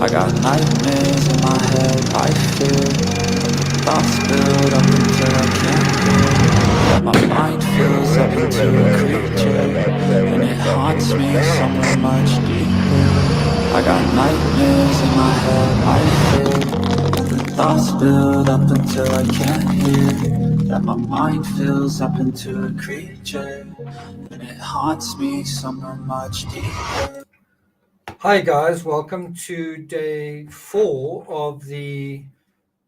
I got nightmares in my head, I fear thoughts build up until I can't hear. That my mind fills up into a creature, and it haunts me somewhere much deeper. I got nightmares in my head, I fear the thoughts build up until I can't hear. That my mind fills up into a creature, and it haunts me somewhere much deeper. Hi guys, welcome to day 4 of the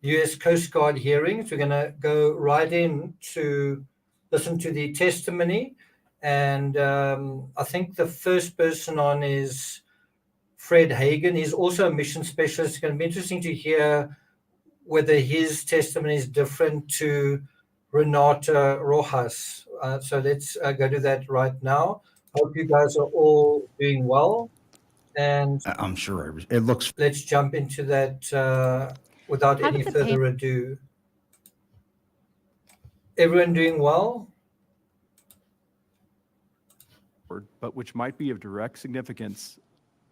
US Coast Guard hearings. We're going to go right in to listen to the testimony, and I think the first person on is Fred Hagen. He's also a mission specialist. It's going to be interesting to hear whether his testimony is different to Renata Rojas. So let's go to that right now. Hope you guys are all doing well. And I'm sure it looks. let's jump into that without any further ado. Everyone doing well? But which might be of direct significance,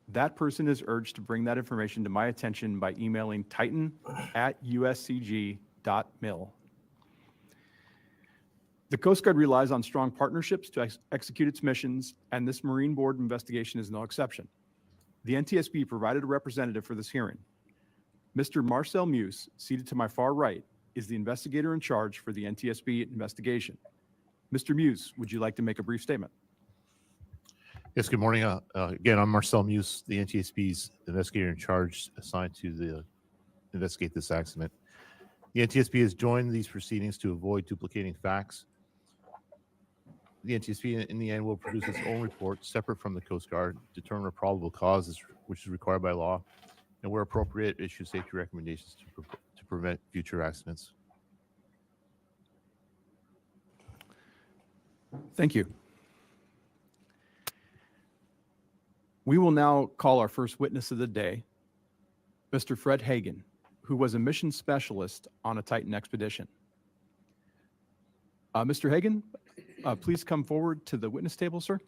that person is urged to bring that information to my attention by emailing titan@uscg.mil. The Coast Guard relies on strong partnerships to execute its missions, and this Marine Board investigation is no exception. The NTSB provided a representative for this hearing. Mr. Marcel Muse, seated to my far right, is the investigator in charge for the NTSB investigation. Mr. Muse, would you like to make a brief statement? Yes, good morning. Again, I'm Marcel Muse, the NTSB's investigator in charge assigned to investigate this accident. The NTSB has joined these proceedings to avoid duplicating facts. The NTSB, in the end, will produce its own report separate from the Coast Guard, determine a probable cause, which is required by law, and where appropriate, issue safety recommendations to prevent future accidents. Thank you. We will now call our first witness of the day, Mr. Fred Hagen, who was a mission specialist on a Titan expedition. Mr. Hagen, please come forward to the witness table, sir.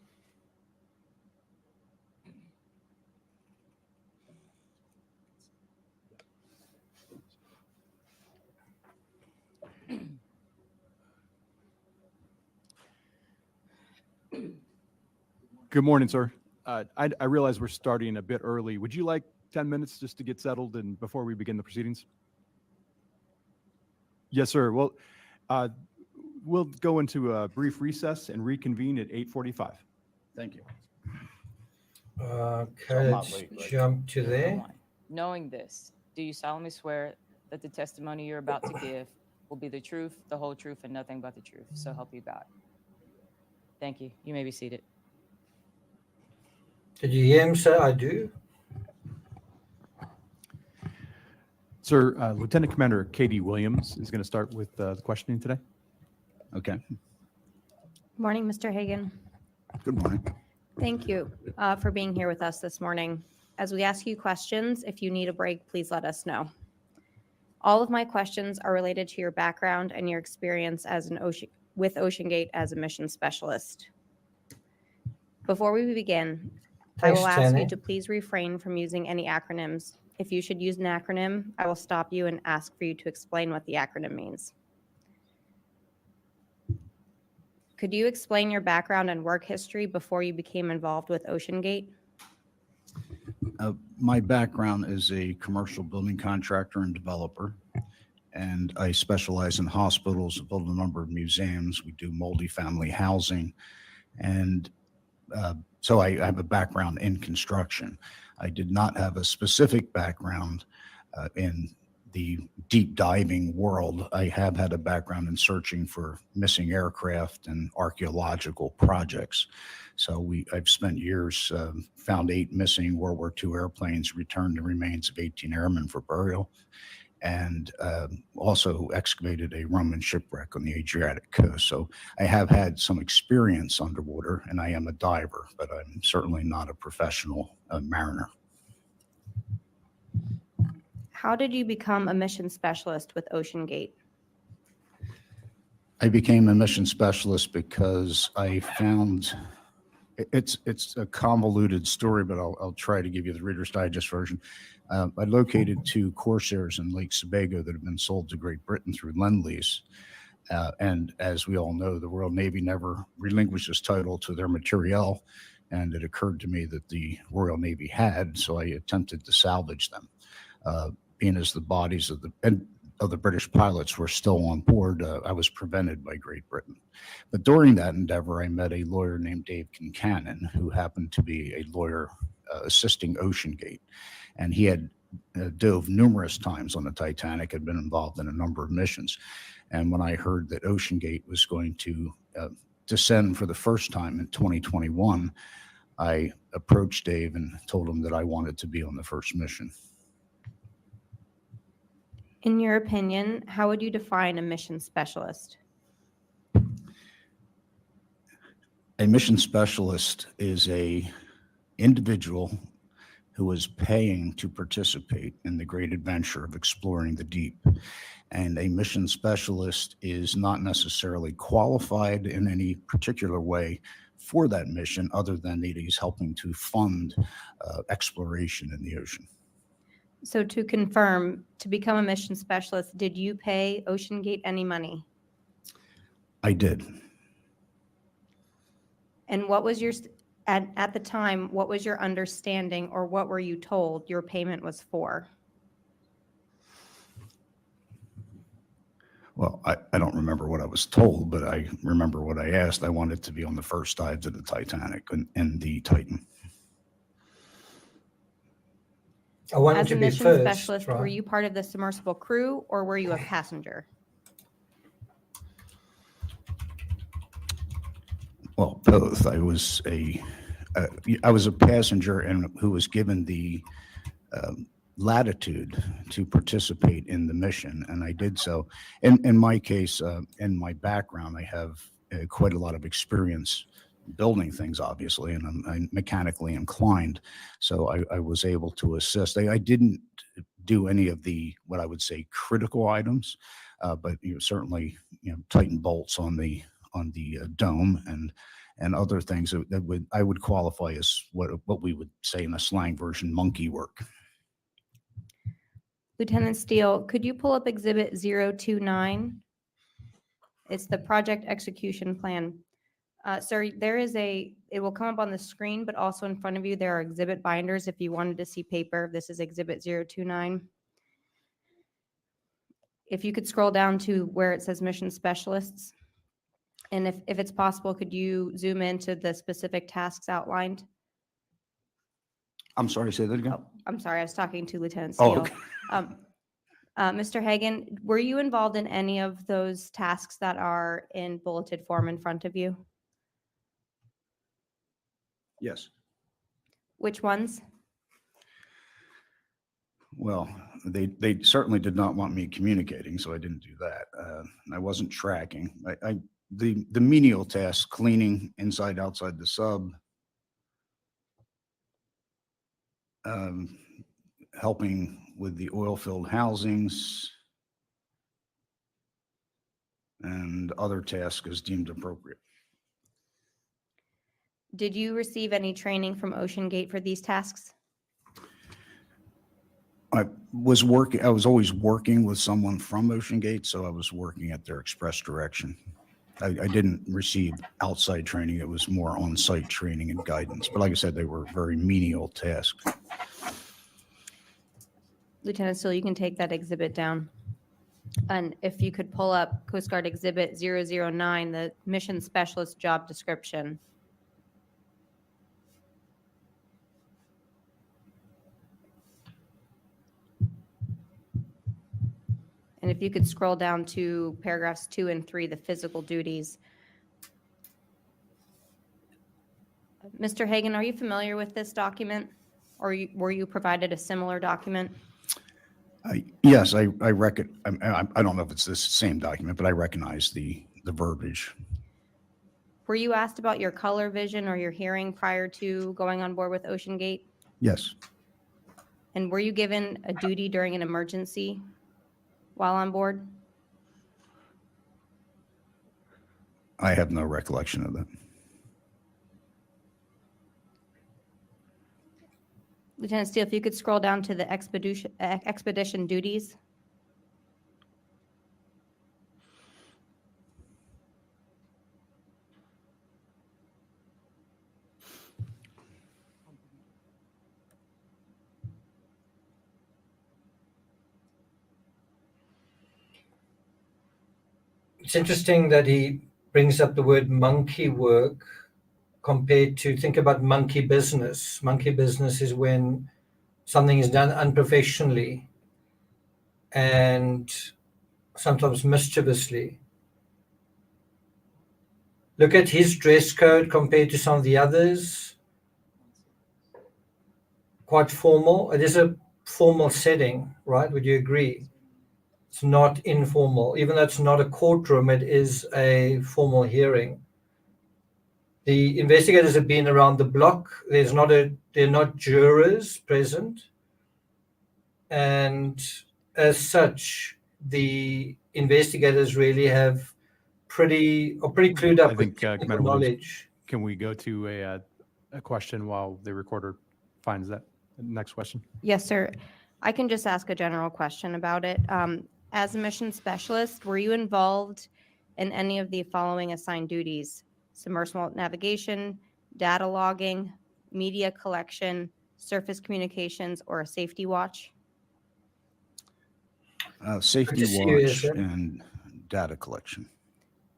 Good morning, sir. I realize we're starting a bit early. Would you like 10 minutes just to get settled and before we begin the proceedings? Yes, sir. Well, we'll go into a brief recess and reconvene at 8:45. Thank you. Okay, let's jump to there. Knowing this, do you solemnly swear that the testimony you're about to give will be the truth, the whole truth, and nothing but the truth? So help you God. Thank you. You may be seated. Did you hear him say I do? Sir, Lieutenant Commander Katie Williams is going to start with the questioning today. Okay. Morning, Mr. Hagen. Good morning. Thank you for being here with us this morning. As we ask you questions, if you need a break, please let us know. All of my questions are related to your background and your experience as with OceanGate as a mission specialist. Before we begin, I will ask you to please refrain from using any acronyms. If you should use an acronym, I will stop you and ask for you to explain what the acronym means. Could you explain your background and work history before you became involved with OceanGate? My background is a commercial building contractor and developer, and I specialize in hospitals, build a number of museums. We do multifamily housing, and so I have a background in construction. I did not have a specific background in the deep diving world. I have had a background in searching for missing aircraft and archaeological projects. So I've spent years, found 8 missing World War II airplanes, returned the remains of 18 airmen for burial, and also excavated a Roman shipwreck on the Adriatic coast. So I have had some experience underwater, and I am a diver, but I'm certainly not a professional mariner. How did you become a mission specialist with OceanGate? I became a mission specialist because I found It's a convoluted story, but I'll try to give you the Reader's Digest version. I located 2 Corsairs in Lake Sebago that have been sold to Great Britain through Lend-Lease. And as we all know, the Royal Navy never relinquishes title to their materiel. And it occurred to me that the Royal Navy had, so I attempted to salvage them. Being as the bodies of the British pilots were still on board, I was prevented by Great Britain. But during that endeavor, I met a lawyer named Dave Kincannon, who happened to be a lawyer assisting OceanGate. And he had dove numerous times on the Titanic, had been involved in a number of missions. And when I heard that OceanGate was going to descend for the first time in 2021, I approached Dave and told him that I wanted to be on the first mission. In your opinion, how would you define a mission specialist? A mission specialist is a individual who is paying to participate in the great adventure of exploring the deep. And a mission specialist is not necessarily qualified in any particular way for that mission, other than that he's helping to fund exploration in the ocean. So to confirm, to become a mission specialist, did you pay OceanGate any money? I did. And what was your, at the time, what was your understanding, or what were you told your payment was for? Well, I don't remember what I was told, but I remember what I asked. I wanted to be on the first dives of the Titanic and the Titan. I wanted As to a be mission first, specialist, right? were you part of the submersible crew, or were you a passenger? Well, both. I was a passenger and who was given the latitude to participate in the mission, and I did so. In my case, in my background, I have quite a lot of experience building things, obviously, and I'm mechanically inclined, so I was able to assist. I didn't do any of the, what I would say, critical items, but certainly tighten bolts on the dome and other things that I would qualify as what we would say in a slang version, monkey work. Lieutenant Steele, could you pull up Exhibit 029? It's the project execution plan. Sir, it will come up on the screen, but also in front of you, there are exhibit binders if you wanted to see paper. This is Exhibit 029. If you could scroll down to where it says mission specialists, and if it's possible, could you zoom into the specific tasks outlined? I'm sorry, say that again? Oh, I'm sorry, I was talking to Lieutenant Oh, Steele. okay. Mr. Hagen, were you involved in any of those tasks that are in bulleted form in front of you? Yes. Which ones? Well, they certainly did not want me communicating, so I didn't do that. I wasn't tracking. The menial tasks, cleaning inside, outside the sub, helping with the oil-filled housings, and other tasks as deemed appropriate. Did you receive any training from OceanGate for these tasks? I was always working with someone from OceanGate, so I was working at their express direction. I didn't receive outside training. It was more on-site training and guidance. But like I said, they were very menial tasks. Lieutenant Steele, you can take that exhibit down. And if you could pull up Coast Guard Exhibit 009, the mission specialist job description. And if you could scroll down to paragraphs 2 and 3, the physical duties. Mr. Hagen, are you familiar with this document? Or were you provided a similar document? Yes, I reckon. I don't know if it's this same document, but I recognize the verbiage. Were you asked about your color vision or your hearing prior to going on board with OceanGate? Yes. And were you given a duty during an emergency while on board? I have no recollection of that. Lieutenant Steele, if you could scroll down to the expedition duties. It's interesting that he brings up the word monkey work compared to, think about monkey business. Monkey business is when something is done unprofessionally and sometimes mischievously. Look at his dress code compared to some of the others. Quite formal. It is a formal setting, right? Would you agree? It's not informal. Even though it's not a courtroom, it is a formal hearing. The investigators have been around the block. They're not jurors present. And as such, the investigators really have pretty clued up I with think, technical Commander Williams, knowledge. can we go to a question while the recorder finds that next question? Yes, sir. I can just ask a general question about it. As a mission specialist, were you involved in any of the following assigned duties? Submersible navigation, data logging, media collection, surface communications, or a safety watch? Safety Good to see you, watch Ezra. and data collection.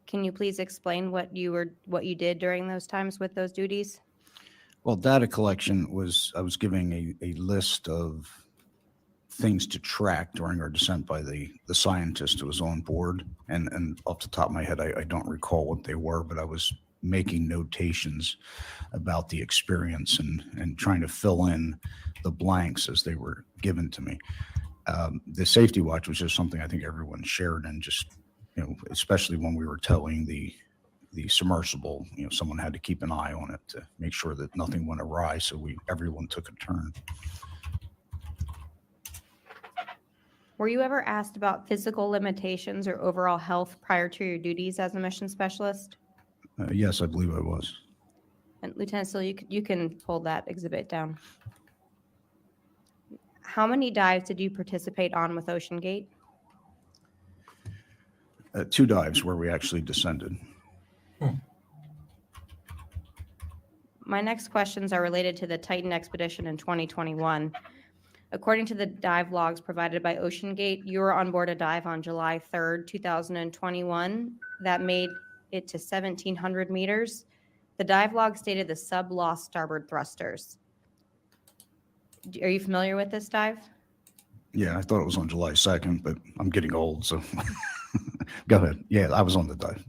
Can you please explain what you did during those times with those duties? Well, data collection was, I was giving a list of things to track during our descent by the scientist who was on board. And off the top of my head, I don't recall what they were, but I was making notations about the experience and trying to fill in the blanks as they were given to me. The safety watch was just something I think everyone shared, and just, especially when we were towing the submersible, someone had to keep an eye on it to make sure that nothing went awry. So everyone took a turn. Were you ever asked about physical limitations or overall health prior to your duties as a mission specialist? Yes, I believe I was. And Lieutenant Steele, you can hold that exhibit down. How many dives did you participate on with Ocean Gate? 2 dives where we actually descended. My next questions are related to the Titan expedition in 2021. According to the dive logs provided by Ocean Gate, you were on board a dive on July 3rd, 2021 that made it to 1,700 meters. The dive log stated the sub lost starboard thrusters. Are you familiar with this dive? Yeah, I thought it was on July 2nd, but I'm getting old, so go ahead. Yeah, I was on the dive.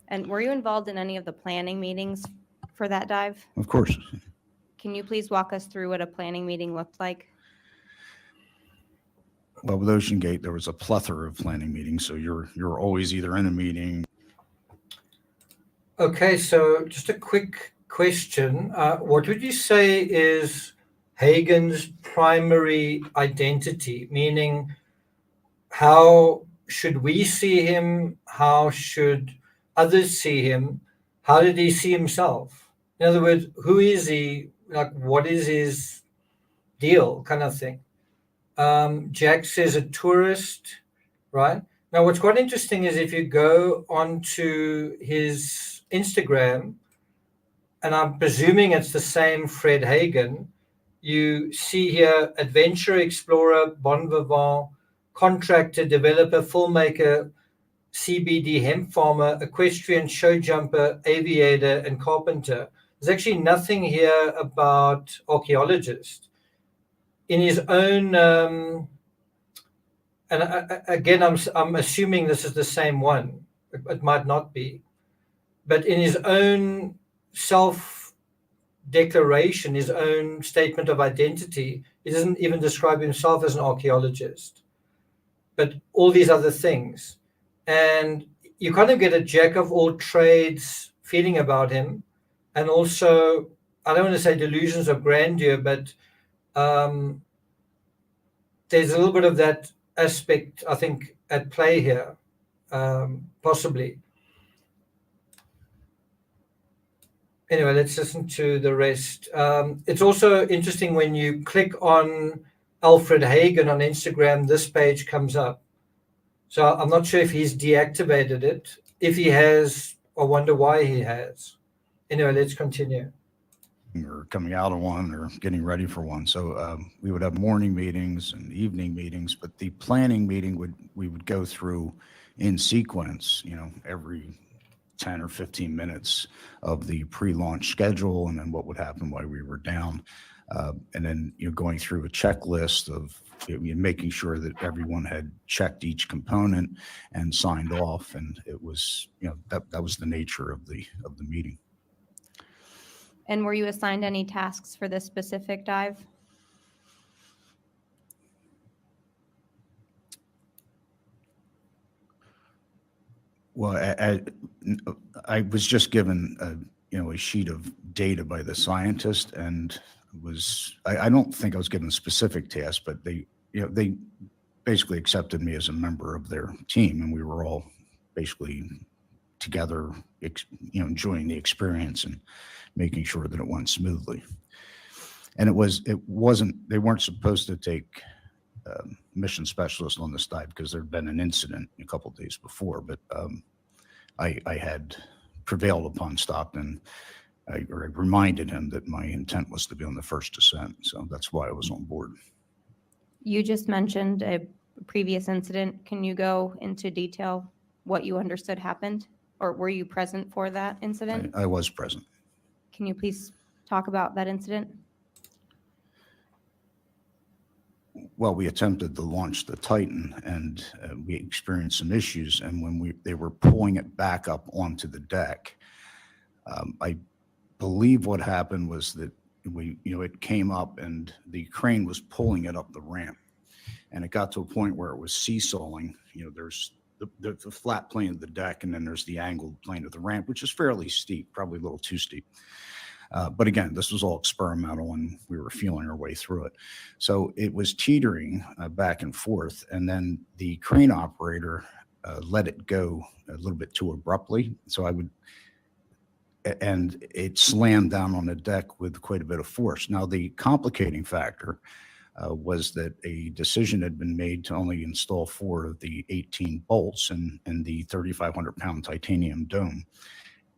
And were you involved in any of the planning meetings for that dive? Of course. Can you please walk us through what a planning meeting looked like? Well, with Ocean Gate, there was a plethora of planning meetings, so you're always either in a meeting. Okay, so just a quick question. What would you say is Hagen's primary identity? Meaning, how should we see him? How should others see him? How did he see himself? In other words, who is he? Like, what is his deal, kind of thing? Jack says a tourist, right? Now, what's quite interesting is if you go onto his Instagram, and I'm presuming it's the same Fred Hagen, you see here adventurer, explorer, bon vivant, contractor, developer, filmmaker, CBD hemp farmer, equestrian, show jumper, aviator, and carpenter. There's actually nothing here about archaeologist. In his own, again, I'm assuming this is the same one. It might not be. But in his own self-declaration, his own statement of identity, he doesn't even describe himself as an archaeologist, but all these other things. And you kind of get a jack of all trades feeling about him. And also, I don't want to say delusions of grandeur, but there's a little bit of that aspect, I think, at play here, possibly. Anyway, let's listen to the rest. It's also interesting when you click on Alfred Hagen on Instagram, this page comes up. So I'm not sure if he's deactivated it. If he has, I wonder why he has. Anyway, let's continue. Or coming out of one or getting ready for one. So we would have morning meetings and evening meetings, but the planning meeting we would go through in sequence, every 10 or 15 minutes of the pre-launch schedule and then what would happen while we were down. And then going through a checklist of making sure that everyone had checked each component and signed off. And it was, that was the nature of the meeting. And were you assigned any tasks for this specific dive? Well, I was just given a sheet of data by the scientist, and I don't think I was given specific tasks, but they basically accepted me as a member of their team, and we were all basically together, enjoying the experience and making sure that it went smoothly. And they weren't supposed to take mission specialist on this dive because there'd been an incident a couple of days before, but I had prevailed upon Stockton. I reminded him that my intent was to be on the first descent, so that's why I was on board. You just mentioned a previous incident. Can you go into detail what you understood happened, or were you present for that incident? I was present. Can you please talk about that incident? Well, we attempted to launch the Titan, and we experienced some issues. And when they were pulling it back up onto the deck, I believe what happened was that it came up, and the crane was pulling it up the ramp, and it got to a point where it was seesawing. There's the flat plane of the deck, and then there's the angled plane of the ramp, which is fairly steep, probably a little too steep. But again, this was all experimental, and we were feeling our way through it. So it was teetering back and forth, and then the crane operator let it go a little bit too abruptly. And it slammed down on the deck with quite a bit of force. Now, the complicating factor was that a decision had been made to only install 4 of the 18 bolts in the 3,500-pound titanium dome.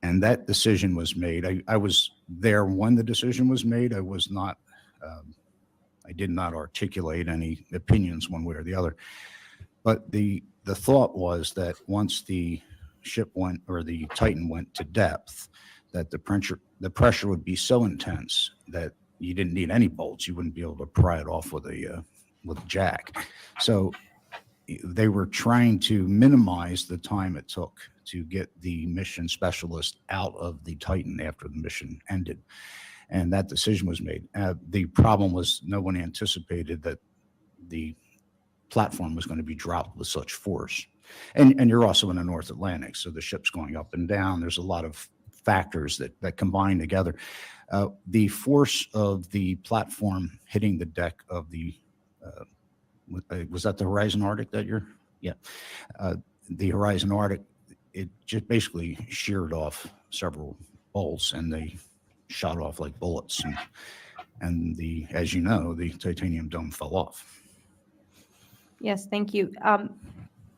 And that decision was made. I was there when the decision was made. I did not articulate any opinions one way or the other. But the thought was that once the the Titan went to depth, that the pressure would be so intense that you didn't need any bolts. You wouldn't be able to pry it off with a jack. So they were trying to minimize the time it took to get the mission specialist out of the Titan after the mission ended. And that decision was made. The problem was no one anticipated that the platform was going to be dropped with such force. And you're also in the North Atlantic, so the ship's going up and down. There's a lot of factors that combine together. The force of the platform hitting the deck of the was that the Horizon Arctic that you're? Yeah. The Horizon Arctic, it just basically sheared off several bolts, and they shot off like bullets. And as you know, the titanium dome fell off. Yes, thank you.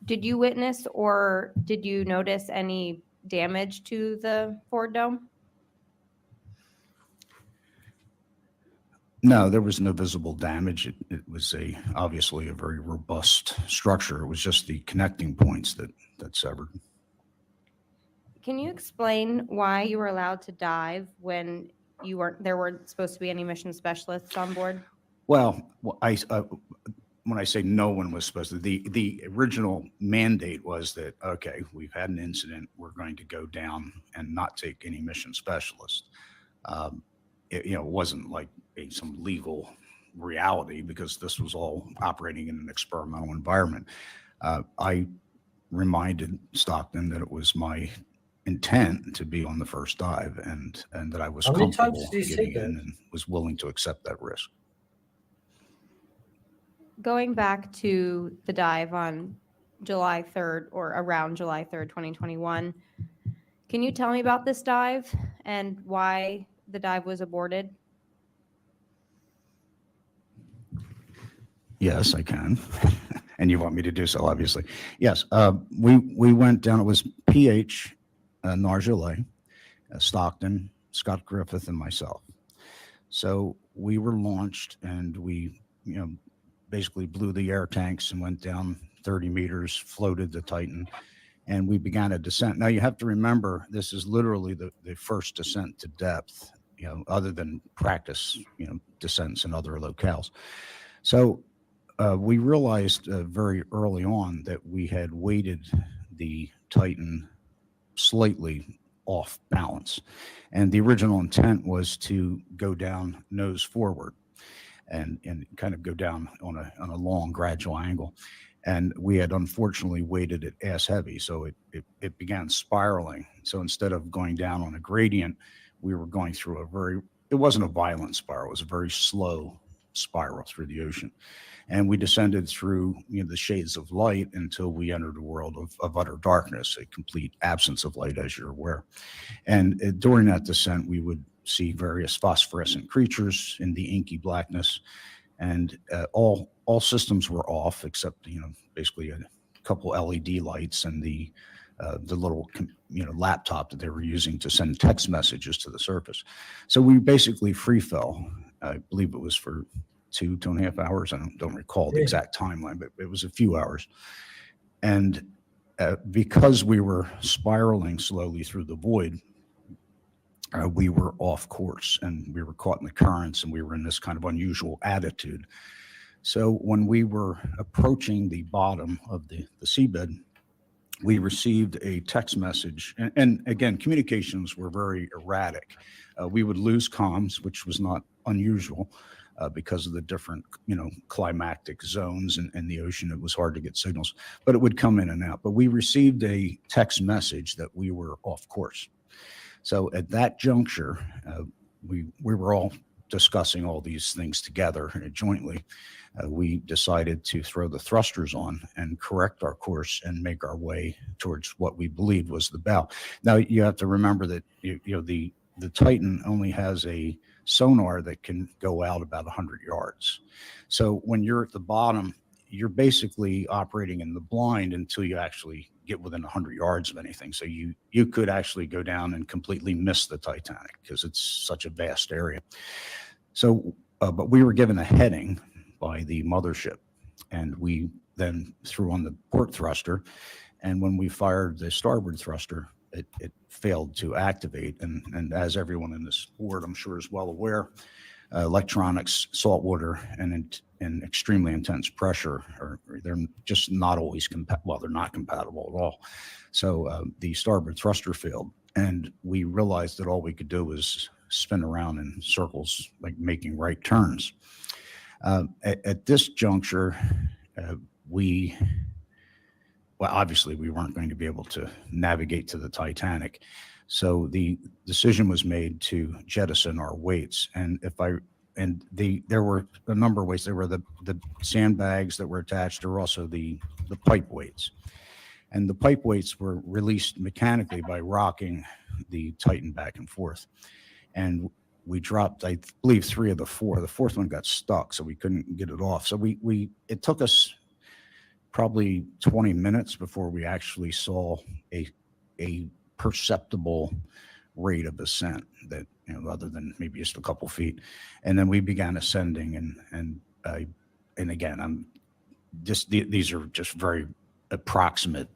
Did you witness or did you notice any damage to the forward dome? No, there was no visible damage. It was obviously a very robust structure. It was just the connecting points that severed. Can you explain why you were allowed to dive when there weren't supposed to be any mission specialists on board? Well, when I say no one was supposed to, the original mandate was that, okay, we've had an incident, we're going to go down and not take any mission specialists. It wasn't like some legal reality because this was all operating in an experimental environment. I reminded Stockton that it was my intent to be on the first dive and that I was comfortable getting in and was willing to accept that risk. Going back to the dive on July 3rd or around July 3rd, 2021, can Can you tell me about this dive and why the dive was aborted? Yes, I can. And you want me to do so, obviously. Yes, we went down, it was PH, Nargeolet, Stockton, Scott Griffith, and myself. So we were launched and we, basically blew the air tanks and went down 30 meters, floated the Titan, and we began a descent. Now you have to remember, this is literally the first descent to depth, other than practice, descents in other locales. So we realized very early on that we had weighted the Titan slightly off balance. And the original intent was to go down nose forward and kind of go down on a long gradual angle. And we had unfortunately weighted it ass heavy. So it began spiraling. So instead of going down on a gradient, we were going through it wasn't a violent spiral, it was a very slow spiral through the ocean. And we descended through the shades of light until we entered a world of utter darkness, a complete absence of light, as you're aware. And during that descent, we would see various phosphorescent creatures in the inky blackness, and all systems were off except basically a couple LED lights and the little laptop that they were using to send text messages to the surface. So we basically free fell. I believe it was for 2.5 hours. I don't recall the exact timeline, but it was a few hours. And because we were spiraling slowly through the void, we were off course and we were caught in the currents and we were in this kind of unusual attitude. So when we were approaching the bottom of the seabed, we received a text message. And again, communications were very erratic. We would lose comms, which was not unusual. Because of the different, climactic zones in the ocean, it was hard to get signals, but it would come in and out. But we received a text message that we were off course. So at that juncture, we were all discussing all these things together jointly. We decided to throw the thrusters on and correct our course and make our way towards what we believed was the bow. Now you have to remember that the Titan only has a sonar that can go out about 100 yards. So when you're at the bottom, you're basically operating in the blind until you actually get within 100 yards of anything. So you could actually go down and completely miss the Titanic because it's such a vast area. So, but we were given a heading by the mothership, and we then threw on the port thruster. And when we fired the starboard thruster, it failed to activate. And as everyone in this board, I'm sure, is well aware, electronics, salt water, and extremely intense pressure, they're just not always compatible. Well, they're not compatible at all. So the starboard thruster failed, and we realized that all we could do was spin around in circles, like making right turns. At this juncture, well, obviously we weren't going to be able to navigate to the Titanic. So the decision was made to jettison our weights. And there were a number of weights. There were the sandbags that were attached. There were also the pipe weights. And the pipe weights were released mechanically by rocking the Titan back and forth. And we dropped, I believe, 3 of the 4. The 4th one got stuck, so we couldn't get it off. So it took us probably 20 minutes before we actually saw a perceptible rate of ascent that, other than maybe just a couple feet. And then we began ascending, and again, these are just very approximate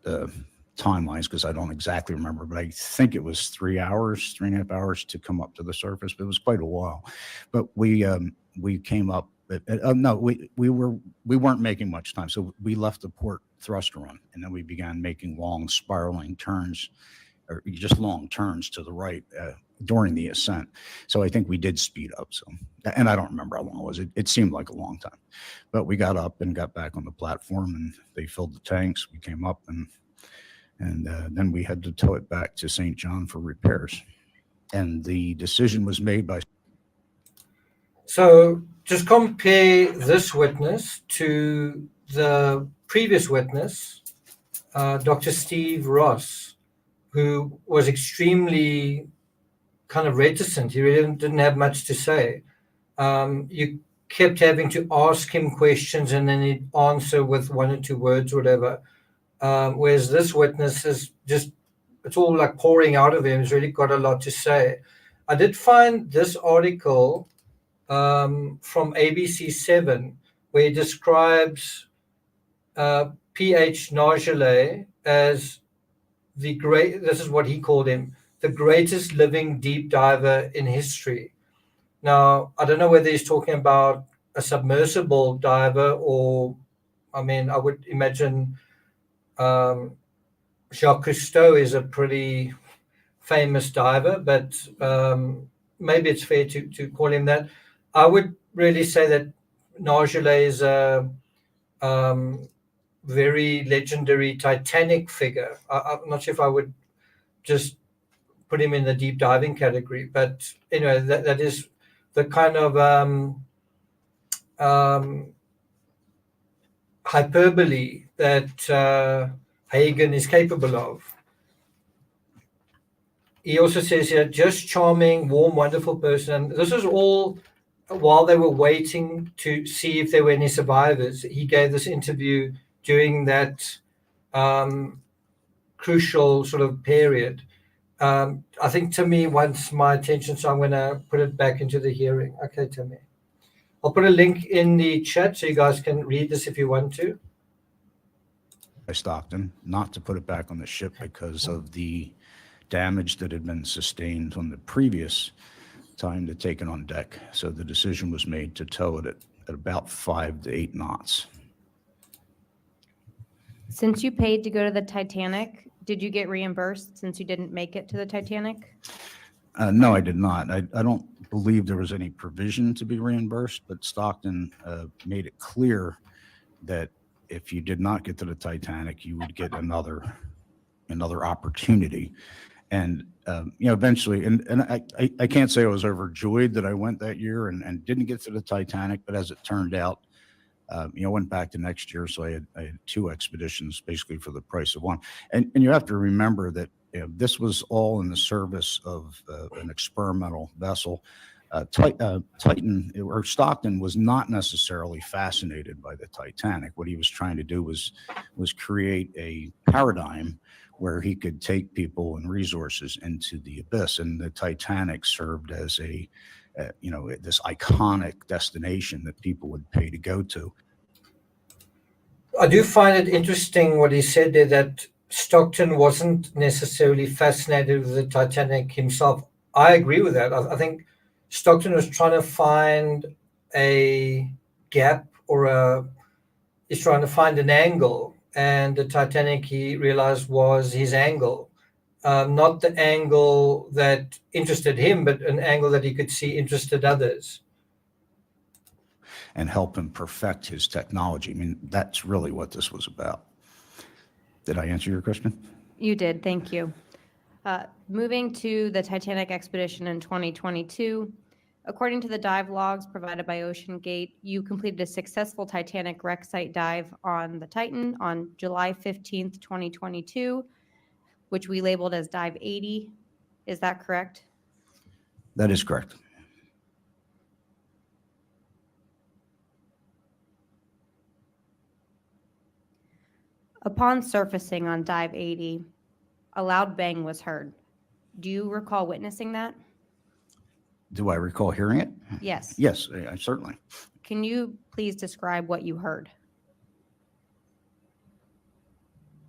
timelines because I don't exactly remember, but I think it was 3.5 hours to come up to the surface, but it was quite a while. But we came up. No, we weren't making much time. So we left the port thruster on, and then we began making long spiraling turns, or just long turns to the right during the ascent. So I think we did speed up. So, and I don't remember how long it was. It seemed like a long time, but we got up and got back on the platform, and they filled the tanks. We came up, and then we had to tow it back to St. John for repairs. And the decision was made by. So just compare this witness to the previous witness, Dr. Steve Ross, who was extremely kind of reticent. He really didn't have much to say. You kept having to ask him questions and then he'd answer with 1 or 2 words or whatever. Whereas this witness is just, it's all like pouring out of him. He's really got a lot to say. I did find this article from ABC7 where he describes P.H. Nargeolet as this is what he called him, the greatest living deep diver in history. Now, I don't know whether he's talking about a submersible diver or, I mean, I would imagine Jacques Cousteau is a pretty famous diver, but maybe it's fair to call him that. I would really say that Nargeolet is a very legendary Titanic figure. I'm not sure if I would just put him in the deep diving category, but anyway, that is the kind of hyperbole that Hagen is capable of. He also says here, just charming, warm, wonderful person. And this is all while they were waiting to see if there were any survivors. He gave this interview during that crucial sort of period. I think Timmy wants my attention, so I'm going to put it back into the hearing. Okay, Timmy. I'll put a link in the chat so you guys can read this if you want to. By Stockton, not to put it back on the ship because of the damage that had been sustained on the previous time to take it on deck. So the decision was made to tow it at about 5 to 8 knots. Since you paid to go to the Titanic, did you get reimbursed since you didn't make it to the Titanic? No, I did not. I don't believe there was any provision to be reimbursed, but Stockton made it clear that if you did not get to the Titanic, you would get another opportunity. And eventually, and I can't say I was overjoyed that I went that year and didn't get to the Titanic, but as it turned out, I went back the next year, so I had 2 expeditions basically for the price of 1. And you have to remember that this was all in the service of an experimental vessel. Titan or Stockton was not necessarily fascinated by the Titanic. What he was trying to do was create a paradigm where he could take people and resources into the abyss, and the Titanic served as this iconic destination that people would pay to go to. I do find it interesting what he said there, that Stockton wasn't necessarily fascinated with the Titanic himself. I agree with that. I think Stockton was trying to find a gap he's trying to find an angle, and the Titanic, he realized, was his angle. Not the angle that interested him, but an angle that he could see interested others. And help him perfect his technology. I mean, that's really what this was about. Did I answer your question? You did, thank you. Moving to the Titanic expedition in 2022, according to the dive logs provided by OceanGate, you completed a successful Titanic wreck site dive on the Titan on July 15th, 2022, which we labeled as Dive 80. Is that correct? That is correct. Upon surfacing on Dive 80, a loud bang was heard. Do you recall witnessing that? Do I recall hearing it? Yes. Yes, I certainly. Can you please describe what you heard?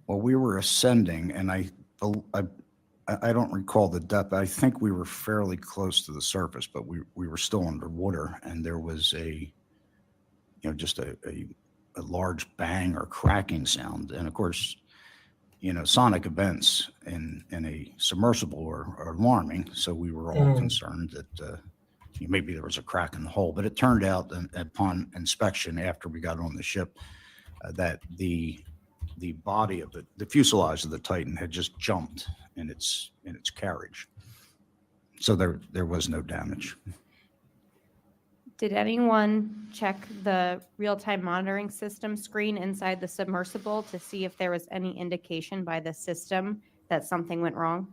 Well, we were ascending, and I don't recall the depth. I think we were fairly close to the surface, but we were still underwater, and there was just a large bang or cracking sound. And of course, sonic events in a submersible are alarming. So we were all concerned that maybe there was a crack in the hull. But it turned out upon inspection after we got on the ship that the body of the fuselage of the Titan had just jumped in its carriage. So there was no damage. Did anyone check the real-time monitoring system screen inside the submersible to see if there was any indication by the system that something went wrong?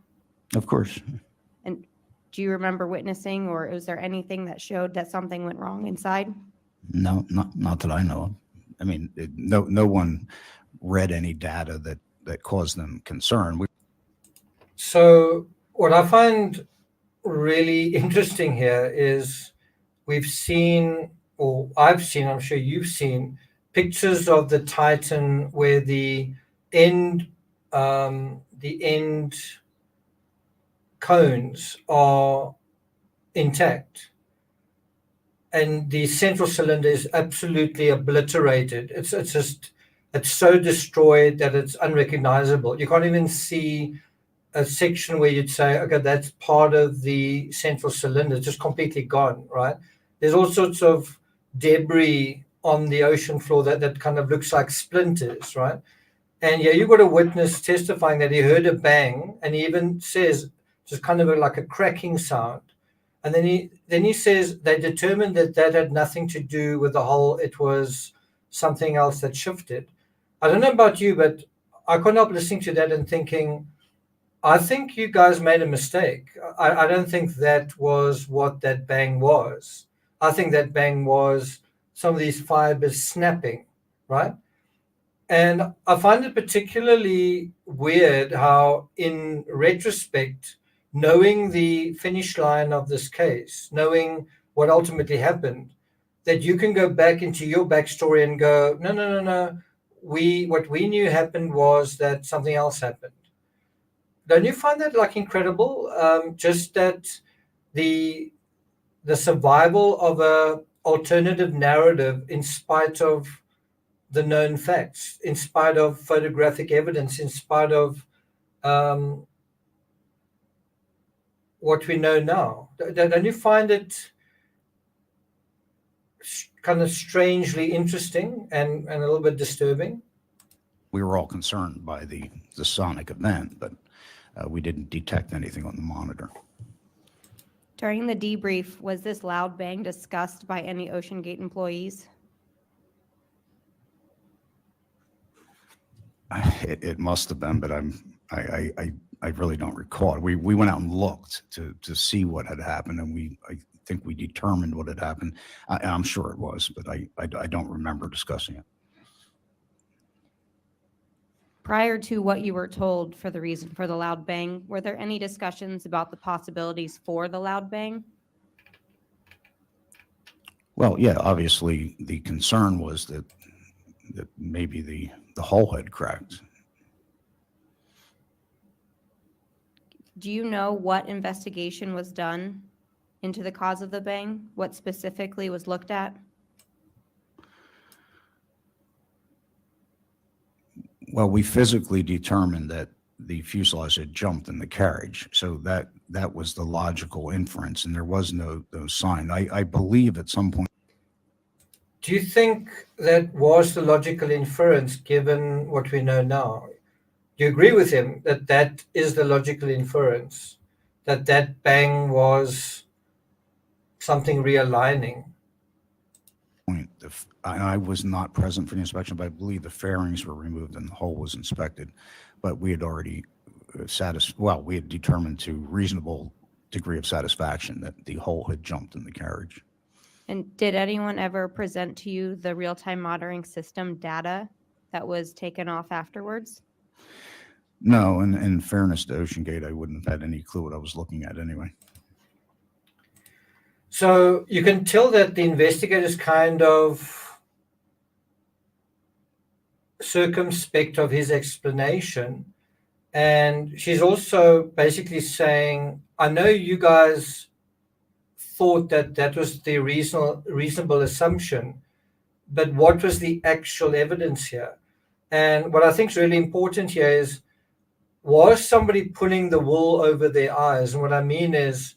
Of course. And do you remember witnessing, or was there anything that showed that something went wrong inside? No, not that I know of. I mean, no one read any data that caused them concern. So what I find really interesting here is we've seen, or I've seen, I'm sure you've seen, pictures of the Titan where the end cones are intact, and the central cylinder is absolutely obliterated. It's so destroyed that it's unrecognizable. You can't even see a section where you'd say, okay, that's part of the central cylinder, just completely gone, right? There's all sorts of debris on the ocean floor that kind of looks like splinters, right? And yeah, you've got a witness testifying that he heard a bang, and he even says just kind of like a cracking sound. And then he says they determined that had nothing to do with the hole. It was something else that shifted. I don't know about you, but I couldn't help listening to that and thinking, I think you guys made a mistake. I don't think that was what that bang was. I think that bang was some of these fibers snapping, right? And I find it particularly weird how, in retrospect, knowing the finish line of this case, knowing what ultimately happened, that you can go back into your backstory and go, no. What we knew happened was that something else happened. Don't you find that like incredible? Just that the survival of a alternative narrative in spite of the known facts, in spite of photographic evidence, in spite of what we know now. Don't you find it kind of strangely interesting and a little bit disturbing? We were all concerned by the sonic event, but we didn't detect anything on the monitor. During the debrief, was this loud bang discussed by any Ocean Gate employees? It must have been, but I really don't recall. We went out and looked to see what had happened, and I think we determined what had happened. I'm sure it was, but I don't remember discussing it. Prior to what you were told for the reason for the loud bang, were there any discussions about the possibilities for the loud bang? Well, yeah, obviously the concern was that maybe the hull had cracked. Do you know what investigation was done into the cause of the bang? What specifically was looked at? Well, we physically determined that the fuselage had jumped in the carriage, so that was the logical inference, and there was no sign. I believe at some point. Do you think that was the logical inference given what we know now? Do you agree with him that that is the logical inference, that bang was something realigning? I was not present for the inspection, but I believe the fairings were removed and the hull was inspected. But we had already we had determined to reasonable degree of satisfaction that the hull had jumped in the carriage. And did anyone ever present to you the real-time monitoring system data that was taken off afterwards? No, and in fairness to Ocean Gate, I wouldn't have had any clue what I was looking at anyway. So you can tell that the investigator's kind of circumspect of his explanation. And she's also basically saying, I know you guys thought that was the reasonable assumption, but what was the actual evidence here? And what I think is really important here is, was somebody pulling the wool over their eyes? And what I mean is,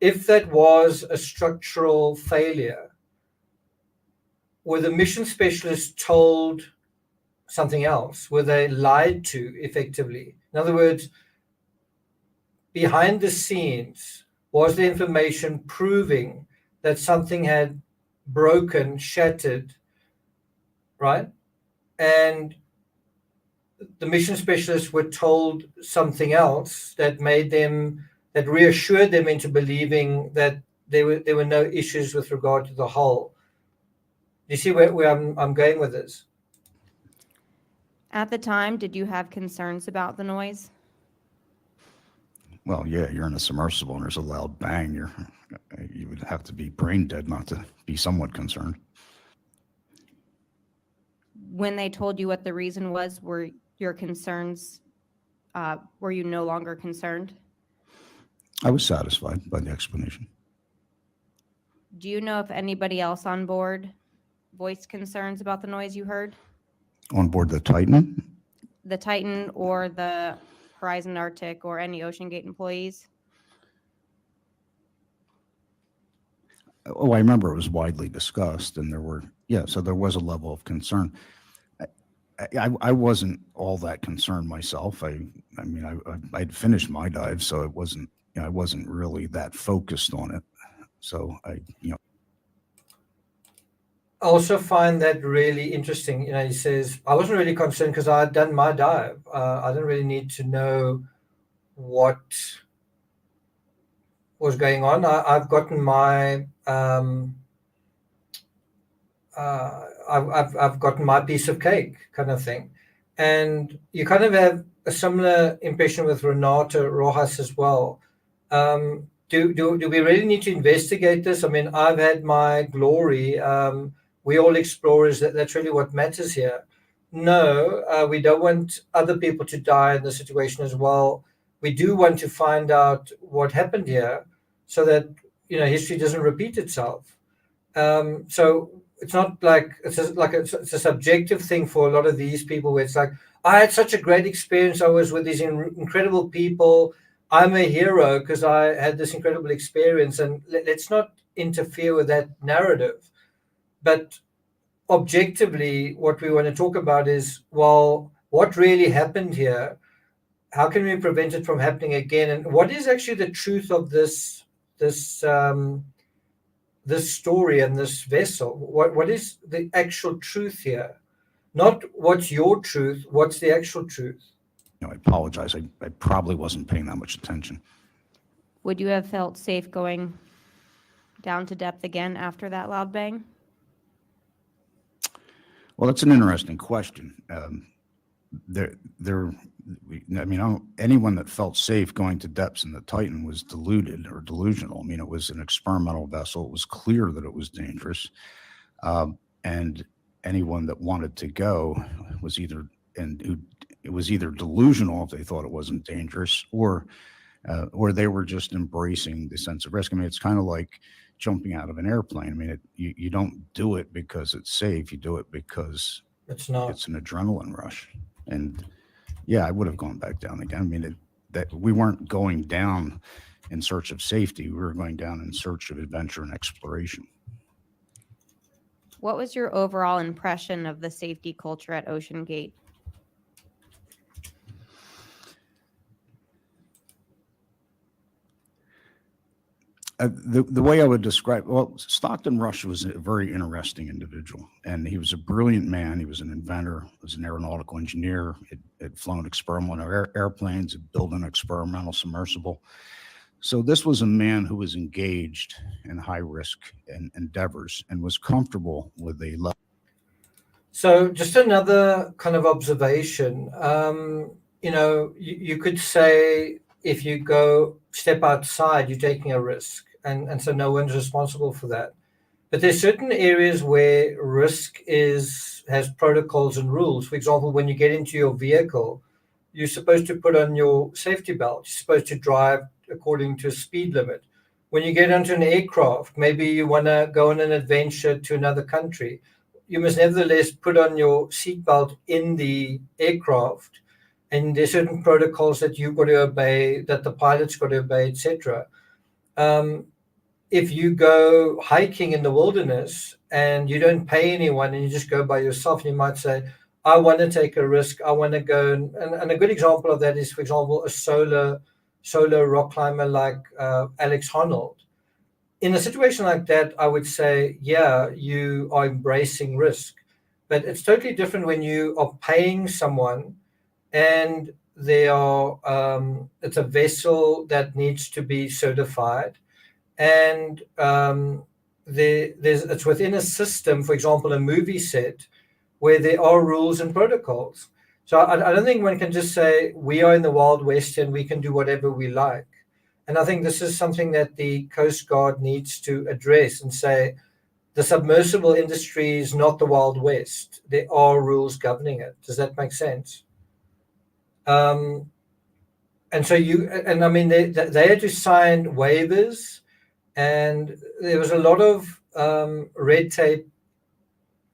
if that was a structural failure, were the mission specialists told something else? Were they lied to effectively? In other words, behind the scenes, was the information proving that something had broken, shattered, right? And the mission specialists were told something else that that reassured them into believing that there were no issues with regard to the hull. You see where I'm going with this? At the time, did you have concerns about the noise? Well, yeah, you're in a submersible and there's a loud bang. You would have to be brain dead not to be somewhat concerned. When they told you what the reason was, were your concerns, were you no longer concerned? I was satisfied by the explanation. Do you know if anybody else on board voiced concerns about the noise you heard? On board the Titan? The Titan or the Horizon Arctic or any Ocean Gate employees? Oh, I remember it was widely discussed, and so there was a level of concern. I wasn't all that concerned myself. I'd finished my dive, so it wasn't, I wasn't really that focused on it. So I also find that really interesting. He says, I wasn't really concerned because I had done my dive. I didn't really need to know what was going on. I've gotten my I've gotten my piece of cake, kind of thing. And you kind of have a similar impression with Renata Rojas as well. Do we really need to investigate this? I mean, I've had my glory. We all explorers, that's really what matters here. No, we don't want other people to die in the situation as well. We do want to find out what happened here so that, history doesn't repeat itself. So it's not like it's a subjective thing for a lot of these people where it's like, I had such a great experience. I was with these incredible people. I'm a hero because I had this incredible experience. And let's not interfere with that narrative. But objectively, what we want to talk about is, well, what really happened here? How can we prevent it from happening again? And what is actually the truth of this story and this vessel? What is the actual truth here? Not what's your truth, what's the actual truth? I apologize. I probably wasn't paying that much attention. Would you have felt safe going down to depth again after that loud bang? Well, that's an interesting question. Anyone that felt safe going to depths in the Titan was deluded or delusional. I mean, it was an experimental vessel. It was clear that it was dangerous. And anyone that wanted to go was either delusional if they thought it wasn't dangerous, or they were just embracing the sense of risk. I mean, it's kind of like jumping out of an airplane. I mean, you don't do it because it's safe. You do it because it's an adrenaline rush. And yeah, I would have gone back down again. I mean, that we weren't going down in search of safety. We were going down in search of adventure and exploration. What was your overall impression of the safety culture at Ocean Gate? The way I would describe, Stockton Rush was a very interesting individual, and he was a brilliant man. He was an inventor, was an aeronautical engineer, had flown experimental airplanes, had built an experimental submersible. So this was a man who was engaged in high-risk endeavors and was comfortable with a level. So just another kind of observation, you could say if you go step outside, you're taking a risk, and so no one's responsible for that. But there's certain areas where risk has protocols and rules. For example, when you get into your vehicle, you're supposed to put on your safety belt. You're supposed to drive according to a speed limit. When you get onto an aircraft, maybe you want to go on an adventure to another country, you must nevertheless put on your seatbelt in the aircraft. And there's certain protocols that you've got to obey, that the pilot's got to obey, etc. If you go hiking in the wilderness and you don't pay anyone and you just go by yourself, you might say, I want to take a risk. I want to go. And a good example of that is, for example, a solo rock climber like Alex Honnold. In a situation like that, I would say, yeah, you are embracing risk. But it's totally different when you are paying someone and there are it's a vessel that needs to be certified, and it's within a system, for example, a movie set, where there are rules and protocols. So I don't think one can just say we are in the Wild West and we can do whatever we like. And I think this is something that the Coast Guard needs to address and say the submersible industry is not the Wild West. There are rules governing it. Does that make sense? And so I mean, they had to sign waivers, and there was a lot of red tape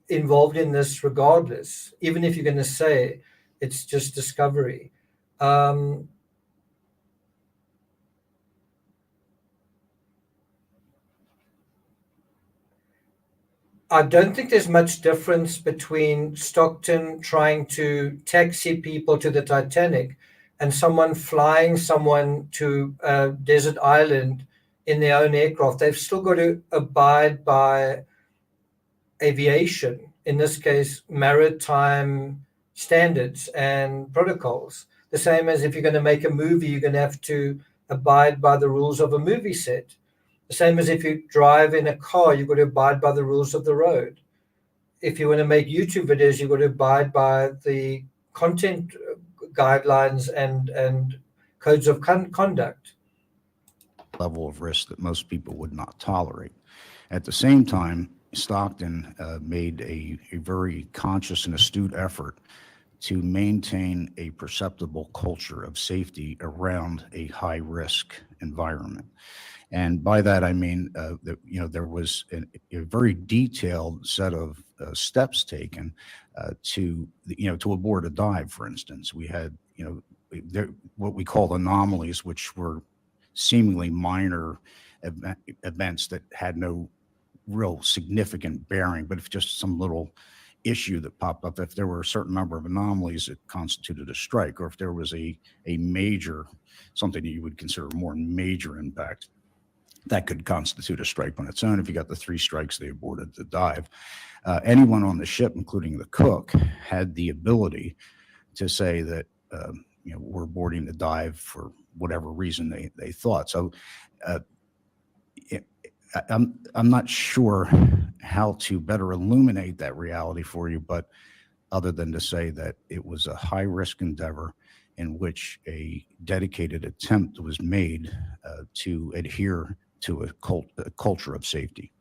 involved in this regardless, even if you're going to say it's just discovery. I don't think there's much difference between Stockton trying to taxi people to the Titanic and someone flying someone to a desert island in their own aircraft. They've still got to abide by aviation, in this case, maritime standards and protocols. The same as if you're going to make a movie, you're going to have to abide by the rules of a movie set. The same as if you drive in a car, you've got to abide by the rules of the road. If you want to make YouTube videos, you've got to abide by the content guidelines and codes of conduct. Level of risk that most people would not tolerate. At the same time, Stockton made a very conscious and astute effort to maintain a perceptible culture of safety around a high-risk environment. And by that, I mean that, there was a very detailed set of steps taken to abort a dive, for instance. We had, what we call anomalies, which were seemingly minor events that had no real significant bearing, but if just some little issue that popped up, if there were a certain number of anomalies, it constituted a strike, or if there was a major, something that you would consider more major impact, that could constitute a strike on its own. If you got the 3 strikes, they aborted the dive. Anyone on the ship, including the cook, had the ability to say that, we're aborting the dive for whatever reason they thought. So I'm not sure how to better illuminate that reality for you, but other than to say that it was a high-risk endeavor in which a dedicated attempt was made to adhere to a culture of safety.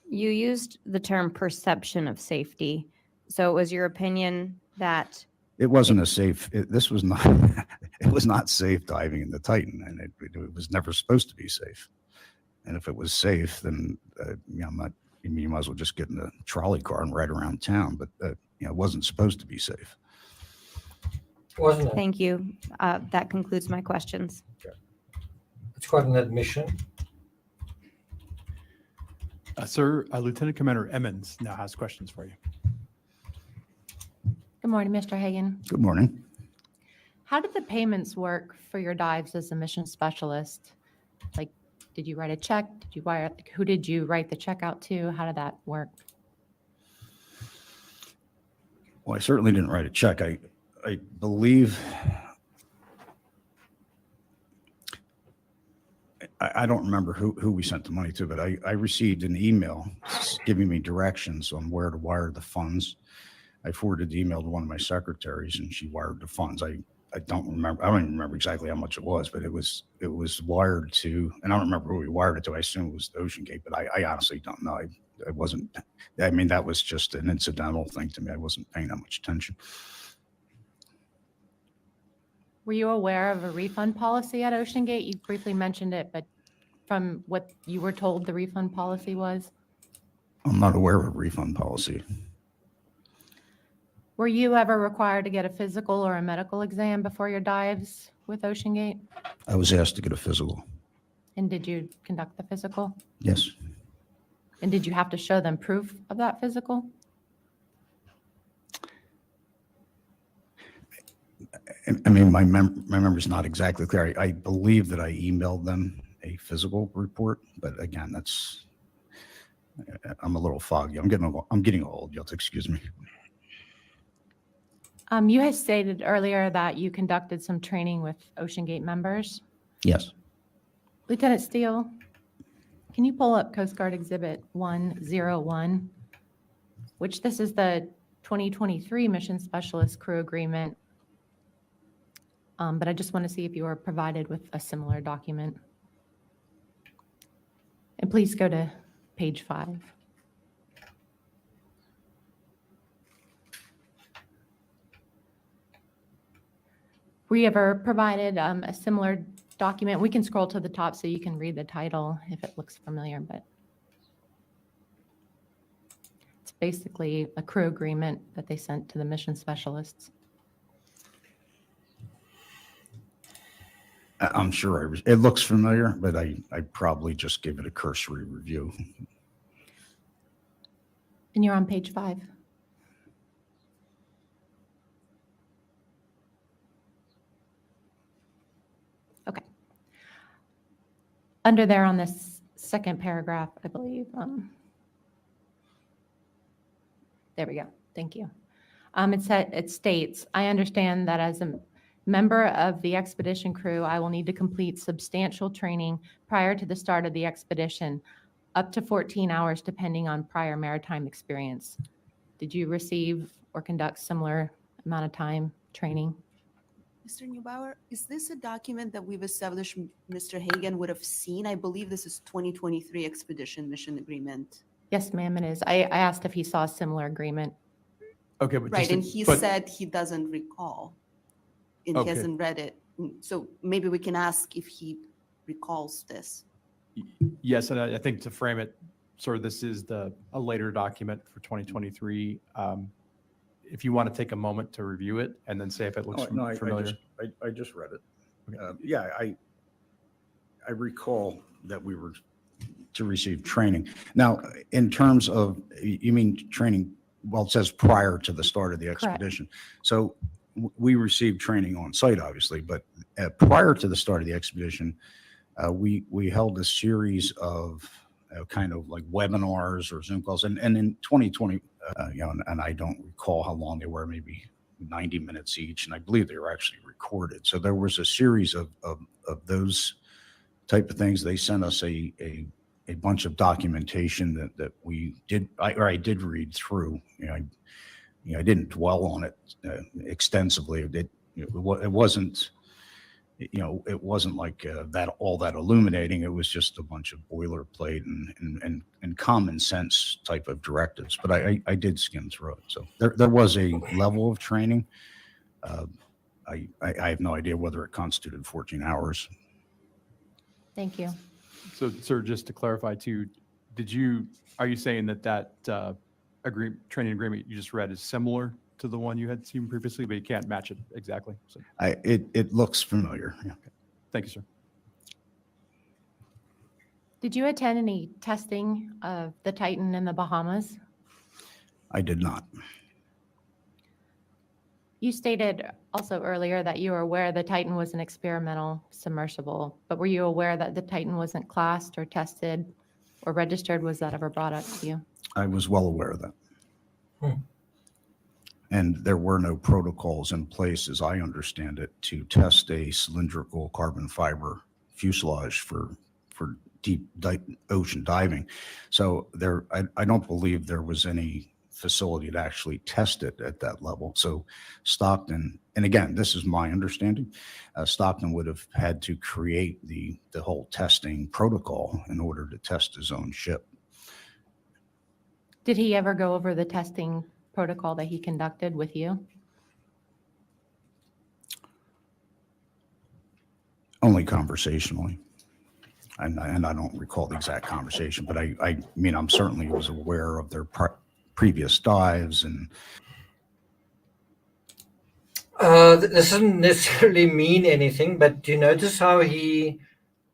You used the term perception of safety. So it was your opinion that it wasn't a safe, this was not, it was not safe diving in the Titan, and it was never supposed to be safe. And if it was safe, then, you might as well just get in a trolley car and ride around town, but, it wasn't supposed to be safe. Wasn't it? Thank you. That concludes my questions. It's quite an admission. Sir, Lieutenant Commander Emmons now has questions for you. Good morning, Mr. Hagen. Good morning. How did the payments work for your dives as a mission specialist? Like, did you write a check? Did you wire? Who did you write the check out to? How did that work? Well, I certainly didn't write a check. I believe, I don't remember who we sent the money to, but I received an email giving me directions on where to wire the funds. I forwarded the email to one of my secretaries, and she wired the funds. I don't remember. I don't even remember exactly how much it was, but it was wired to, and I don't remember who we wired it to. I assume it was the Ocean Gate, but I honestly don't know. I wasn't, I mean, that was just an incidental thing to me. I wasn't paying that much attention. Were you aware of a refund policy at Ocean Gate? You briefly mentioned it, but from what you were told the refund policy was? I'm not aware of a refund policy. Were you ever required to get a physical or a medical exam before your dives with Ocean Gate? I was asked to get a physical. And did you conduct the physical? Yes. And did you have to show them proof of that physical? I mean, my memory's not exactly clear. I believe that I emailed them a physical report, but again, I'm a little foggy. I'm getting old. You'll have to excuse me. You had stated earlier that you conducted some training with Ocean Gate members. Yes. Lieutenant Steele, can you pull up Coast Guard Exhibit 101, which this is the 2023 Mission Specialist Crew Agreement. But I just want to see if you were provided with a similar document. And please go to page 5. Were you ever provided a similar document? We can scroll to the top so you can read the title if it looks familiar, but it's basically a crew agreement that they sent to the mission specialists. I'm sure it looks familiar, but I probably just gave it a cursory review. And you're on page 5. Okay. Under there on this second paragraph, I believe. There we go. Thank you. It states, I understand that as a member of the expedition crew, I will need to complete substantial training prior to the start of the expedition, up to 14 hours depending on prior maritime experience. Did you receive or conduct similar amount of time training? Mr. Neubauer, is this a document that we've established Mr. Hagen would have seen? I believe this is 2023 Expedition Mission Agreement. Yes, ma'am, it is. I asked if he saw a similar agreement. Okay, but Right, and he but- said he doesn't recall. And he Okay. hasn't read it. So maybe we can ask if he recalls this. Yes, and I think to frame it, sort of this is a later document for 2023. If you want to take a moment to review it and then say if it looks familiar. I just read it. Okay. Yeah, I recall that we were to receive training. Now, in terms of, you mean training, well, it says prior to the start of the expedition. So we received training on site, obviously, but prior to the start of the expedition, we held a series of kind of like webinars or Zoom calls. And in 2020, and I don't recall how long they were, maybe 90 minutes each. And I believe they were actually recorded. So there was a series of those type of things. They sent us a bunch of documentation that we did, I did read through. I didn't dwell on it extensively. It wasn't, it wasn't like that all that illuminating. It was just a bunch of boilerplate and common sense type of directives. But I did skim through it. So there was a level of training. I have no idea whether it constituted 14 hours. Thank you. So, sir, just to clarify too, are you saying that training agreement you just read is similar to the one you had seen previously, but you can't match it exactly? So, It looks familiar. Yeah. thank you, sir. Did you attend any testing of the Titan in the Bahamas? I did not. You stated also earlier that you were aware the Titan was an experimental submersible, but were you aware that the Titan wasn't classed or tested or registered? Was that ever brought up to you? I was well aware of that. And there were no protocols in place, as I understand it, to test a cylindrical carbon fiber fuselage for deep ocean diving. So I don't believe there was any facility to actually test it at that level. So Stockton, and again, this is my understanding, Stockton would have had to create the whole testing protocol in order to test his own ship. Did he ever go over the testing protocol that he conducted with you? Only conversationally. And I don't recall the exact conversation, but I mean, I'm certainly was aware of their previous dives and. This doesn't necessarily mean anything, but do you notice how he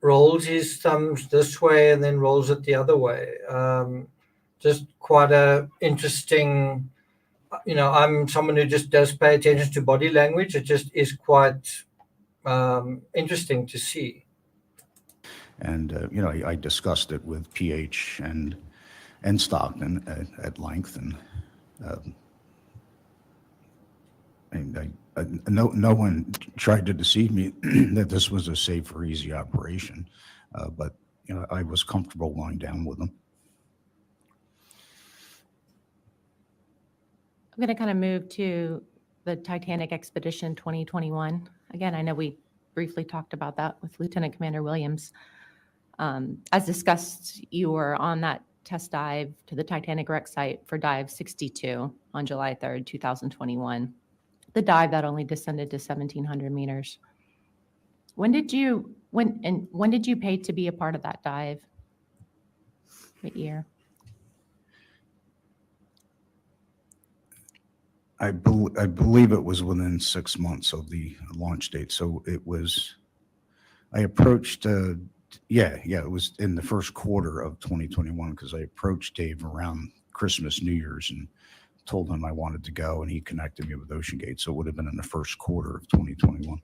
rolls his thumbs this way and then rolls it the other way? Just quite a interesting, I'm someone who just does pay attention to body language. It just is quite interesting to see. And, I discussed it with PH and Stockton at length. And No one tried to deceive me that this was a safe or easy operation, but I was comfortable lying down with them. I'm going to kind of move to the Titanic Expedition 2021. Again, I know we briefly talked about that with Lieutenant Commander Williams. As discussed, you were on that test dive to the Titanic wreck site for dive 62 on July 3rd, 2021. The dive that only descended to 1,700 meters. When did you pay to be a part of that dive? What year? I believe it was within 6 months of the launch date. So it was, I approached, it was in the first quarter of 2021 because I approached Dave around Christmas, New Year's, and told him I wanted to go, and he connected me with Ocean Gate. So it would have been in the first quarter of 2021.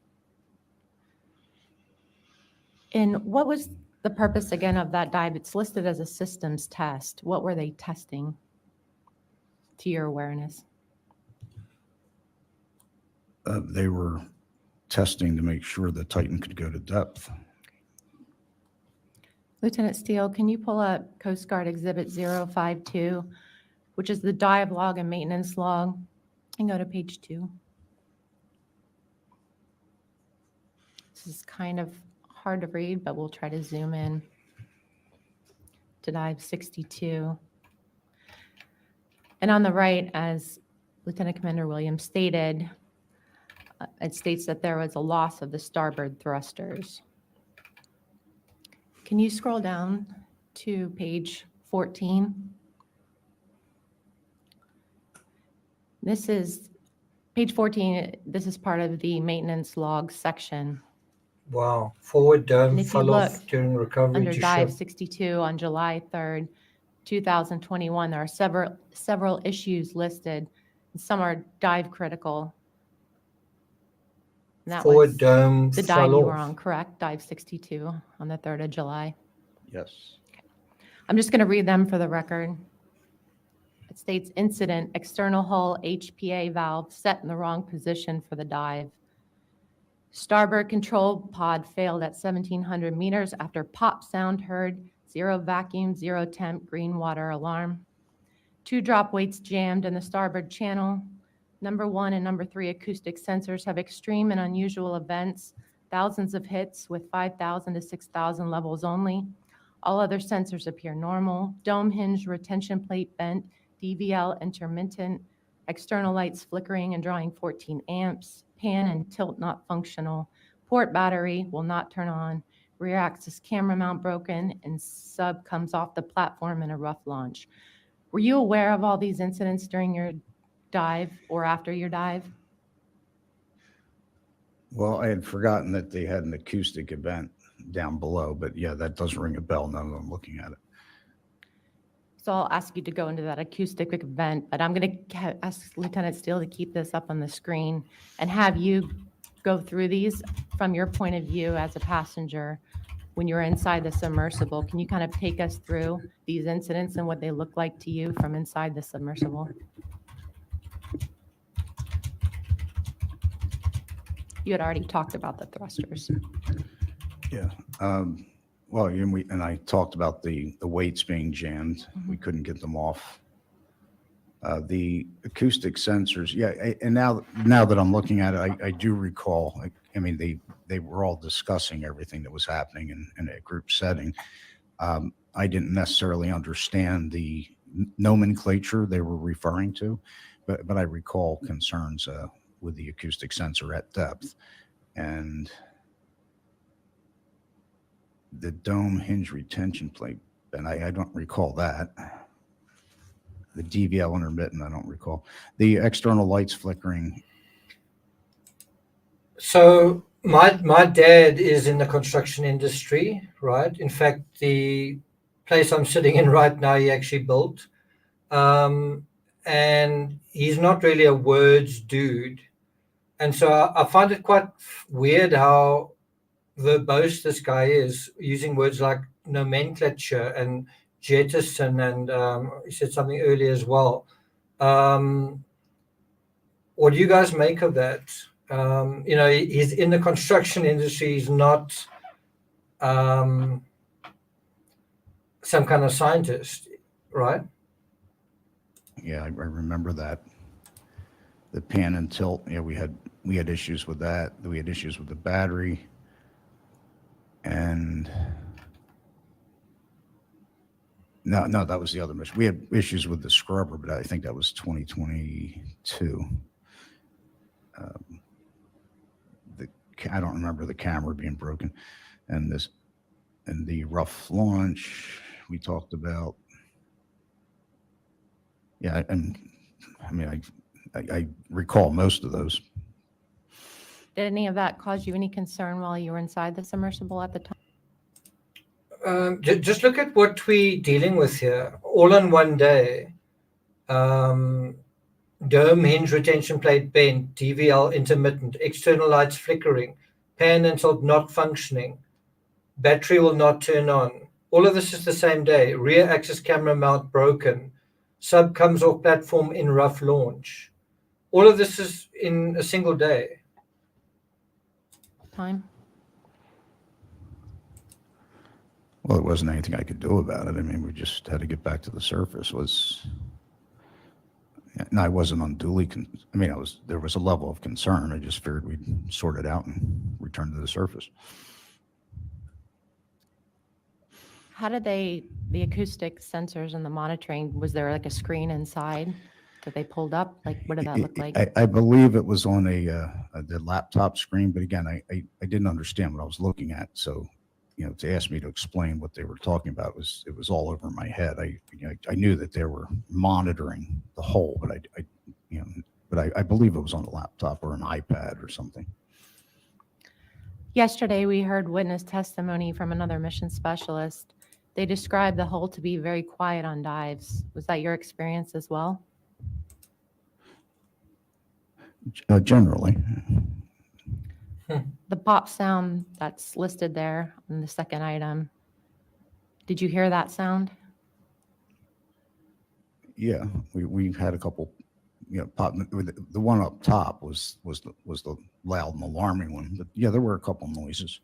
And what was the purpose again of that dive? It's listed as a systems test. What were they testing, to your awareness? They were testing to make sure the Titan could go to depth. Lieutenant Steele, can you pull up Coast Guard Exhibit 052, which is the dive log and maintenance log, and go to page 2? This is kind of hard to read, but we'll try to zoom in to dive 62. And on the right, as Lieutenant Commander Williams stated, it states that there was a loss of the starboard thrusters. Can you scroll down to page 14? This is page 14. This is part of the maintenance log section. Wow. Forward dome And if you fell look off during recovery Under to dive ship. 62 on July 3rd, 2021, there are several issues listed. Some are dive critical. And that Forward was dome the dive fell you were off. on, correct? Dive 62 on the 3rd of July. Yes. I'm just going to read them for the record. It states incident, external hull HPA valve set in the wrong position for the dive. Starboard control pod failed at 1,700 meters after pop sound heard, 0 vacuum, 0 temp, green water alarm. 2 drop weights jammed in the starboard channel. Number 1 and number 3 acoustic sensors have extreme and unusual events, thousands of hits with 5,000 to 6,000 levels only. All other sensors appear normal. Dome hinge retention plate bent, DVL intermittent, external lights flickering and drawing 14 amps, pan and tilt not functional, port battery will not turn on, rear axis camera mount broken, and sub comes off the platform in a rough launch. Were you aware of all these incidents during your dive or after your dive? Well, I had forgotten that they had an acoustic event down below, but yeah, that does ring a bell now that I'm looking at it. So I'll ask you to go into that acoustic event, but I'm going to ask Lieutenant Steele to keep this up on the screen and have you go through these from your point of view as a passenger when you're inside the submersible. Can you kind of take us through these incidents and what they look like to you from inside the submersible? You had already talked about the thrusters. Yeah. Well, and I talked about the weights being jammed. We couldn't get them off. The acoustic sensors, yeah. And now that I'm looking at it, I do recall. I mean, they were all discussing everything that was happening in a group setting. I didn't necessarily understand the nomenclature they were referring to, but I recall concerns with the acoustic sensor at depth. And the dome hinge retention plate, and I don't recall that. The DVL intermittent, I don't recall. The external lights flickering. So my dad is in the construction industry, right? In fact, the place I'm sitting in right now, he actually built. And he's not really a words dude. And so I find it quite weird how verbose this guy is, using words like nomenclature and jettison, and he said something earlier as well. What do you guys make of that? He's in the construction industry. He's not some kind of scientist, right? Yeah, I remember that. The pan and tilt, yeah, we had issues with that. We had issues with the battery. And no, that was the other mission. We had issues with the scrubber, but I think that was 2022. I don't remember the camera being broken, and the rough launch we talked about. Yeah, I recall most of those. Did any of that cause you any concern while you were inside the submersible at the time? Just look at what we're dealing with here. All in one day. Dome hinge retention plate bent, DVL intermittent, external lights flickering, pan and tilt not functioning, battery will not turn on. All of this is the same day. Rear axis camera mount broken. Sub comes off platform in rough launch. All of this is in a single day. Time? Well, there wasn't anything I could do about it. I mean, we just had to get back to the surface. And I wasn't unduly, there was a level of concern. I just figured we'd sort it out and return to the surface. How did the acoustic sensors and the monitoring, was there like a screen inside that they pulled up? Like, what did that look like? I believe it was on the laptop screen, but again, I didn't understand what I was looking at. So, to ask me to explain what they were talking about it was all over my head. I knew that they were monitoring the whole, but I believe it was on a laptop or an iPad or something. Yesterday, we heard witness testimony from another mission specialist. They described the hull to be very quiet on dives. Was that your experience as well? Generally. The pop sound that's listed there on the second item, did you hear that sound? Yeah, we had a couple, pop. The one up top was the loud and alarming one. But yeah, there were a couple noises.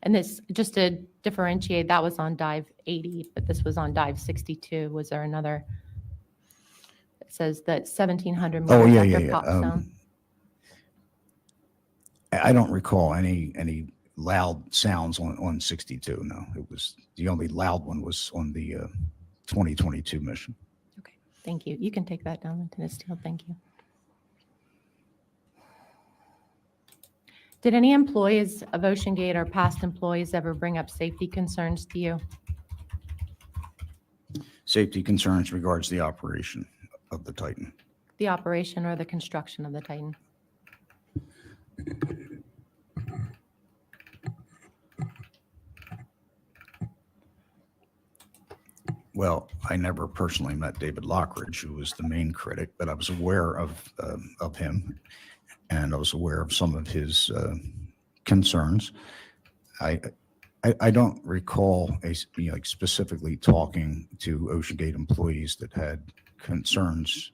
And this, just to differentiate, that was on dive 80, but this was on dive 62. Was there another? It says that 1,700 meters after pop sound. I don't recall any loud sounds on 62. No, it was the only loud one was on the 2022 mission. Okay, thank you. You can take that down, Lieutenant Steele. Thank you. Did any employees of OceanGate or past employees ever bring up safety concerns to you? Safety concerns regards the operation of the Titan. The operation or the construction of the Titan? Well, I never personally met David Lockridge, who was the main critic, but I was aware of him, and I was aware of some of his concerns. I don't recall specifically talking to OceanGate employees that had concerns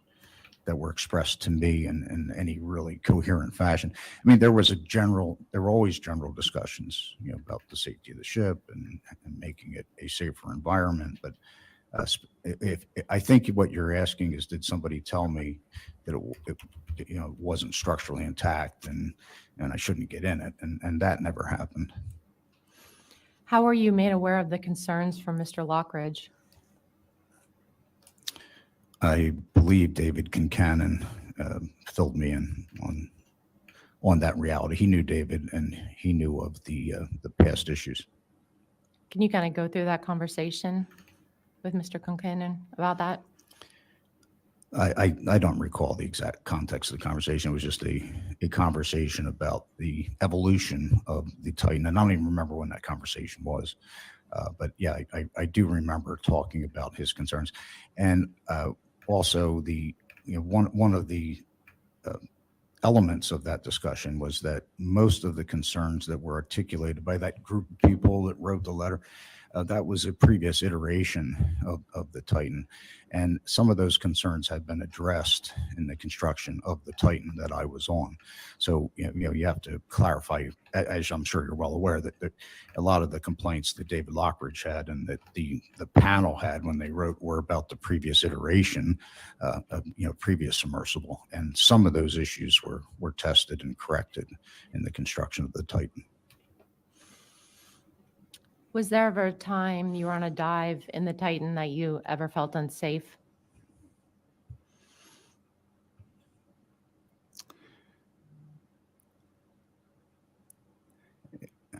that were expressed to me in any really coherent fashion. I mean, there were always general discussions, about the safety of the ship and making it a safer environment. But if I think what you're asking is, did somebody tell me that it wasn't structurally intact and I shouldn't get in it, and that never happened. How were you made aware of the concerns from Mr. Lockridge? I believe David Kincannon filled me in on that reality. He knew David, and he knew of the past issues. Can you kind of go through that conversation with Mr. Kincannon about that? I don't recall the exact context of the conversation. It was just a conversation about the evolution of the Titan, and I don't even remember when that conversation was. But yeah, I do remember talking about his concerns, and also one of the elements of that discussion was that most of the concerns that were articulated by that group of people that wrote the letter, That was a previous iteration of the Titan. And some of those concerns had been addressed in the construction of the Titan that I was on. So, you have to clarify, as I'm sure you're well aware, that a lot of the complaints that David Lockridge had and that the panel had when they wrote were about the previous iteration of, previous submersible. And some of those issues were tested and corrected in the construction of the Titan. Was there ever a time you were on a dive in the Titan that you ever felt unsafe?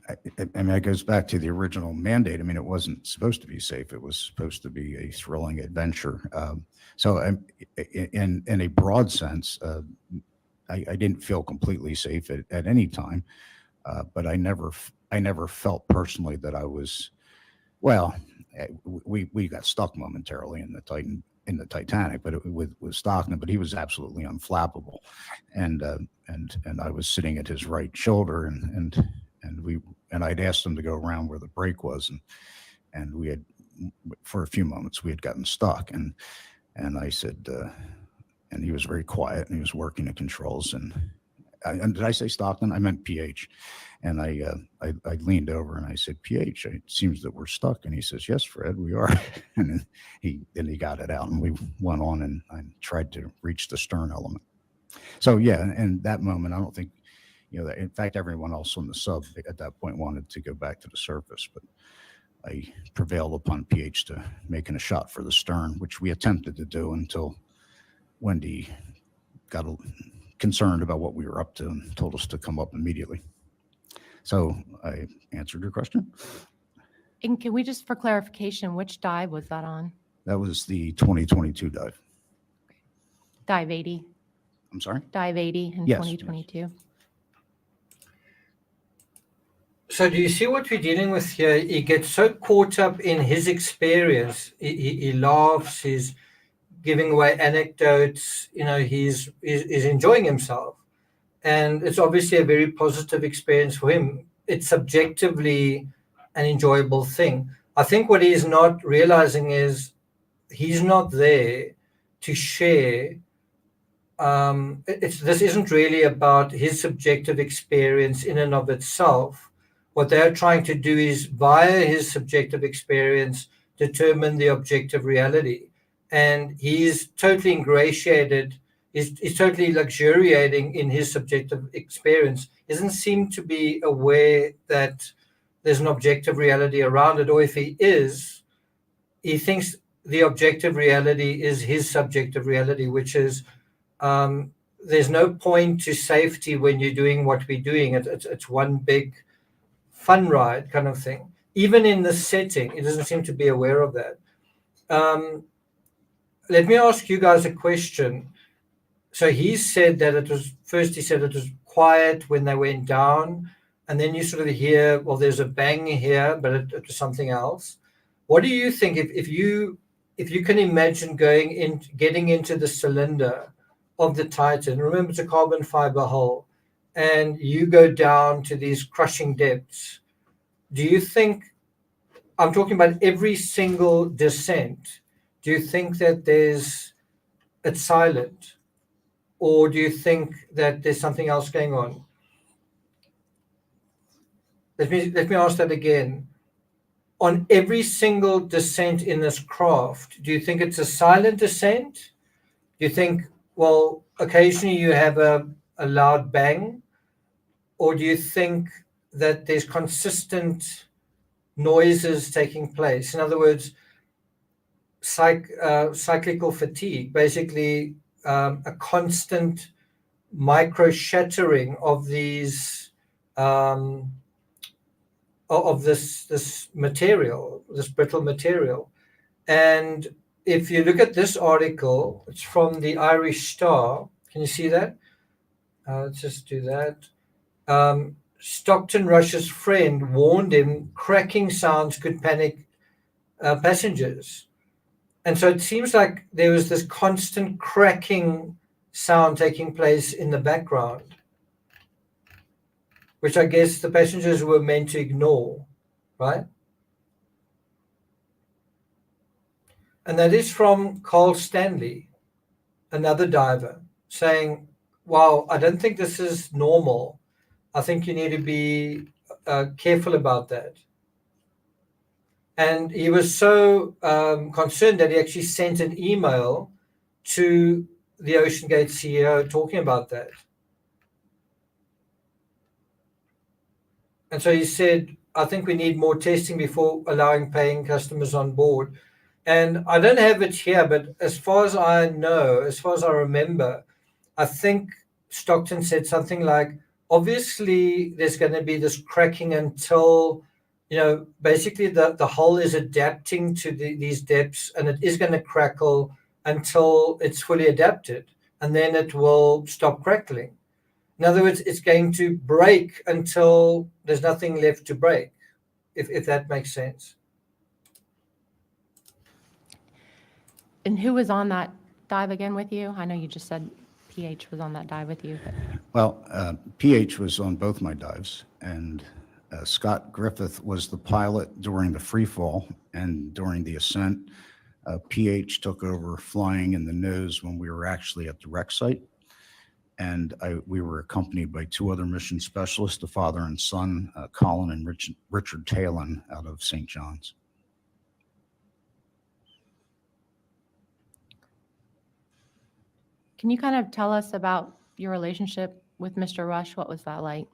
I mean, it goes back to the original mandate. I mean, it wasn't supposed to be safe. It was supposed to be a thrilling adventure. So in a broad sense, I didn't feel completely safe at any time, but I never felt personally that I was, well, we got stuck momentarily in the Titan, in the Titanic, but with Stockton, but he was absolutely unflappable. And I was sitting at his right shoulder and I'd asked him to go around where the brake was. And we had, for a few moments, we had gotten stuck and I said, and he was very quiet and he was working the controls and did I say Stockton? I meant PH. And I leaned over and I said, PH, it seems that we're stuck. And he says, yes, Fred, we are. And then he got it out and we went on and I tried to reach the stern element. So yeah, and that moment, I don't think, in fact, everyone else on the sub at that point wanted to go back to the surface, but I prevailed upon PH to making a shot for the stern, which we attempted to do until Wendy got concerned about what we were up to and told us to come up immediately. So I answered your question. And can we just, for clarification, which dive was that on? That was the 2022 dive. Dive 80? I'm sorry? Dive 80 in Yes, 2022? yes. So do you see what we're dealing with here? He gets so caught up in his experience. He laughs, he's giving away anecdotes, he's enjoying himself. And it's obviously a very positive experience for him. It's subjectively an enjoyable thing. I think what he's not realizing is he's not there to share. This isn't really about his subjective experience in and of itself. What they're trying to do is, via his subjective experience, determine the objective reality. And he's totally ingratiated, he's totally luxuriating in his subjective experience. He doesn't seem to be aware that there's an objective reality around it, or if he is, he thinks the objective reality is his subjective reality, which is there's no point to safety when you're doing what we're doing. It's one big fun ride kind of thing. Even in this setting, it doesn't seem to be aware of that. Let me ask you guys a question. So he said that he said it was quiet when they went down, and then you sort of hear, well, there's a bang here, but it was something else. What do you think if you can imagine getting into the cylinder of the Titan? Remember, it's a carbon fiber hull, and you go down to these crushing depths. Do you think, I'm talking about every single descent, do you think that it's silent? Or do you think that there's something else going on? Let me ask that again. On every single descent in this craft, do you think it's a silent descent? Do you think, well, occasionally you have a loud bang? Or do you think that there's consistent noises taking place? In other words, cyclical fatigue, basically a constant micro shattering of these of this material, this brittle material. And if you look at this article, it's from the Irish Star. Can you see that? Let's just do that. Stockton Rush's friend warned him cracking sounds could panic passengers. And so it seems like there was this constant cracking sound taking place in the background, which I guess the passengers were meant to ignore, right? and that is from Carl Stanley, another diver, saying, wow, I don't think this is normal. I think you need to be careful about that. And he was so concerned that he actually sent an email to the OceanGate CEO talking about that. And so he said, I think we need more testing before allowing paying customers on board. And I don't have it here, but as far as I know, as far as I remember, I think Stockton said something like, obviously there's going to be this cracking until, basically the hull is adapting to these depths, and it is going to crackle until it's fully adapted, and then it will stop crackling. In other words, it's going to break until there's nothing left to break, if that makes sense. And who was on that dive again with you? I know you just said PH was on that dive with you. But... Well, PH was on both my dives, and Scott Griffith was the pilot during the free fall, and during the ascent, PH took over flying in the nose when we were actually at the wreck site. And we were accompanied by two other mission specialists, the father and son, Colin and Richard Talon, out of St. John's. Can you kind of tell us about your relationship with Mr. Rush? What was that like?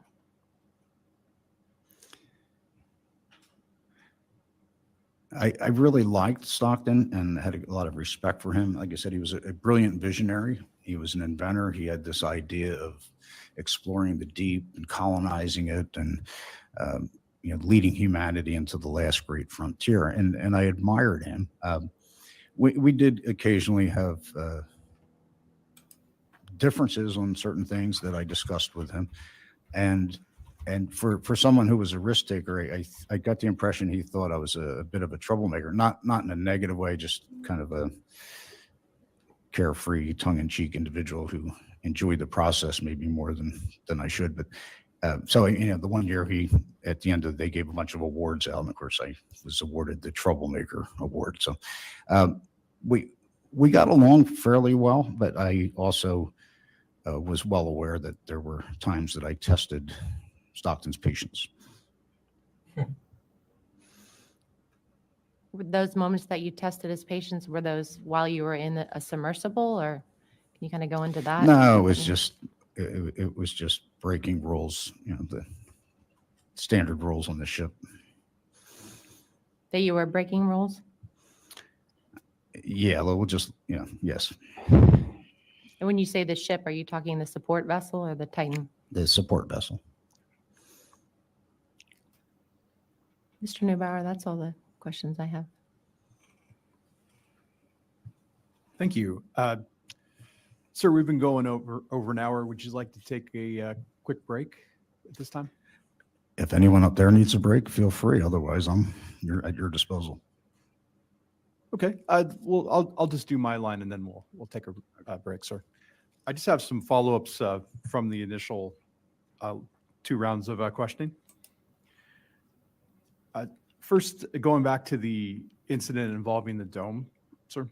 I really liked Stockton and had a lot of respect for him. Like I said, he was a brilliant visionary. He was an inventor. He had this idea of exploring the deep and colonizing it, and leading humanity into the last great frontier. And I admired him. We did occasionally have differences on certain things that I discussed with him, and for someone who was a risk taker, I got the impression he thought I was a bit of a troublemaker, not in a negative way, just kind of a carefree, tongue-in-cheek individual who enjoyed the process maybe more than I should. But so the one year at the end of the day, gave a bunch of awards out, and of course I was awarded the Troublemaker Award. So we got along fairly well, but I also was well aware that there were times that I tested Stockton's patience. Were those moments that you tested his patience, were those while you were in a submersible, or can you kind of go into that? No, it was just breaking rules, the standard rules on the ship. That you were breaking rules? Yeah, we'll just, yes. And when you say the ship, are you talking the support vessel or the Titan? The support vessel. Mr. Neubauer, that's all the questions I have. Thank you. Sir, we've been going over an hour. Would you like to take a quick break at this time? If anyone up there needs a break, feel free. Otherwise, I'm at your disposal. Okay. Well, I'll just do my line, and then we'll take a break, sir. I just have some follow-ups from the initial 2 rounds of questioning. First, going back to the incident involving the dome, sir,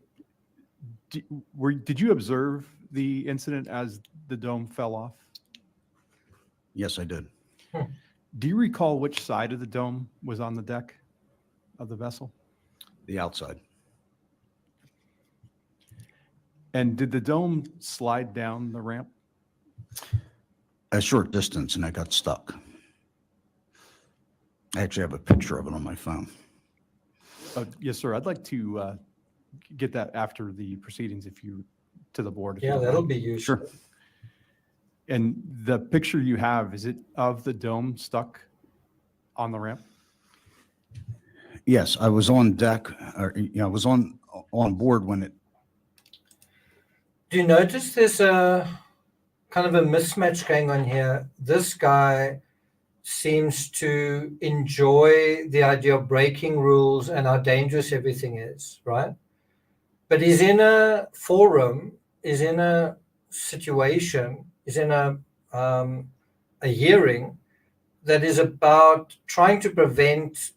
did you observe the incident as the dome fell off? Yes, I did. Do you recall which side of the dome was on the deck of the vessel? The outside. And did the dome slide down the ramp? A short distance, and I got stuck. I actually have a picture of it on my phone. Yes, sir. I'd like to get that after the proceedings, to the board. Yeah, that'll be useful. Sure. And the picture you have, is it of the dome stuck on the ramp? Yes, I was on deck. I was on board when it. Do you notice there's a kind of a mismatch going on here? This guy seems to enjoy the idea of breaking rules and how dangerous everything is, right? But he's in a forum, is in a situation, is in a hearing that is about trying to prevent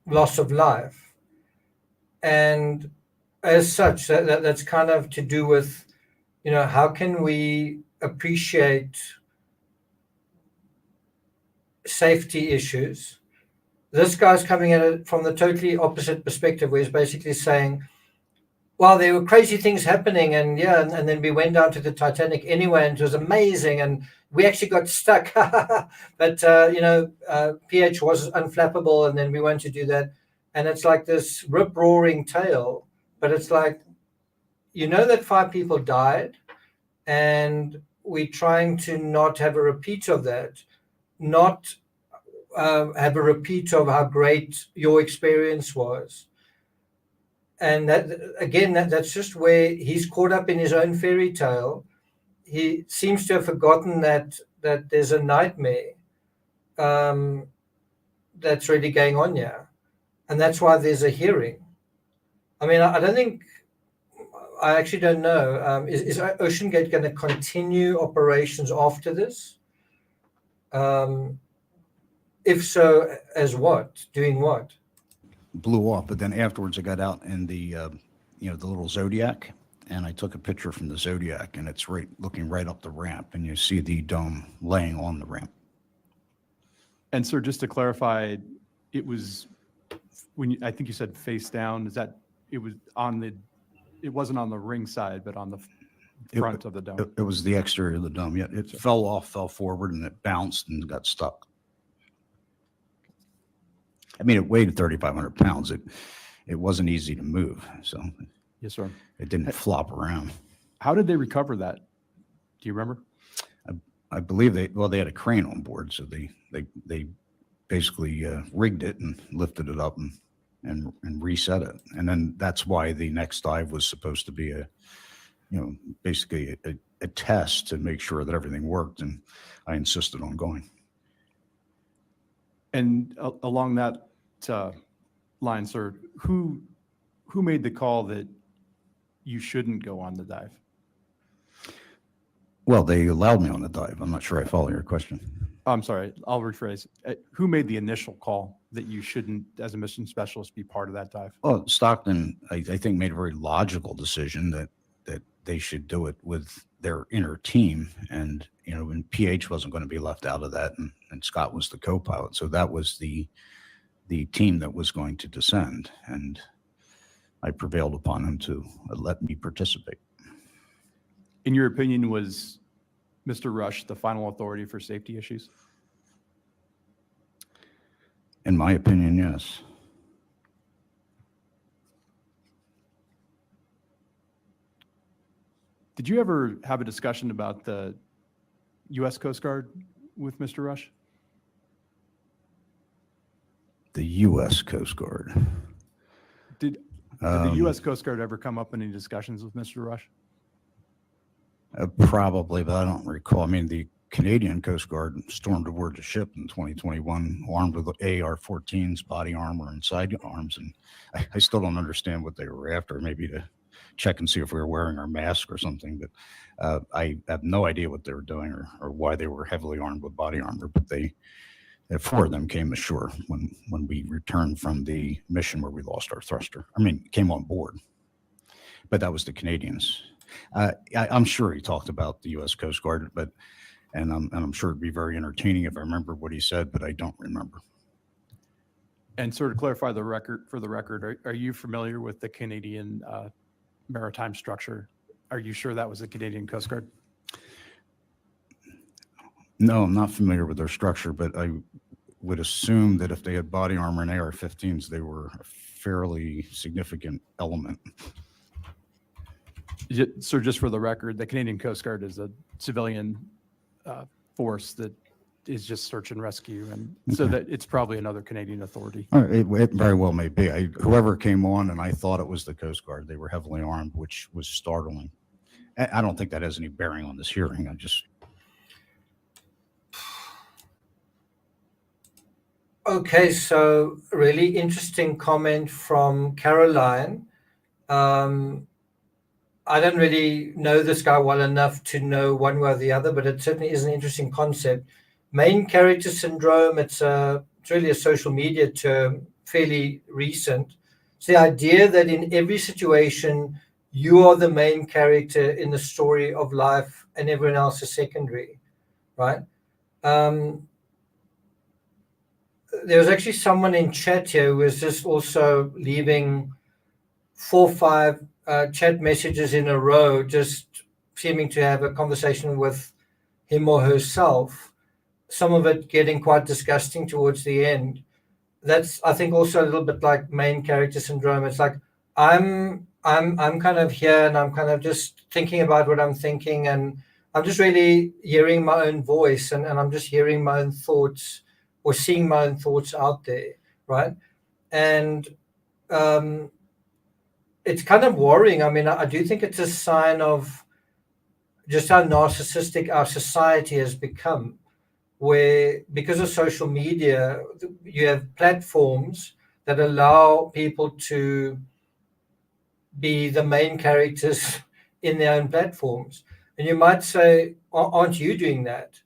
loss of life. And as such, that's kind of to do with, how can we appreciate safety issues? This guy's coming at it from the totally opposite perspective, where he's basically saying, well, there were crazy things happening, and and then we went down to the Titanic anyway, and it was amazing, and we actually got stuck. But pH was unflappable, and then we went to do that, and it's like this rip-roaring tale. But it's like, that 5 people died, and we're trying to not have a repeat of that, not have a repeat of how great your experience was. And that, again, that's just where he's caught up in his own fairy tale. He seems to have forgotten that there's a nightmare that's really going on here. And that's why there's a hearing. I mean, I don't think, I actually don't know. Is OceanGate going to continue operations after this? If so, as what? Doing what? Blew off, but then afterwards I got out in the the little Zodiac, and I took a picture from the Zodiac, and it's looking right up the ramp, and you see the dome laying on the ramp. And sir, just to clarify, it was I think you said face down. Is that it wasn't on the ring side, but on the front of the dome? It was the exterior of the dome. Yeah, it fell forward, and it bounced and got stuck. I mean, it weighed 3,500 pounds. It wasn't easy to move, so Yes, sir. it didn't flop around. How did they recover that? Do you remember? I believe they had a crane on board, so they basically rigged it and lifted it up and reset it. And then that's why the next dive was supposed to be basically a test to make sure that everything worked. And I insisted on going. And along that line, sir, who made the call that you shouldn't go on the dive? Well, they allowed me on the dive. I'm not sure I follow your question. I'm sorry, I'll rephrase. Who made the initial call that you shouldn't, as a mission specialist, be part of that dive? Well, Stockton, I think, made a very logical decision that they should do it with their inner team. And, and PH wasn't going to be left out of that. And Scott was the co-pilot. So that was the team that was going to descend. And I prevailed upon him to let me participate. In your opinion, was Mr. Rush the final authority for safety issues? In my opinion, yes. Did you ever have a discussion about the U.S. Coast Guard with Mr. Rush? The U.S. Coast Guard. Did the U.S. Coast Guard ever come up in any discussions with Mr. Rush? Probably, but I don't recall. I mean, the Canadian Coast Guard stormed aboard the ship in 2021, armed with AR-14s, body armor, and sidearms, and I still don't understand what they were after. Maybe to check and see if we were wearing our mask or something, but I have no idea what they were doing or why they were heavily armed with body armor. But four of them came ashore when we returned from the mission where we lost our thruster. I mean, came on board, but that was the Canadians. I'm sure he talked about the U.S. Coast Guard, and I'm sure it'd be very entertaining if I remember what he said, but I don't remember. And sort of clarify the record are you familiar with the Canadian maritime structure? Are you sure that was the Canadian Coast Guard? No, I'm not familiar with their structure, but I would assume that if they had body armor and AR-15s, they were a fairly significant element. So just for the record, the Canadian Coast Guard is a civilian force that is just search and rescue, and so that it's probably another Canadian authority. It very well may be. Whoever came on, and I thought it was the Coast Guard. They were heavily armed, which was startling. I don't think that has any bearing on this hearing. Okay, so really interesting comment from Caroline. I don't really know this guy well enough to know one way or the other, but it certainly is an interesting concept. Main character syndrome, it's really a social media term, fairly recent. It's the idea that in every situation, you are the main character in the story of life and everyone else is secondary, right? There was actually someone in chat here who was just also leaving 4 or 5 chat messages in a row, just seeming to have a conversation with him or herself, some of it getting quite disgusting towards the end. That's, I think, also a little bit like main character syndrome. It's like I'm kind of here and I'm kind of just thinking about what I'm thinking, and I'm just really hearing my own voice, and I'm just hearing my own thoughts or seeing my own thoughts out there, right? And it's kind of worrying. I mean, I do think it's a sign of just how narcissistic our society has become, where because of social media, you have platforms that allow people to be the main characters in their own platforms. And you might say, aren't you doing that?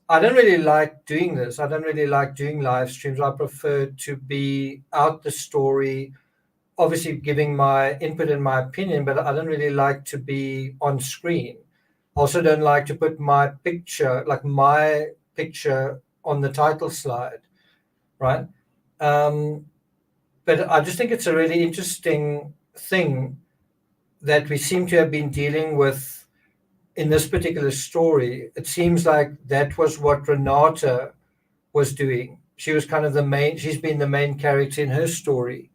I don't really like doing this. I don't really like doing live streams. I prefer to be out the story, obviously giving my input and my opinion, but I don't really like to be on screen. Also don't like to put my picture on the title slide, right? But I just think it's a really interesting thing that we seem to have been dealing with in this particular story. It seems like that was what Renata was doing. She was kind of she's been the main character in her story.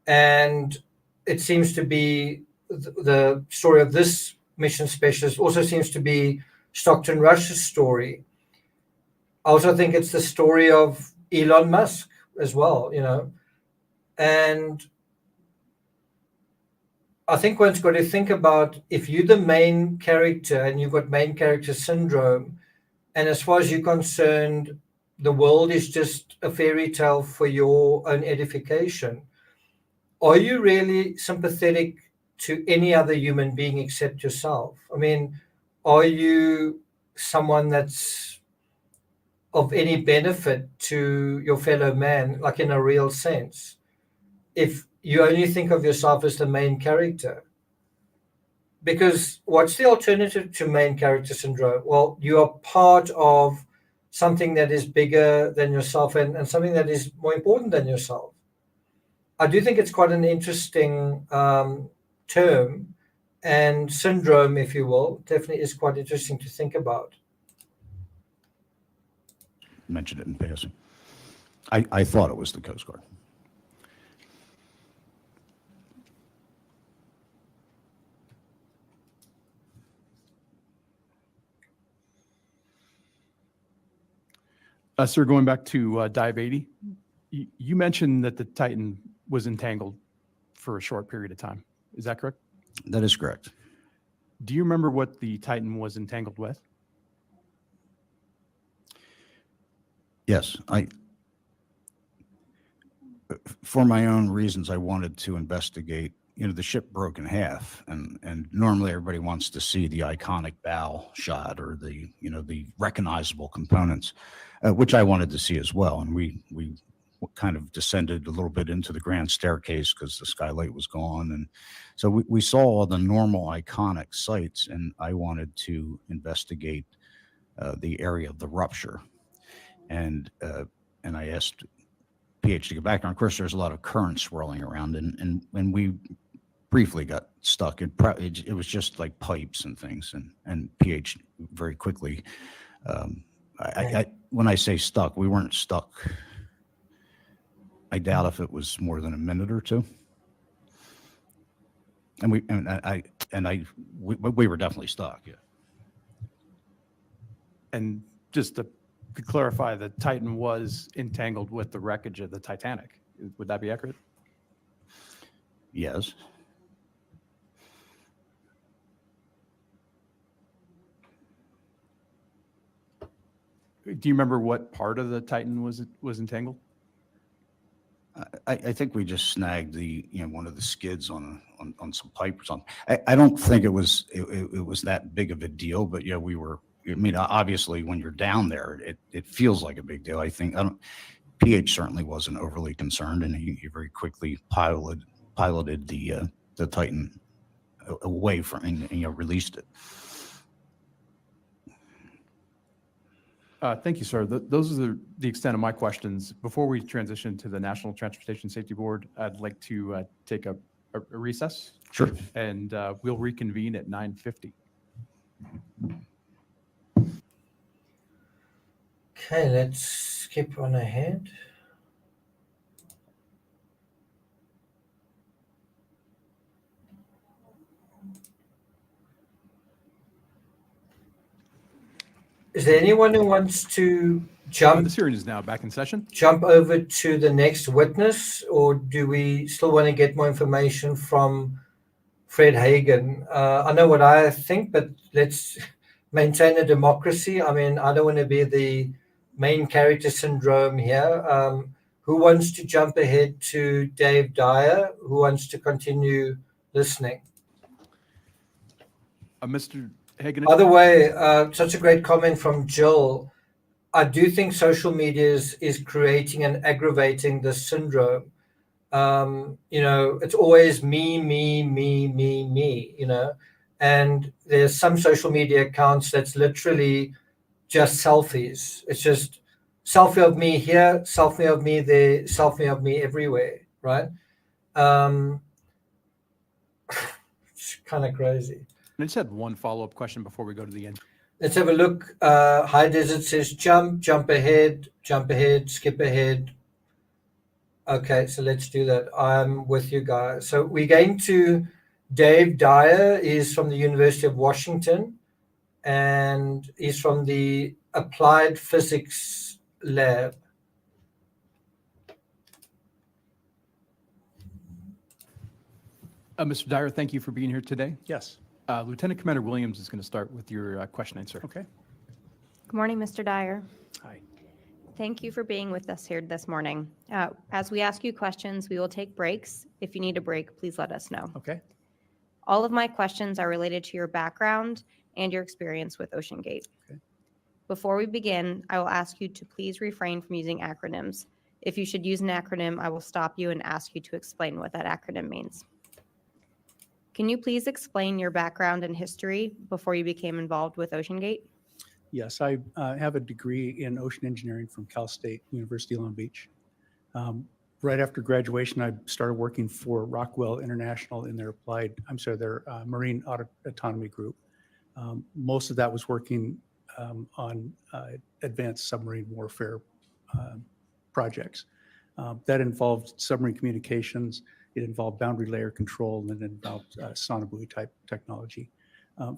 And it seems to be the story of this mission specialist also seems to be Stockton Rush's story. I also think it's the story of Elon Musk as well, and I think one's got to think about, if you're the main character and you've got main character syndrome, and as far as you're concerned, the world is just a fairy tale for your own edification, are you really sympathetic to any other human being except yourself? I mean, are you someone that's of any benefit to your fellow man, like in a real sense, if you only think of yourself as the main character? Because what's the alternative to main character syndrome? Well, you are part of something that is bigger than yourself, and something that is more important than yourself. I do think it's quite an interesting term, and syndrome, if you will, definitely is quite interesting to think about. Mentioned it in passing. I thought it was the Coast Guard. Sir, going back to dive 80, you mentioned that the Titan was entangled for a short period of time. Is that correct? That is correct. Do you remember what the Titan was entangled with? Yes, for my own reasons, I wanted to investigate. The ship broke in half, and normally everybody wants to see the iconic bow shot or the recognizable components, which I wanted to see as well. And we kind of descended a little bit into the grand staircase because the skylight was gone, and so we saw all the normal iconic sites, and I wanted to investigate the area of the rupture. And I asked PH to get back on. Of course, there's a lot of current swirling around, and we briefly got stuck. It was just like pipes and things, and PH very quickly. When I say stuck, we weren't stuck. I doubt if it was more than a minute or two. And we were definitely stuck. Yeah. And just to clarify, the Titan was entangled with the wreckage of the Titanic. Would that be accurate? Yes. Do you remember what part of the Titan was entangled? I think we just snagged one of the skids on some pipe or something. I don't think it was that big of a deal, but yeah, we were. I mean, obviously, when you're down there, it feels like a big deal. PH certainly wasn't overly concerned, and he very quickly piloted the Titan away from and released it. Thank you, sir. Those are the extent of my questions. Before we transition to the National Transportation Safety Board, I'd like to take a recess. Sure. And we'll reconvene at 9:50. Okay, let's skip on ahead. Is there anyone who wants to This hearing is now back in session. jump over to the next witness, or do we still want to get more information from Fred Hagen? I know what I think, but let's maintain a democracy. I mean, I don't want to be the main character syndrome here. Who wants to jump ahead to Dave Dyer? Who wants to continue listening? Mr. Hagen. By the way, such a great comment from Jill. I do think social media is creating and aggravating this syndrome. It's always me, and there's some social media accounts that's literally just selfies. It's just selfie of me here, selfie of me there, selfie of me everywhere, right? It's kind of crazy. I just had one follow-up question before we go to the end. Let's have a look. High Desert says jump ahead, skip ahead. Okay, so let's do that. I'm with you guys. So we're going to Dave Dyer. Is from the University of Washington, and he's from the Applied Physics Lab. Mr. Dyer, thank you for being here today. Yes. Lieutenant Commander Williams is going to start with your questioning, sir. Okay. Good morning, Mr. Dyer. Hi. Thank you for being with us here this morning. As we ask you questions, we will take breaks. If you need a break, please let us know. Okay. All of my questions are related to your background and your experience with OceanGate. Okay. Before we begin, I will ask you to please refrain from using acronyms. If you should use an acronym, I will stop you and ask you to explain what that acronym means. Can you please explain your background and history before you became involved with OceanGate? Yes, I have a degree in ocean engineering from Cal State University, Long Beach. Right after graduation, I started working for Rockwell International in their their Marine Autonomy Group. Most of that was working on advanced submarine warfare projects. That involved submarine communications. It involved boundary layer control, and it involved sonobuoy type technology.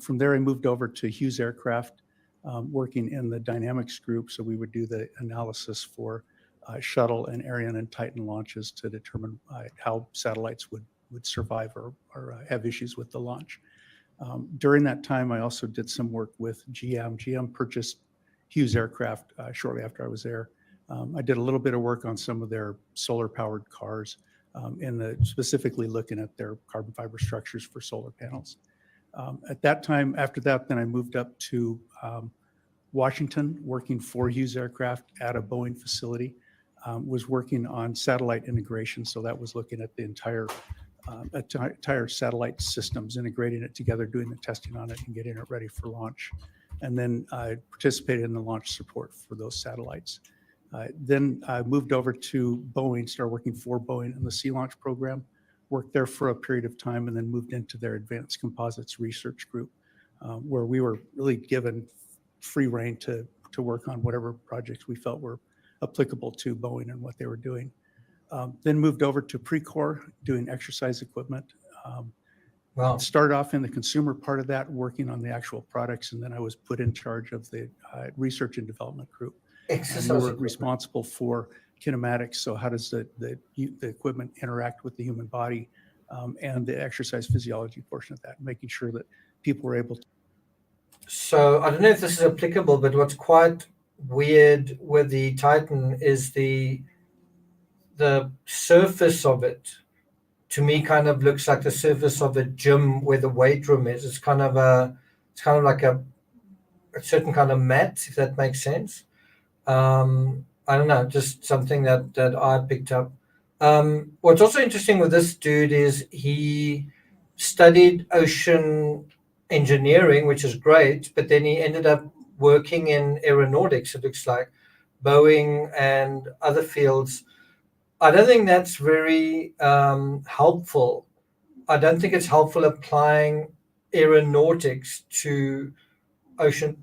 From there, I moved over to Hughes Aircraft, working in the dynamics group. So we would do the analysis for shuttle and Ariane and Titan launches to determine how satellites would survive or have issues with the launch. During that time, I also did some work with GM. GM purchased Hughes Aircraft shortly after I was there. I did a little bit of work on some of their solar-powered cars, specifically looking at their carbon fiber structures for solar panels. At that time, after that, then I moved up to Washington, working for Hughes Aircraft at a Boeing facility. Was working on satellite integration, so that was looking at the entire satellite systems, integrating it together, doing the testing on it, and getting it ready for launch. And then I participated in the launch support for those satellites. Then I moved over to Boeing, started working for Boeing in the Sea Launch program, worked there for a period of time, and then moved into their Advanced Composites Research Group, where we were really given free rein to work on whatever projects we felt were applicable to Boeing and what they were doing. Then moved over to Precor, doing exercise equipment. Wow. Started off in the consumer part of that, working on the actual products, and then I was put in charge of the research and development group. And we were responsible for kinematics. So how does the equipment interact with the human body, and the exercise physiology portion of that, making sure that people were able to. So I don't know if this is applicable, but what's quite weird with the Titan is the surface of it, to me, kind of looks like the surface of a gym where the weight room is. It's kind of like a certain kind of mat, if that makes sense. I I don't know, just something that I picked up. What's also interesting with this dude is he studied ocean engineering, which is great, but then he ended up working in aeronautics, it looks like, Boeing and other fields. I don't think that's very helpful. I don't think it's helpful applying aeronautics to ocean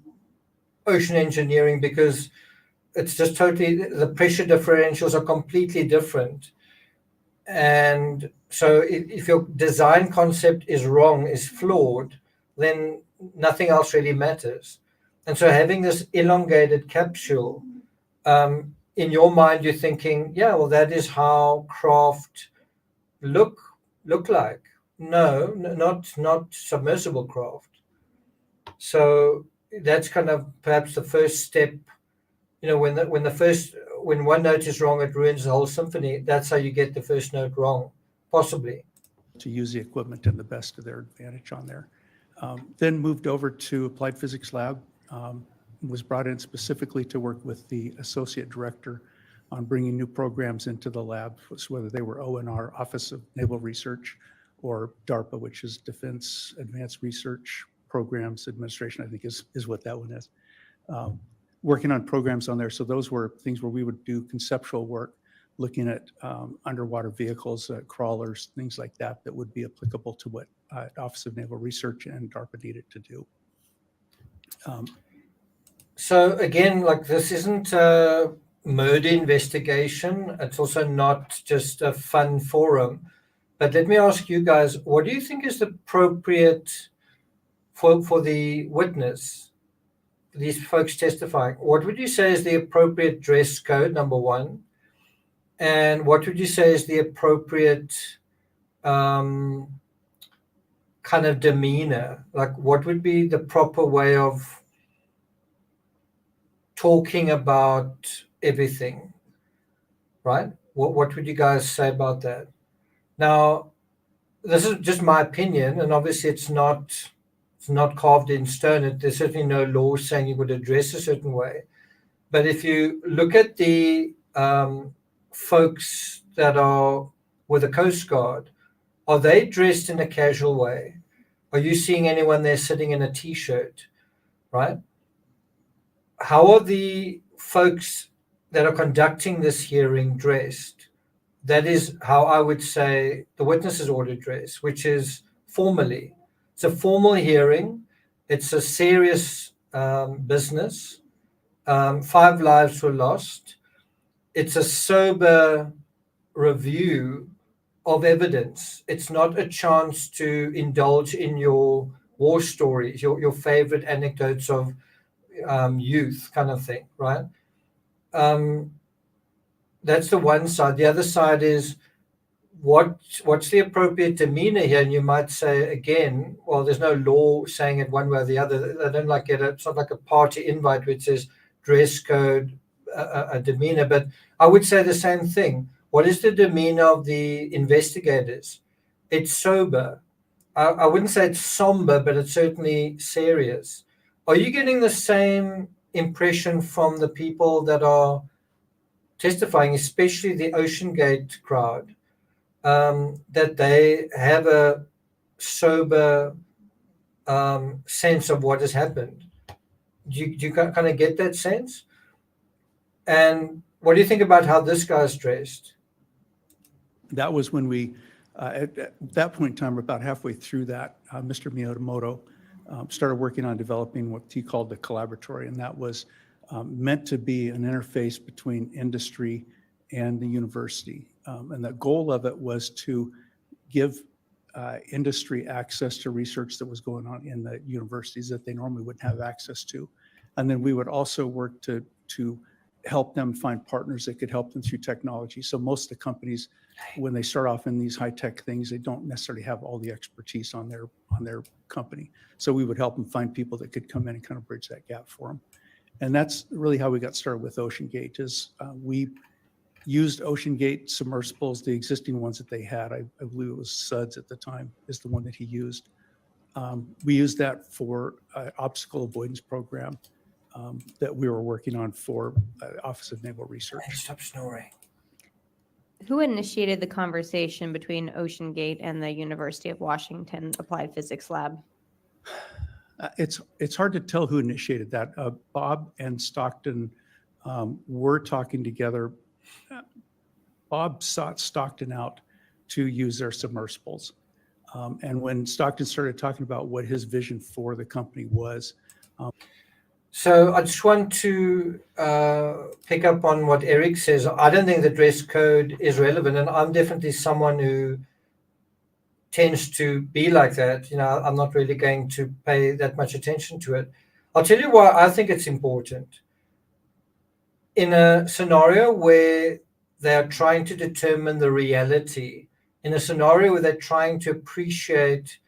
engineering, because it's just totally, the pressure differentials are completely different. And so if your design concept is wrong, is flawed, then nothing else really matters. And so having this elongated capsule, in your mind, you're thinking, yeah, well, that is how craft look like. No, not submersible craft. So that's kind of perhaps the first step. You know, when one note is wrong, it ruins the whole symphony. That's how you get the first note wrong, possibly. To use the equipment to the best of their advantage on there. Then moved over to Applied Physics Lab, was brought in specifically to work with the associate director on bringing new programs into the lab, whether they were ONR, Office of Naval Research, or DARPA, which is Defense Advanced Research Programs Administration, I think is what that one is. Working on programs on there. So those were things where we would do conceptual work, looking at underwater vehicles, crawlers, things like that, that would be applicable to what Office of Naval Research and DARPA needed to do. So again, like, this isn't a murder investigation. It's also not just a fun forum. But let me ask you guys, what do you think is appropriate for the witness, these folks testifying? What would you say is the appropriate dress code, number one? And what would you say is the appropriate kind of demeanor? Like, what would be the proper way of talking about everything, right? What would you guys say about that? Now, this is just my opinion, and obviously it's not carved in stone. There's certainly no law saying you would address a certain way. But if you look at the folks that are with the Coast Guard, are they dressed in a casual way? Are you seeing anyone there sitting in a t-shirt, right? How are the folks that are conducting this hearing dressed? That is how I would say the witnesses ought to dress, which is formally. It's a formal hearing. It's a serious business. 5 lives were lost. It's a sober review of evidence. It's not a chance to indulge in your war stories, your favorite anecdotes of youth kind of thing, right? That's the one side. The other side is what's the appropriate demeanor here? And you might say again, well, there's no law saying it one way or the other. They don't like it. It's not like a party invite which says dress code, a demeanor. But I would say the same thing. What is the demeanor of the investigators? It's sober. I wouldn't say it's somber, but it's certainly serious. Are you getting the same impression from the people that are testifying, especially the Ocean Gate crowd, that they have a sober sense of what has happened? Do you kind of get that sense? And what do you think about how this guy's dressed? That was when we, at that point in time, about halfway through that, Mr. Miyamoto started working on developing what he called the collaboratory, and that was meant to be an interface between industry and the university. And the goal of it was to give industry access to research that was going on in the universities that they normally wouldn't have access to. And then we would also work to help them find partners that could help them through technology. So most of the companies, when they start off in these high-tech things, they don't necessarily have all the expertise on their company. So we would help them find people that could come in and kind of bridge that gap for them. And that's really how we got started with Ocean Gate. Is we used Ocean Gate submersibles, the existing ones that they had. I believe it was Suds at the time is the one that he used. We used that for obstacle avoidance program. that we were working on for Office of Naval Hey, Research. stop snoring. Who initiated the conversation between Ocean Gate and the University of Washington Applied Physics Lab? It's hard to tell who initiated that. Bob and Stockton were talking together. Bob sought Stockton out to use their submersibles. And when Stockton started talking about what his vision for the company was. So I just want to pick up on what Eric says. I don't think the dress code is relevant, and I'm definitely someone who tends to be like that. You know, I'm not really going to pay that much attention to it. I'll tell you why I think it's important. In a scenario where they're trying to determine the reality, in a scenario where they're trying to appreciate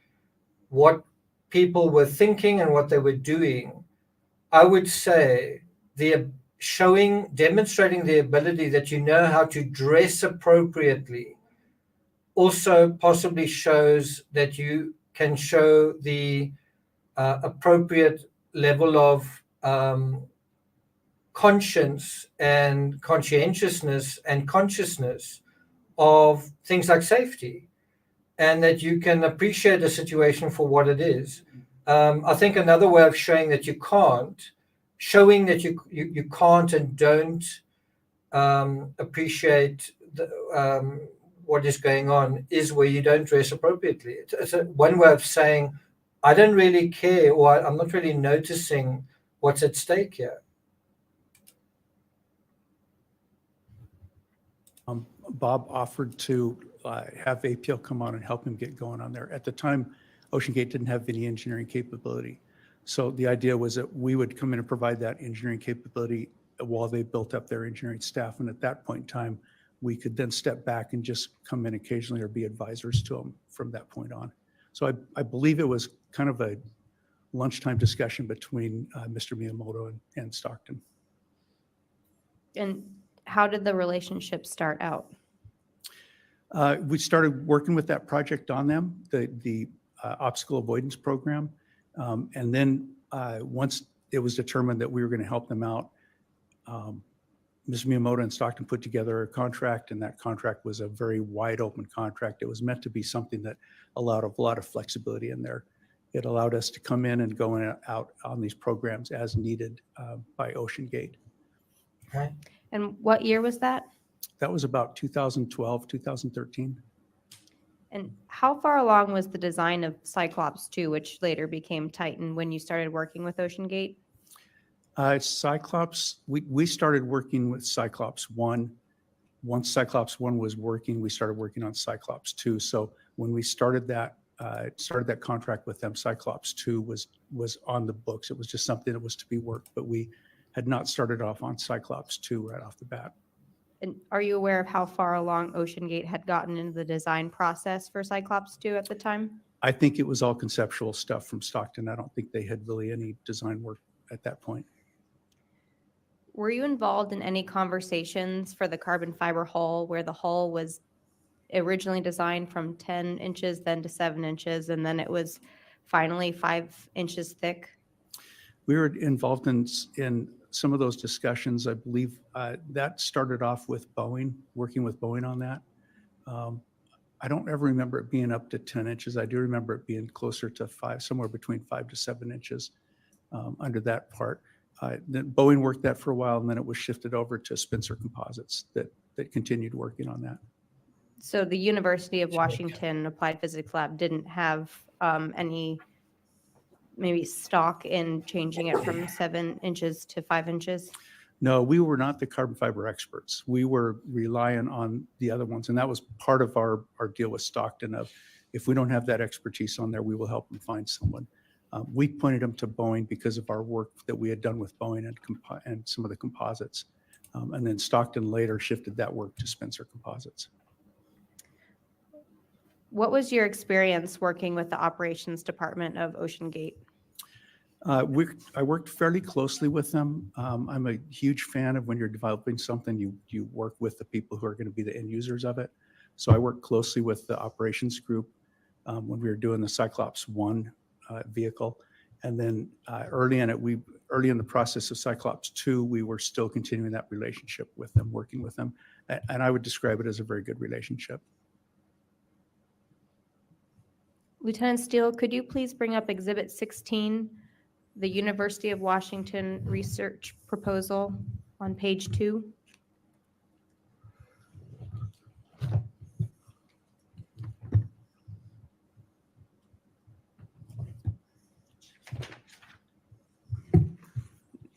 what people were thinking and what they were doing, I would say demonstrating the ability that you know how to dress appropriately also possibly shows that you can show the appropriate level of conscience and conscientiousness and consciousness of things like safety, and that you can appreciate the situation for what it is. I think another way of showing that you can't and don't appreciate what is going on is where you don't dress appropriately. It's one way of saying, I don't really care, or I'm not really noticing what's at stake here. Bob offered to have APL come on and help him get going on there. At the time, Ocean Gate didn't have any engineering capability. So the idea was that we would come in and provide that engineering capability while they built up their engineering staff. And at that point in time, we could then step back and just come in occasionally or be advisors to them from that point on. So I believe it was kind of a lunchtime discussion between Mr. Miyamoto and Stockton. And how did the relationship start out? We started working with that project on them, the obstacle avoidance program. And then once it was determined that we were going to help them out, Mr. Miyamoto and Stockton put together a contract, and that contract was a very wide open contract. It was meant to be something that allowed a lot of flexibility in there. It allowed us to come in and go in and out on these programs as needed by Ocean Gate. Okay. And what year was that? That was about 2012, 2013. And how far along was the design of Cyclops 2, which later became Titan, when you started working with Ocean Gate? Cyclops, we started working with Cyclops 1. Once Cyclops 1 was working, we started working on Cyclops 2. So when we started that contract with them, Cyclops 2 was on the books. It was just something that was to be worked, but we had not started off on Cyclops 2 right off the bat. And are you aware of how far along Ocean Gate had gotten into the design process for Cyclops 2 at the time? I think it was all conceptual stuff from Stockton. I don't think they had really any design work at that point. Were you involved in any conversations for the carbon fiber hull, where the hull was originally designed from 10 inches, then to 7 inches, and then it was finally 5 inches thick? We were involved in some of those discussions. I believe that started off with Boeing, working with Boeing on that. I don't ever remember it being up to 10 inches. I do remember it being closer to 5, somewhere between 5 to 7 inches under that part. Then Boeing worked that for a while, and then it was shifted over to Spencer Composites that continued working on that. So the University of Washington Applied Physics Lab didn't have any maybe stock in changing it from 7 inches to 5 inches? No, we were not the carbon fiber experts. We were relying on the other ones. And that was part of our deal with Stockton of, if we don't have that expertise on there, we will help them find someone. We pointed them to Boeing because of our work that we had done with Boeing and some of the composites. And then Stockton later shifted that work to Spencer Composites. What was your experience working with the operations department of Ocean Gate? I worked fairly closely with them. I'm a huge fan of when you're developing something, you work with the people who are going to be the end users of it. So I worked closely with the operations group when we were doing the Cyclops 1 vehicle. And then early in it, early in the process of Cyclops 2, we were still continuing that relationship with them, working with them. And I would describe it as a very good relationship. Lieutenant Steele, could you please bring up Exhibit 16, the University of Washington research proposal on page 2?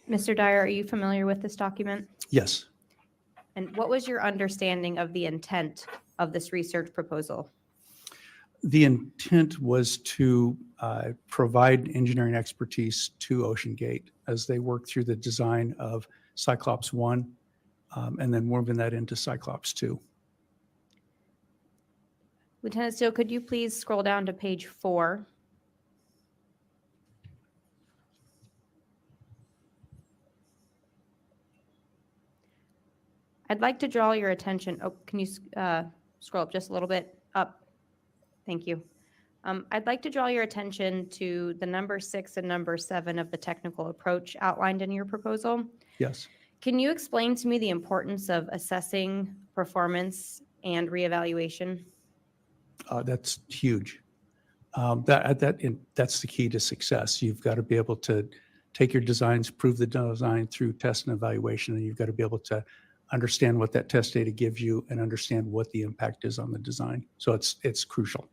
Mr. Dyer, are you familiar with this document? Yes. And what was your understanding of the intent of this research proposal? The intent was to provide engineering expertise to OceanGate as they work through the design of Cyclops 1 and then moving that into Cyclops 2. Lieutenant Steele, could you please scroll down to page 4? I'd like to draw your attention. Oh, can you scroll up just a little bit up? Thank you. I'd like to draw your attention to the number 6 and number 7 of the technical approach outlined in your proposal. Yes. Can you explain to me the importance of assessing performance and reevaluation? That's huge. That's the key to success. You've got to be able to take your designs, prove the design through test and evaluation, and you've got to be able to understand what that test data gives you and understand what the impact is on the design. So it's crucial.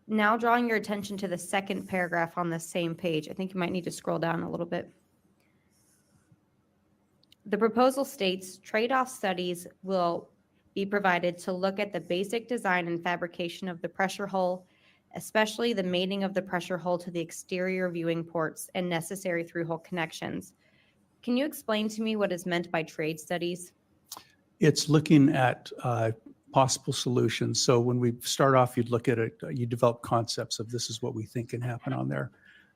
Now drawing your attention to the second paragraph on the same page. I think you might need to scroll down a little bit. The proposal states trade-off studies will be provided to look at the basic design and fabrication of the pressure hull, especially the mating of the pressure hull to the exterior viewing ports and necessary through-hull connections. Can you explain to me what is meant by trade studies? It's looking at possible solutions. So when we start off, you'd look at it, you develop concepts of this is what we think can happen on there.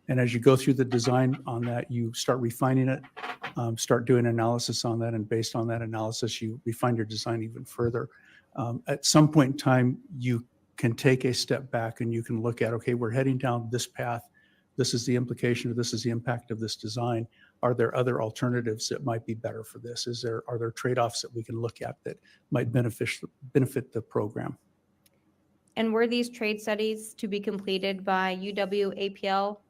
And as you go through the design on that, you start refining it, start doing analysis on that. And based on that analysis, you refine your design even further. At some point in time, you can take a step back and you can look at, okay, we're heading down this path. This is the implication or this is the impact of this design. Are there other alternatives that might be better for this? Are there trade-offs that we can look at that might benefit the program? And were these trade studies to be completed by UW APL,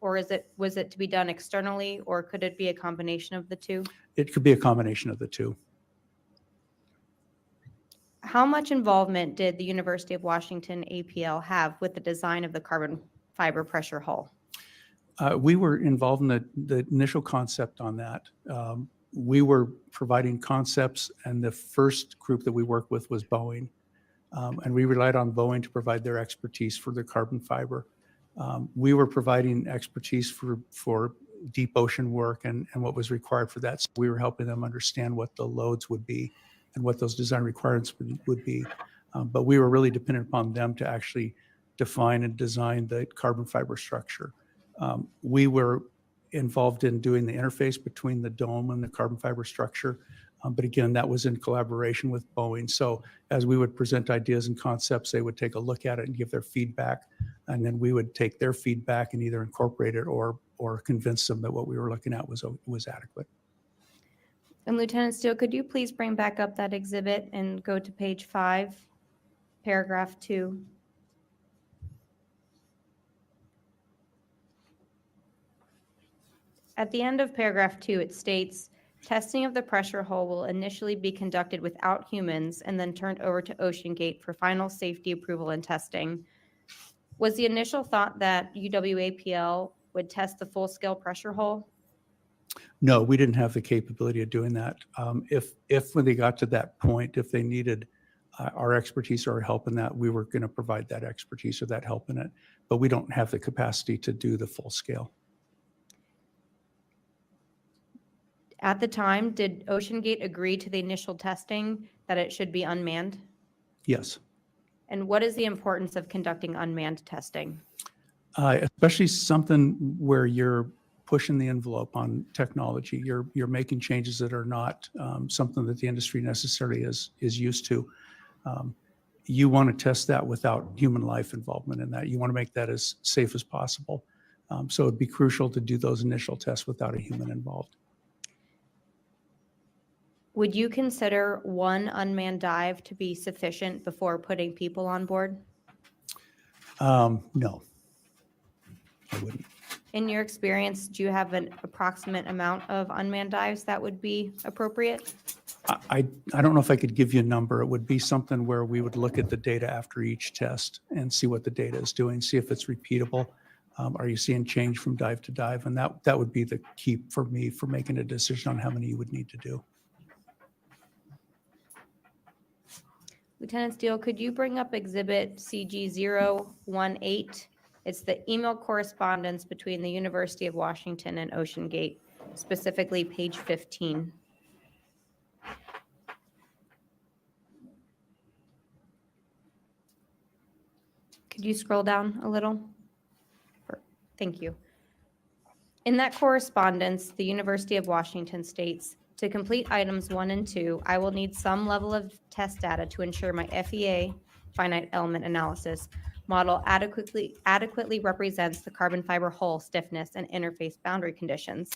or was it to be done externally, or could it be a combination of the two? It could be a combination of the two. How much involvement did the University of Washington APL have with the design of the carbon fiber pressure hull? We were involved in the initial concept on that. We were providing concepts, and the first group that we worked with was Boeing. And we relied on Boeing to provide their expertise for their carbon fiber. We were providing expertise for deep ocean work and what was required for that. So we were helping them understand what the loads would be and what those design requirements would be. But we were really dependent upon them to actually define and design the carbon fiber structure. We were involved in doing the interface between the dome and the carbon fiber structure. But again, that was in collaboration with Boeing. So as we would present ideas and concepts, they would take a look at it and give their feedback. And then we would take their feedback and either incorporate it or convince them that what we were looking at was adequate. And Lieutenant Steele, could you please bring back up that exhibit and go to page 5, paragraph 2? At the end of paragraph 2, it states, testing of the pressure hull will initially be conducted without humans and then turned over to OceanGate for final safety approval and testing. Was the initial thought that UW-APL would test the full-scale pressure hull? No, we didn't have the capability of doing that. If when they got to that point, if they needed our expertise or help in that, we were going to provide that expertise or that help in it. But we don't have the capacity to do the full scale. At the time, did OceanGate agree to the initial testing that it should be unmanned? Yes. And what is the importance of conducting unmanned testing? Especially something where you're pushing the envelope on technology. You're making changes that are not something that the industry necessarily is used to. You want to test that without human life involvement in that. You want to make that as safe as possible. So it'd be crucial to do those initial tests without a human involved. Would you consider one unmanned dive to be sufficient before putting people on board? No, I wouldn't. In your experience, do you have an approximate amount of unmanned dives that would be appropriate? I don't know if I could give you a number. It would be something where we would look at the data after each test and see what the data is doing, see if it's repeatable. Are you seeing change from dive to dive? And that would be the key for me for making a decision on how many you would need to do. Lieutenant Steele, could you bring up Exhibit CG018? It's the email correspondence between the University of Washington and Ocean Gate, specifically page 15. Could you scroll down a little? Thank you. In that correspondence, the University of Washington states, to complete items 1 and 2, I will need some level of test data to ensure my FEA, finite element analysis, model adequately represents the carbon fiber hull stiffness and interface boundary conditions.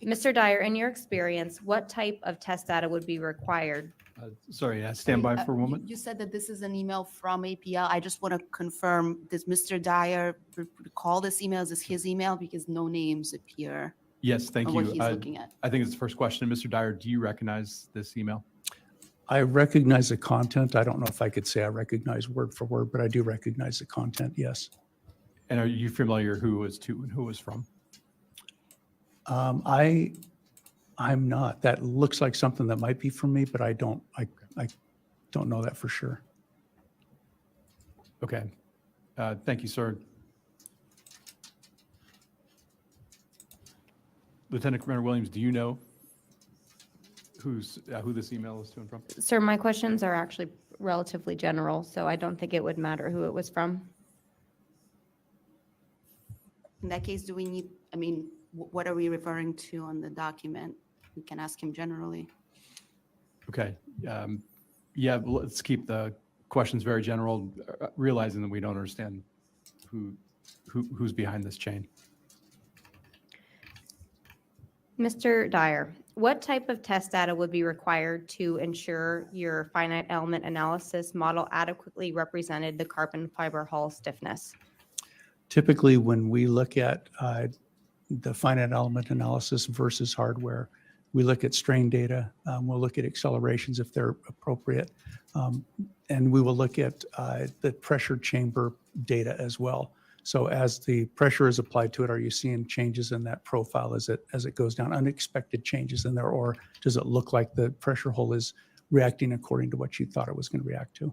Mr. Dyer, in your experience, what type of test data would be required? Sorry, stand by for a moment. You said that this is an email from APL. I just want to confirm, does Mr. Dyer recall this email? Is this his email? Because no names appear Yes, thank on you. what he's looking at. I think it's the first question. Mr. Dyer, do you recognize this email? I recognize the content. I don't know if I could say I recognize word for word, but I do recognize the content, yes. And are you familiar who it was to and who it was from? I'm not. That looks like something that might be from me, but I don't know that for sure. Okay. Thank you, sir. Lieutenant Commander Williams, do you know who this email is to and from? Sir, my questions are actually relatively general, so I don't think it would matter who it was from. In that case, do we need, I mean, what are we referring to on the document? We can ask him generally. Okay. Yeah, let's keep the questions very general, realizing that we don't understand who's behind this chain. Mr. Dyer, what type of test data would be required to ensure your finite element analysis model adequately represented the carbon fiber hull stiffness? Typically, when we look at the finite element analysis versus hardware, we look at strain data, we'll look at accelerations if they're appropriate, and we will look at the pressure chamber data as well. So as the pressure is applied to it, are you seeing changes in that profile as it goes down, unexpected changes in there, or does it look like the pressure hull is reacting according to what you thought it was going to react to?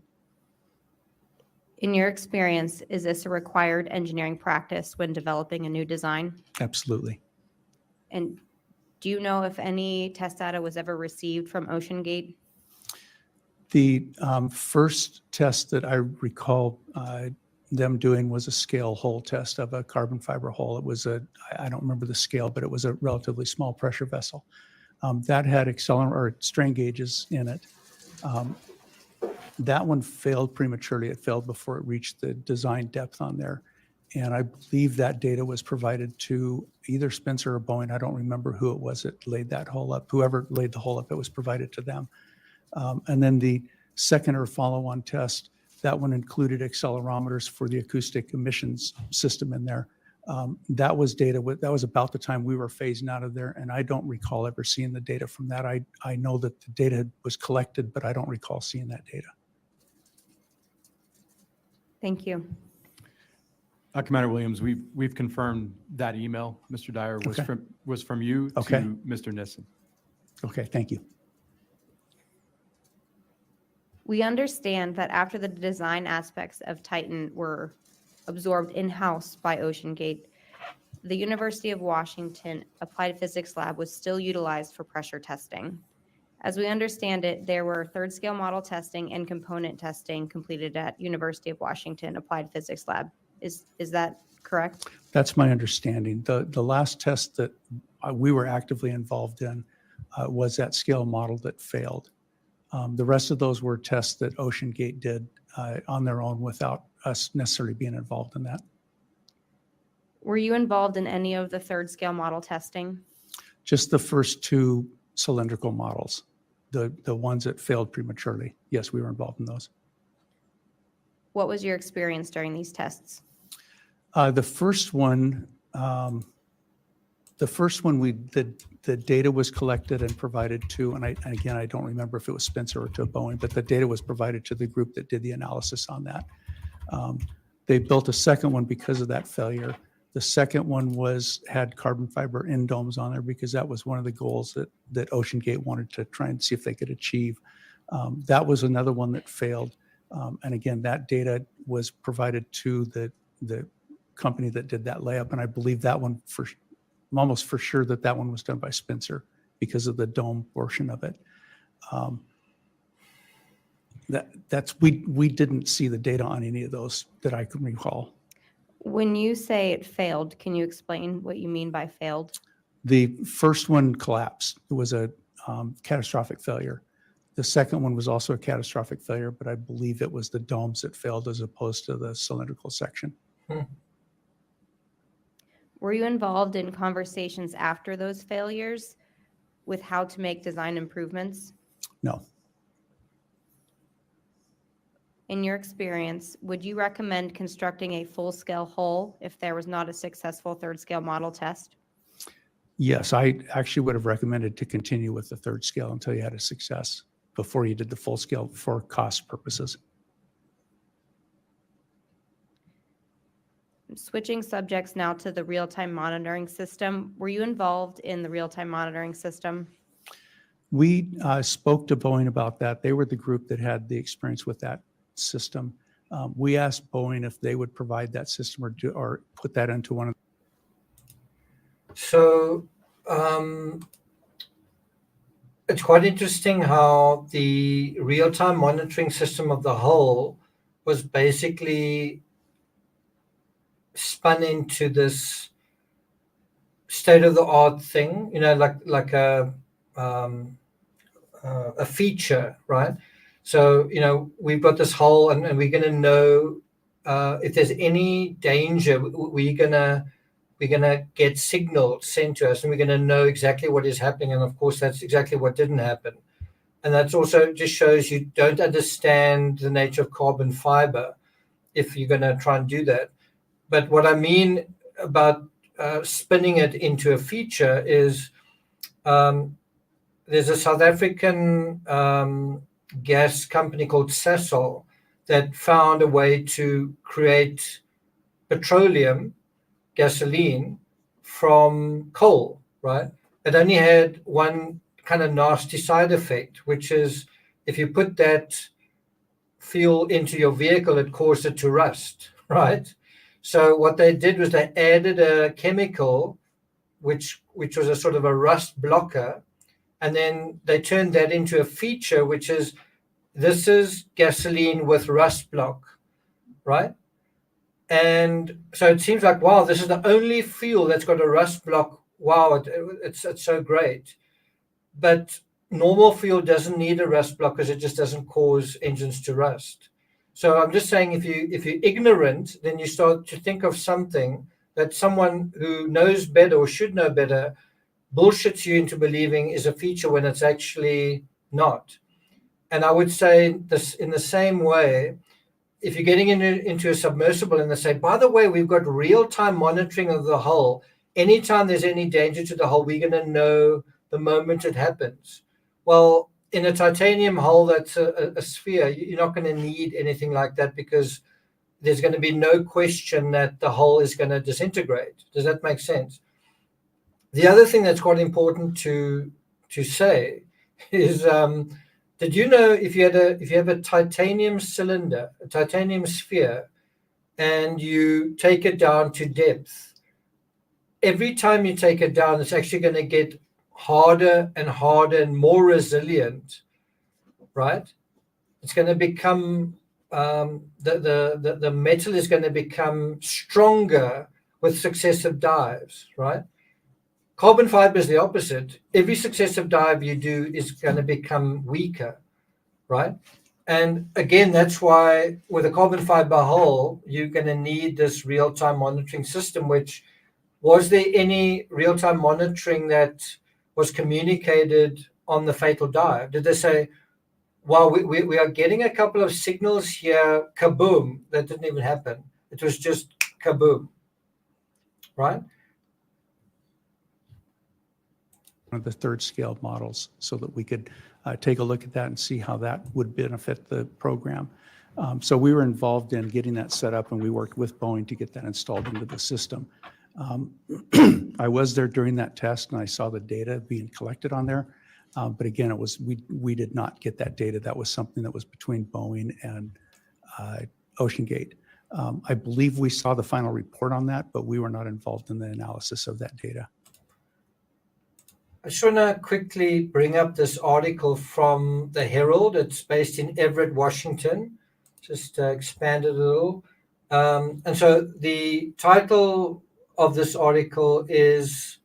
In your experience, is this a required engineering practice when developing a new design? Absolutely. And do you know if any test data was ever received from Ocean Gate? The first test that I recall them doing was a scale hull test of a carbon fiber hull. It was I don't remember the scale, but it was a relatively small pressure vessel. That had strain gauges in it. That one failed prematurely. It failed before it reached the design depth on there. And I believe that data was provided to either Spencer or Boeing. I don't remember who it was that laid that hull up. Whoever laid the hull up, it was provided to them. And then the second or follow-on test, that one included accelerometers for the acoustic emissions system in there. That was data, that was about the time we were phasing out of there, and I don't recall ever seeing the data from that. I know that the data was collected, but I don't recall seeing that data. Thank you. Commander Williams, we've confirmed that email, Mr. Dyer, was from you to Mr. Nissen. Okay, thank you. We understand that after the design aspects of Titan were absorbed in-house by Ocean Gate, the University of Washington Applied Physics Lab was still utilized for pressure testing. As we understand it, there were third scale model testing and component testing completed at University of Washington Applied Physics Lab. Is that correct? That's my understanding. The last test that we were actively involved in was that scale model that failed. The rest of those were tests that Ocean Gate did on their own without us necessarily being involved in that. Were you involved in any of the third scale model testing? Just the first two cylindrical models, the ones that failed prematurely. Yes, we were involved in those. What was your experience during these tests? The first one, the data was collected and provided to, and again, I don't remember if it was Spencer or to Boeing, but the data was provided to the group that did the analysis on that. They built a second one because of that failure. The second one had carbon fiber end domes on there because that was one of the goals that OceanGate wanted to try and see if they could achieve. That was another one that failed. And again, that data was provided to the company that did that layup. And I believe that one, I'm almost for sure that one was done by Spencer because of the dome portion of it. We didn't see the data on any of those that I can recall. When you say it failed, can you explain what you mean by failed? The first one collapsed. It was a catastrophic failure. The second one was also a catastrophic failure, but I believe it was the domes that failed as opposed to the cylindrical section. Were you involved in conversations after those failures with how to make design improvements? No. In your experience, would you recommend constructing a full-scale hull if there was not a successful third-scale model test? Yes, I actually would have recommended to continue with the third scale until you had a success before you did the full scale for cost purposes. Switching subjects now to the real-time monitoring system. Were you involved in the real-time monitoring system? We spoke to Boeing about that. They were the group that had the experience with that system. We asked Boeing if they would provide that system or put that into one of. So it's quite interesting how the real-time monitoring system of the hull was basically spun into this state-of-the-art thing, like a feature, right? So, we've got this hull and we're going to know if there's any danger, we're going to get signals sent to us and we're going to know exactly what is happening. And of course, that's exactly what didn't happen. And that's also just shows you don't understand the nature of carbon fiber if you're going to try and do that. But what I mean about spinning it into a feature is there's a South African gas company called Sasol that found a way to create petroleum, gasoline, from coal, right? It only had one kind of nasty side effect, which is if you put that fuel into your vehicle, it caused it to rust, right? So what they did was they added a chemical, which was a sort of a rust blocker, and then they turned that into a feature, which is this is gasoline with rust block, right? And so it seems like, wow, this is the only fuel that's got a rust block. Wow, it's so great. But normal fuel doesn't need a rust block because it just doesn't cause engines to rust. So I'm just saying if you're ignorant, then you start to think of something that someone who knows better or should know better bullshits you into believing is a feature when it's actually not. And I would say this in the same way, if you're getting into a submersible and they say, by the way, we've got real-time monitoring of the hull. Anytime there's any danger to the hull, we're going to know the moment it happens. Well, in a titanium hull that's a sphere, you're not going to need anything like that because there's going to be no question that the hull is going to disintegrate. Does that make sense? The other thing that's quite important to say is, did you know if you have a titanium cylinder, a titanium sphere, and you take it down to depth, every time you take it down, it's actually going to get harder and harder and more resilient, right? It's going to become the metal is going to become stronger with successive dives, right? Carbon fiber is the opposite. Every successive dive you do is going to become weaker, right? And again, that's why with a carbon fiber hull, you're going to need this real-time monitoring system, which was there any real-time monitoring that was communicated on the fatal dive? Did they say, well, we are getting a couple of signals here, kaboom? That didn't even happen. It was just kaboom, right? One of the third scale models so that we could take a look at that and see how that would benefit the program. So we were involved in getting that set up, and we worked with Boeing to get that installed into the system. I was there during that test, and I saw the data being collected on there. But again, it was we did not get that data. That was something that was between Boeing and OceanGate. I believe we saw the final report on that, but we were not involved in the analysis of that data. I just want to quickly bring up this article from the Herald. It's based in Everett, Washington. Just expand it a little. And so the title of this article is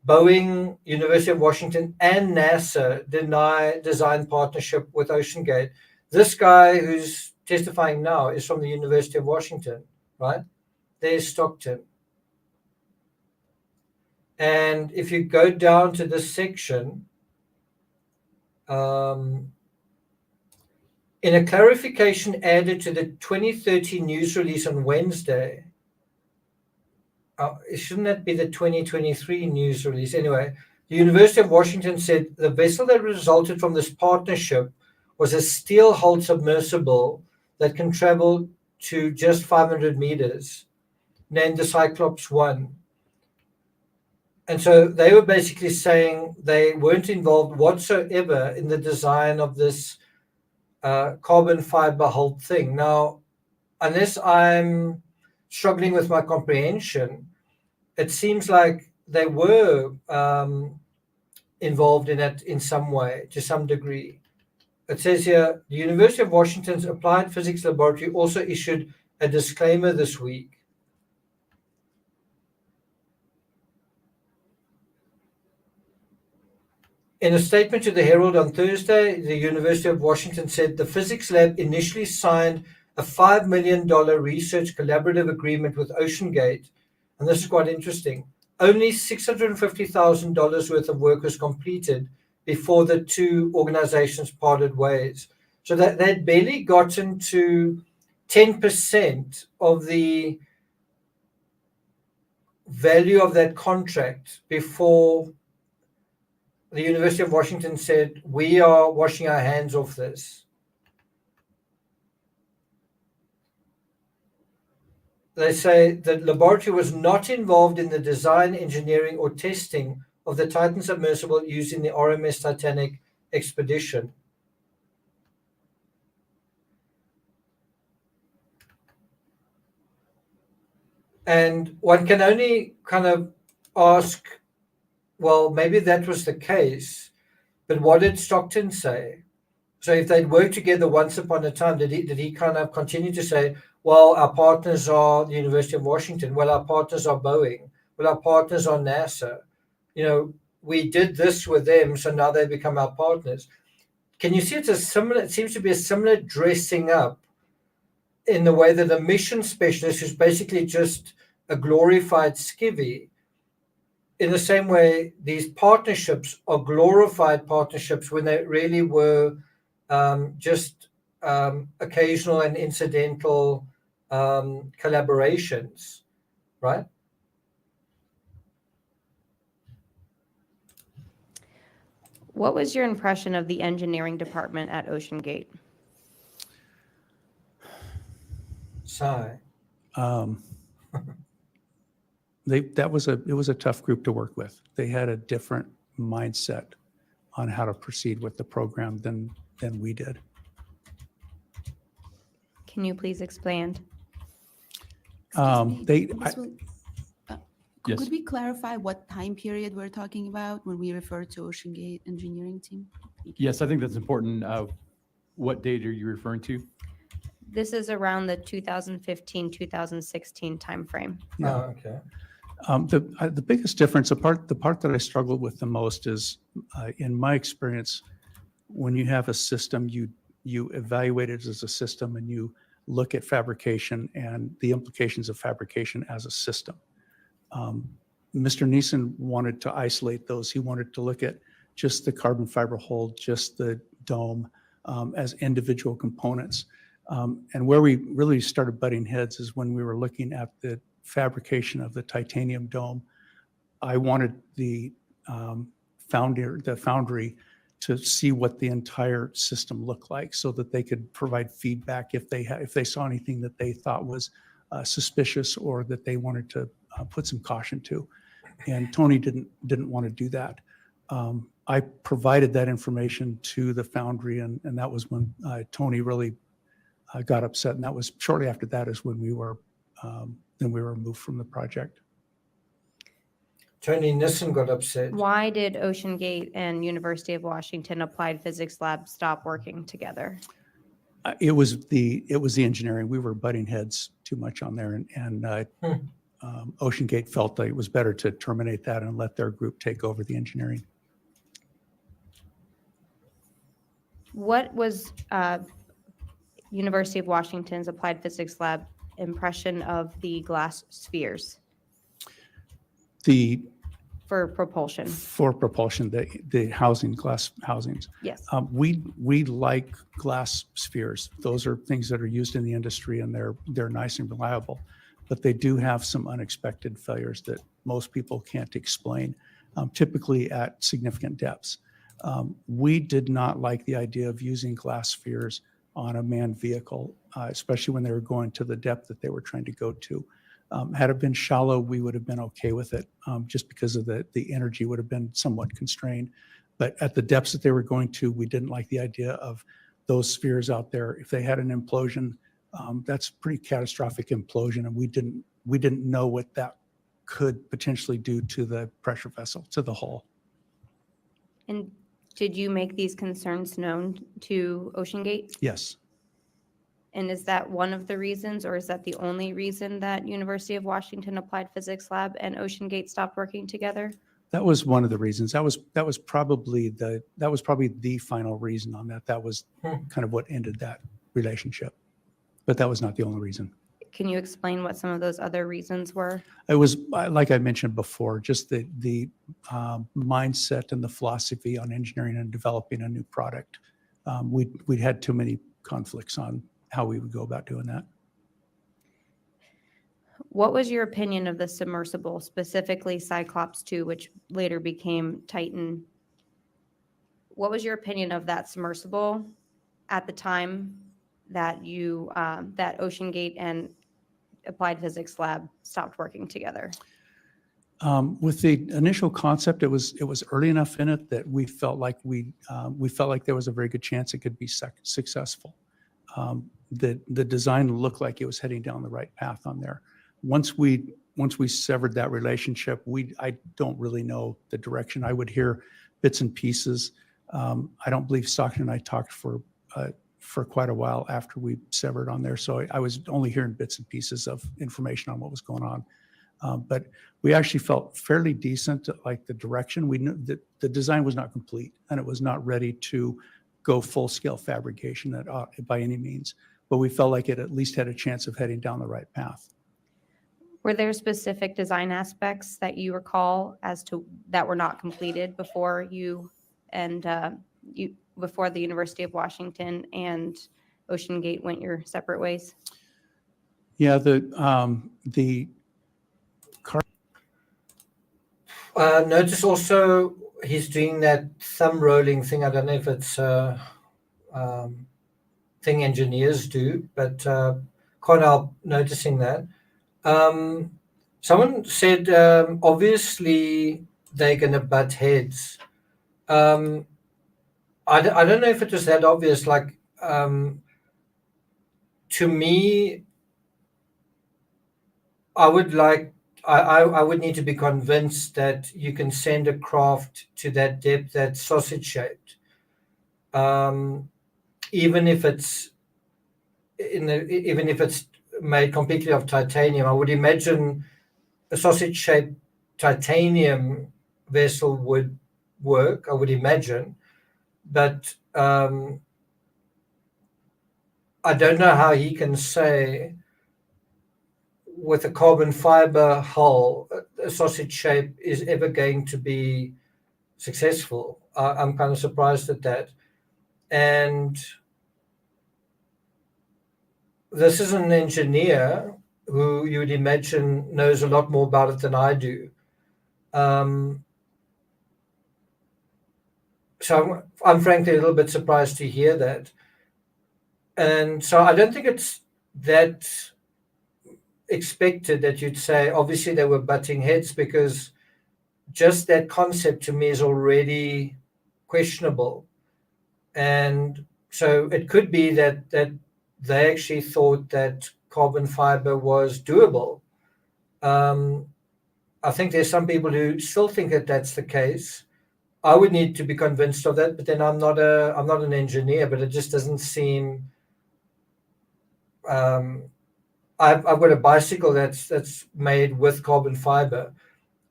Boeing, University of Washington, and NASA deny design partnership with OceanGate. This guy who's testifying now is from the University of Washington, right? There's Stockton. And if you go down to this section, in a clarification added to the 2013 news release on Wednesday, shouldn't that be the 2023 news release? Anyway, the University of Washington said the vessel that resulted from this partnership was a steel-hulled submersible that can travel to just 500 meters, named the Cyclops 1. And so they were basically saying they weren't involved whatsoever in the design of this carbon fiber hulled thing. Now, unless I'm struggling with my comprehension, it seems like they were involved in it in some way, to some degree. It says here, the University of Washington's Applied Physics Laboratory also issued a disclaimer this week. In a statement to the Herald on Thursday, the University of Washington said the physics lab initially signed a $5 million research collaborative agreement with OceanGate, and this is quite interesting. Only $650,000 worth of work was completed before the two organizations parted ways. So that they'd barely gotten to 10% of the value of that contract before the University of Washington said, we are washing our hands off this. They say the laboratory was not involved in the design, engineering, or testing of the Titan submersible used in the RMS Titanic expedition. And one can only kind of ask, well, maybe that was the case, but what did Stockton say? So if they'd worked together once upon a time, did he kind of continue to say, well, our partners are the University of Washington, well, our partners are Boeing, well, our partners are NASA. You know, we did this with them, so now they become our partners. Can you see it seems to be a similar dressing up in the way that a mission specialist who's basically just a glorified skivvy, in the same way, these partnerships are glorified partnerships when they really were just occasional and incidental collaborations, right? What was your impression of the engineering department at OceanGate? Sigh. It was a tough group to work with. They had a different mindset on how to proceed with the program than we did. Can you please expand? Excuse me, They- Ms. Wil- Yes. Could we clarify what time period we're talking about when we refer to OceanGate engineering team? Yes, I think that's important. What date are you referring to? This is around the 2015-2016 timeframe. Yeah. Oh, okay. The biggest difference, the part that I struggled with the most is, in my experience, when you have a system, you evaluate it as a system and you look at fabrication and the implications of fabrication as a system. Mr. Neeson wanted to isolate those. He wanted to look at just the carbon fiber hull, just the dome as individual components. And where we really started butting heads is when we were looking at the fabrication of the titanium dome. I wanted the foundry to see what the entire system looked like so that they could provide feedback if they saw anything that they thought was suspicious or that they wanted to put some caution to. And Tony didn't want to do that. I provided that information to the foundry, and that was when Tony really got upset. And that was shortly after that is when we were removed from the project. Tony Nissen got upset. Why did Ocean Gate and University of Washington Applied Physics Lab stop working together? It was the engineering. We were butting heads too much on there, and Ocean Gate felt that it was better to terminate that and let their group take over the engineering. What was University of Washington's Applied Physics Lab impression of the glass spheres for propulsion? For propulsion, the glass housings. Yes. We like glass spheres. Those are things that are used in the industry, and they're nice and reliable. But they do have some unexpected failures that most people can't explain, typically at significant depths. We did not like the idea of using glass spheres on a manned vehicle, especially when they were going to the depth that they were trying to go to. Had it been shallow, we would have been okay with it, just because of the energy would have been somewhat constrained. But at the depths that they were going to, we didn't like the idea of those spheres out there. If they had an implosion, that's a pretty catastrophic implosion, and we didn't know what that could potentially do to the pressure vessel, to the hull. And did you make these concerns known to Ocean Gate? Yes. And is that one of the reasons, or is that the only reason that University of Washington Applied Physics Lab and Ocean Gate stopped working together? That was one of the reasons. That was probably the final reason on that. That was kind of what ended that relationship. But that was not the only reason. Can you explain what some of those other reasons were? It was, like I mentioned before, just the mindset and the philosophy on engineering and developing a new product. We'd had too many conflicts on how we would go about doing that. What was your opinion of the submersible, specifically Cyclops 2, which later became Titan? What was your opinion of that submersible at the time that that Ocean Gate and Applied Physics Lab stopped working together? With the initial concept, it was early enough in it that we felt like there was a very good chance it could be successful. The design looked like it was heading down the right path on there. Once we severed that relationship, I don't really know the direction. I would hear bits and pieces. I don't believe Stockton and I talked for quite a while after we severed on there. So I was only hearing bits and pieces of information on what was going on. But we actually felt fairly decent, like the direction. We knew that the design was not complete and it was not ready to go full-scale fabrication by any means. But we felt like it at least had a chance of heading down the right path. Were there specific design aspects that you recall as to that were not completed before you and before the University of Washington and Ocean Gate went your separate ways? Yeah, the car. Notice also he's doing that thumb rolling thing. I don't know if it's thing engineers do, but can't help noticing that. Someone said obviously they're going to butt heads. I don't know if it was that obvious. Like, to me, I would need to be convinced that you can send a craft to that depth that's sausage shaped, even if it's made completely of titanium. I would imagine a sausage shaped titanium vessel would work. I would imagine. But I don't know how he can say with a carbon fiber hull, a sausage shape is ever going to be successful. I'm kind of surprised at that. And this is an engineer who you would imagine knows a lot more about it than I do. So I'm frankly a little bit surprised to hear that. And so I don't think it's that expected that you'd say, obviously they were butting heads, because just that concept to me is already questionable. And so it could be that they actually thought that carbon fiber was doable. I think there's some people who still think that that's the case. I would need to be convinced of that, but then I'm not an engineer, but it just doesn't seem. I've got a bicycle that's made with carbon fiber.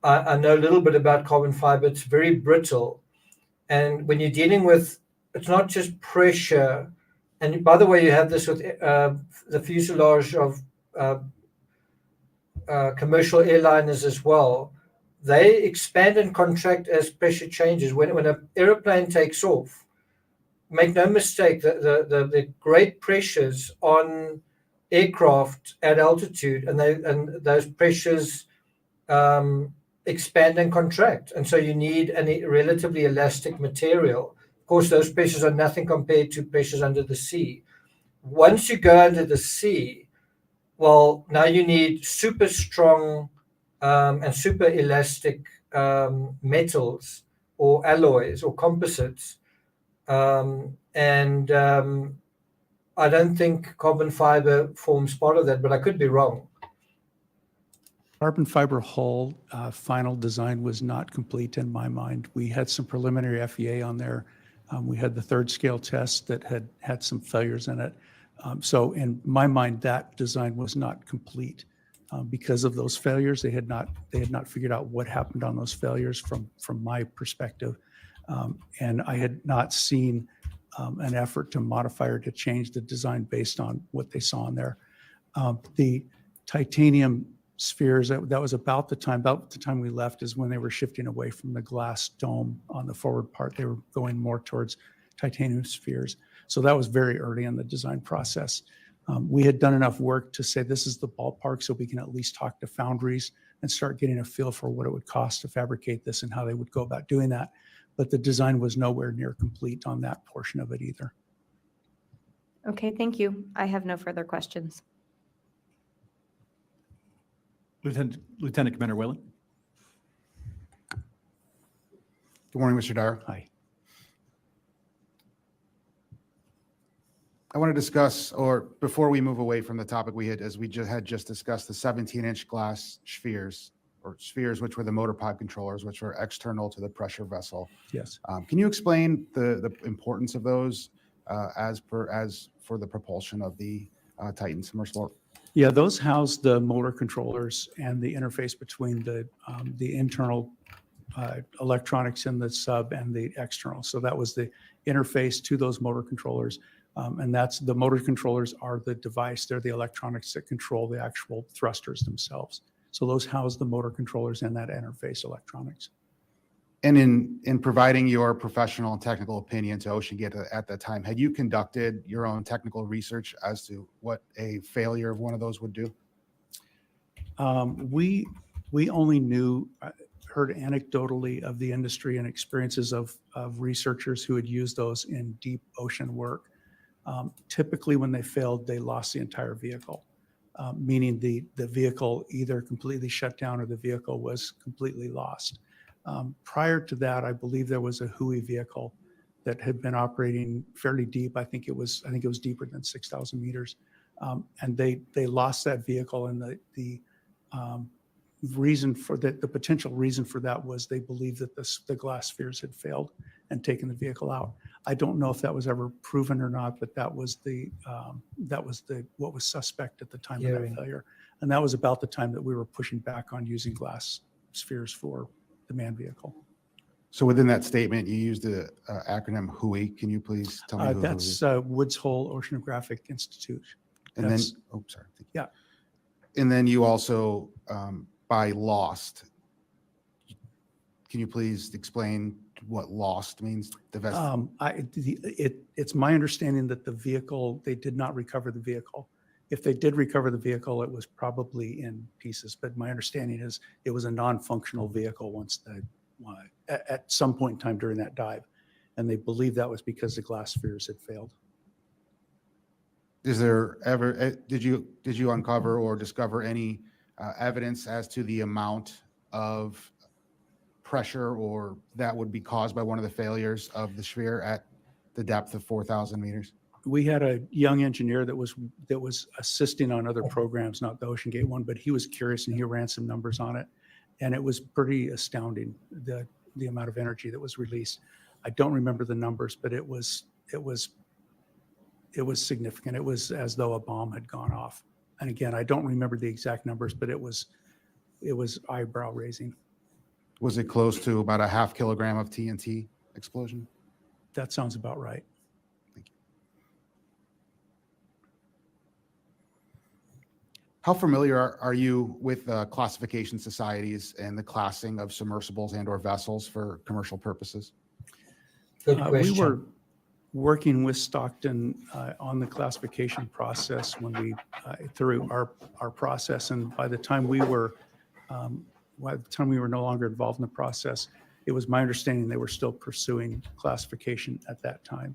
I know a little bit about carbon fiber. It's very brittle, and when you're dealing with, it's not just pressure. And by the way, you have this with the fuselage of commercial airliners as well. They expand and contract as pressure changes. When an aeroplane takes off, make no mistake, the great pressures on aircraft at altitude, and those pressures expand and contract, and so you need a relatively elastic material. Of course, those pressures are nothing compared to pressures under the sea. Once you go under the sea, well, now you need super strong and super elastic metals or alloys or composites. And I don't think carbon fiber forms part of that, but I could be wrong. Carbon fiber hull final design was not complete in my mind. We had some preliminary FEA on there. We had the third scale test that had some failures in it. So in my mind, that design was not complete because of those failures. They had not figured out what happened on those failures from my perspective. And I had not seen an effort to modify or to change the design based on what they saw in there. The titanium spheres, that was about the time we left, is when they were shifting away from the glass dome on the forward part. They were going more towards titanium spheres. So that was very early in the design process. We had done enough work to say this is the ballpark, so we can at least talk to foundries and start getting a feel for what it would cost to fabricate this and how they would go about doing that. But the design was nowhere near complete on that portion of it either. Okay, thank you. I have no further questions. Lieutenant Commander Whalen. Good morning, Mr. Dyer. Hi. I want to discuss, or before we move away from the topic we had just discussed, the 17-inch glass spheres, which were the motor pod controllers, which were external to the pressure vessel. Yes. Can you explain the importance of those as for the propulsion of the Titan submersible? Yeah, those house the motor controllers and the interface between the internal electronics in the sub and the external. So that was the interface to those motor controllers. And the motor controllers are the device. They're the electronics that control the actual thrusters themselves. So those house the motor controllers and that interface electronics. And in providing your professional and technical opinion to OceanGate at that time, had you conducted your own technical research as to what a failure of one of those would do? We only heard anecdotally of the industry and experiences of researchers who had used those in deep ocean work. Typically, when they failed, they lost the entire vehicle, meaning the vehicle either completely shut down or the vehicle was completely lost. Prior to that, I believe there was a Hui vehicle that had been operating fairly deep. I think it was deeper than 6,000 meters, and they lost that vehicle. And the reason for that, the potential reason for that, was they believed that the glass spheres had failed and taken the vehicle out. I don't know if that was ever proven or not, but that was what was suspect at the time of that failure. And that was about the time that we were pushing back on using glass spheres for the manned vehicle. So within that statement, you used the acronym HUI. Can you please tell me who that's HUI is? Woods Hole Oceanographic Institute. And then, That's- oh, sorry. Yeah. And then you also, by lost, can you please explain what lost means? It's my understanding that the vehicle, they did not recover the vehicle. If they did recover the vehicle, it was probably in pieces, but my understanding is it was a non-functional vehicle at some point in time during that dive. And they believe that was because the glass spheres had failed. Is there ever, did you uncover or discover any evidence as to the amount of pressure or that would be caused by one of the failures of the sphere at the depth of 4,000 meters? We had a young engineer that was assisting on other programs, not the Ocean Gate one, but he was curious and he ran some numbers on it. And it was pretty astounding, the amount of energy that was released. I don't remember the numbers, but it was significant. It was as though a bomb had gone off. And again, I don't remember the exact numbers, but it was eyebrow raising. Was it close to about a half kilogram of TNT explosion? That sounds about right. Thank you. How familiar are you with classification societies and the classing of submersibles and or vessels for commercial purposes? Good question. We were working with Stockton on the classification process when we through our process, and by the time we were no longer involved in the process, it was my understanding they were still pursuing classification at that time.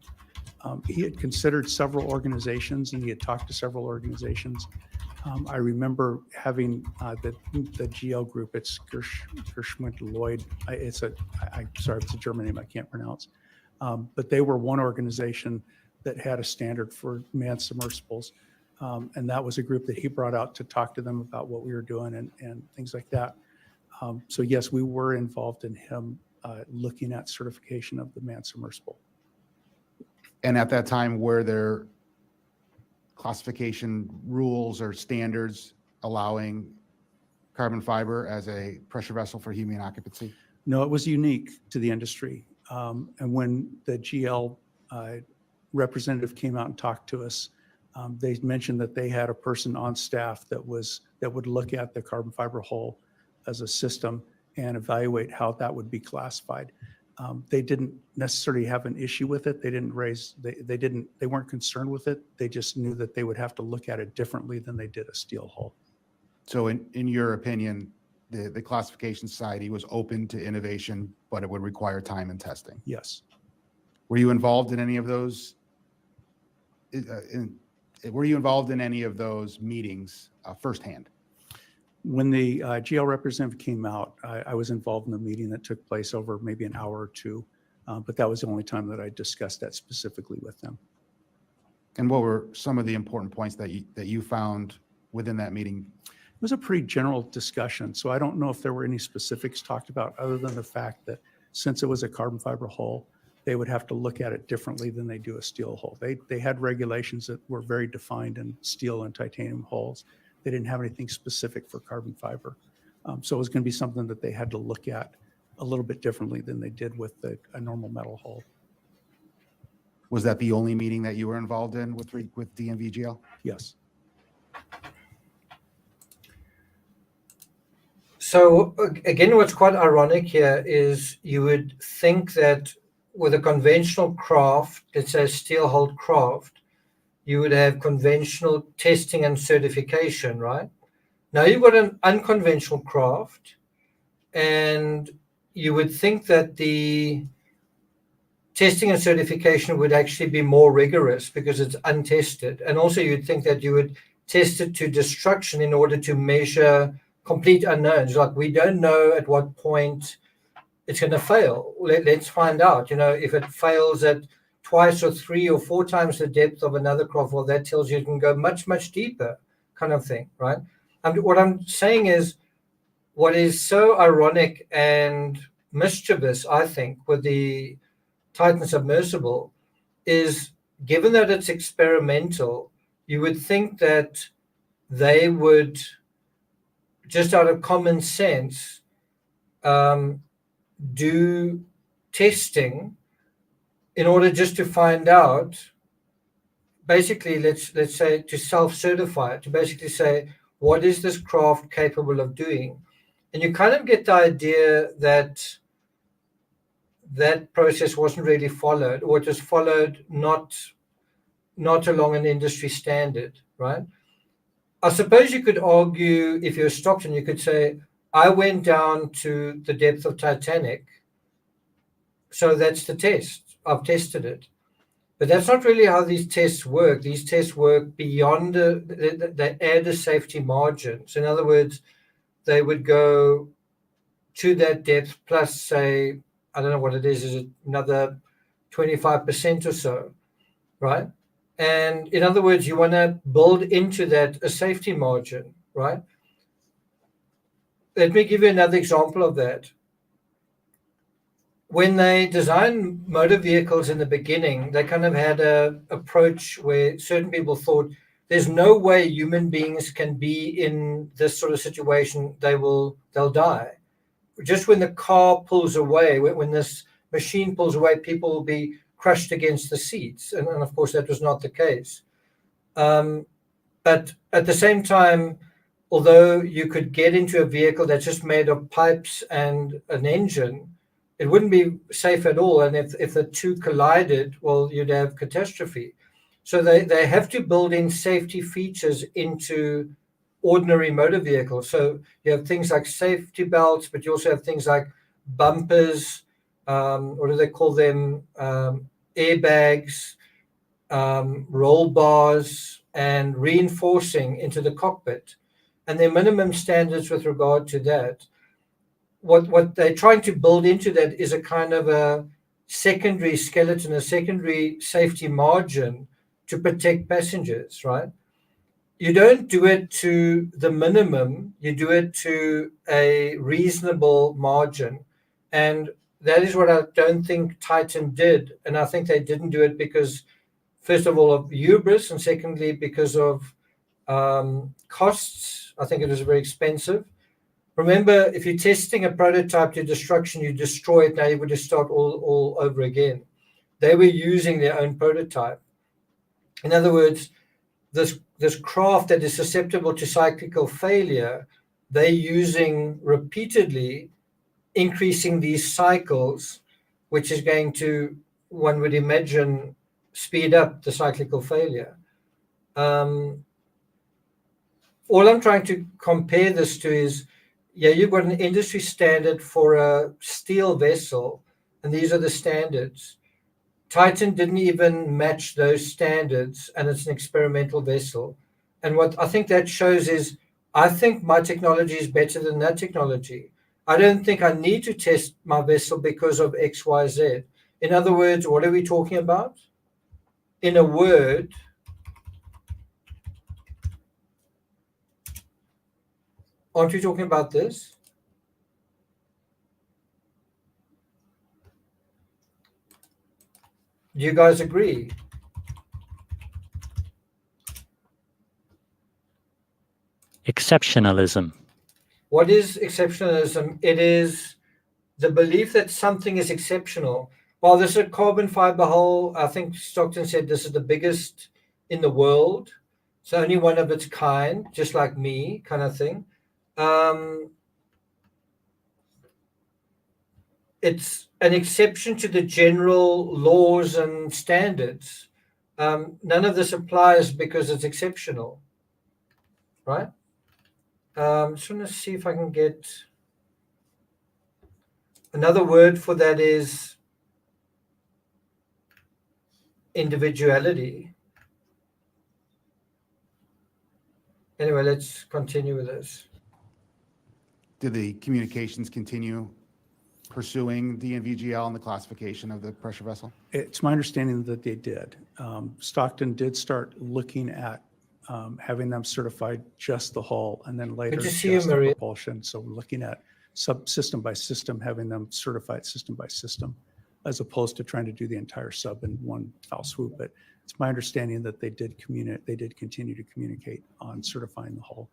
He had considered several organizations and he had talked to several organizations. I remember having the GL group. It's Gershwin Lloyd. Sorry, it's a German name I can't pronounce. But they were one organization that had a standard for manned submersibles. And that was a group that he brought out to talk to them about what we were doing and things like that. So yes, we were involved in him looking at certification of the manned submersible. And at that time, were there classification rules or standards allowing carbon fiber as a pressure vessel for human occupancy? No, it was unique to the industry. And when the GL representative came out and talked to us, they mentioned that they had a person on staff that would look at the carbon fiber hull as a system and evaluate how that would be classified. They didn't necessarily have an issue with it. They weren't concerned with it. They just knew that they would have to look at it differently than they did a steel hull. So in your opinion, the classification society was open to innovation, but it would require time and testing? Yes. Were you involved in any of those? Were you involved in any of those meetings firsthand? When the GL representative came out, I was involved in the meeting that took place over maybe an hour or two, but that was the only time that I discussed that specifically with them. And what were some of the important points that you found within that meeting? It was a pretty general discussion, so I don't know if there were any specifics talked about other than the fact that since it was a carbon fiber hull, they would have to look at it differently than they do a steel hull. They had regulations that were very defined in steel and titanium hulls. They didn't have anything specific for carbon fiber. So it was going to be something that they had to look at a little bit differently than they did with a normal metal hull. Was that the only meeting that you were involved in with DNVGL? Yes. So again, what's quite ironic here is you would think that with a conventional craft, let's say steel-hulled craft, you would have conventional testing and certification, right? Now you've got an unconventional craft, and you would think that the testing and certification would actually be more rigorous because it's untested. And also you'd think that you would test it to destruction in order to measure complete unknowns. Like, we don't know at what point it's going to fail. Let's find out. If it fails at twice or 3 or 4 times the depth of another craft, well, that tells you it can go much, much deeper, kind of thing, right? And what I'm saying is, what is so ironic and mischievous, I think, with the Titan submersible is, given that it's experimental, you would think that they would, just out of common sense, do testing in order just to find out, basically, let's say, to self-certify, to basically say, what is this craft capable of doing? And you kind of get the idea that that process wasn't really followed, or it was followed not along an industry standard, right? I suppose you could argue, if you're Stockton, you could say, I went down to the depth of Titanic, so that's the test. I've tested it. But that's not really how these tests work. These tests work beyond they add a safety margin. So in other words, they would go to that depth plus, say, I don't know what it is it another 25% or so, right? And in other words, you want to build into that a safety margin, right? Let me give you another example of that. When they designed motor vehicles in the beginning, they kind of had a approach where certain people thought there's no way human beings can be in this sort of situation. They'll die. Just when the car pulls away, when this machine pulls away, people will be crushed against the seats. And of course, that was not the case. But at the same time, although you could get into a vehicle that's just made of pipes and an engine, it wouldn't be safe at all. And if the two collided, well, you'd have catastrophe. So they have to build in safety features into ordinary motor vehicles. So you have things like safety belts, but you also have things like bumpers, what do they call them? Airbags, roll bars, and reinforcing into the cockpit. And there are minimum standards with regard to that. What they're trying to build into that is a kind of a secondary skeleton, a secondary safety margin to protect passengers, right? You don't do it to the minimum, you do it to a reasonable margin. And that is what I don't think Titan did. And I think they didn't do it because, first of all, of hubris, and secondly, because of costs. I think it was very expensive. Remember, if you're testing a prototype to destruction, you destroy it. Now you would just start all over again. They were using their own prototype. In other words, this craft that is susceptible to cyclical failure, they're using repeatedly, increasing these cycles, which is going to, one would imagine, speed up the cyclical failure. All I'm trying to compare this to is, yeah, you've got an industry standard for a steel vessel, and these are the standards. Titan didn't even match those standards, and it's an experimental vessel. And what I think that shows is, I think my technology is better than that technology. I don't think I need to test my vessel because of X, Y, Z. In other words, what are we talking about? In a word, aren't we talking about this? Do you guys agree? Exceptionalism. What is exceptionalism? It is the belief that something is exceptional. Well, this is a carbon fiber hull. I think Stockton said this is the biggest in the world. It's only one of its kind, just like me, kind of thing. It's an exception to the general laws and standards. None of this applies because it's exceptional, right? Just want to see if I can get another word for that is individuality. Anyway, let's continue with this. Did the communications continue pursuing DNVGL and the classification of the pressure vessel? It's my understanding that they did. Stockton did start looking at having them certified just the hull, and then later to see you, just the Maria. propulsion. So we're looking at subsystem by system, having them certified system by system, as opposed to trying to do the entire sub in one foul swoop. But it's my understanding that they did communicate. They did continue to communicate on certifying the hull.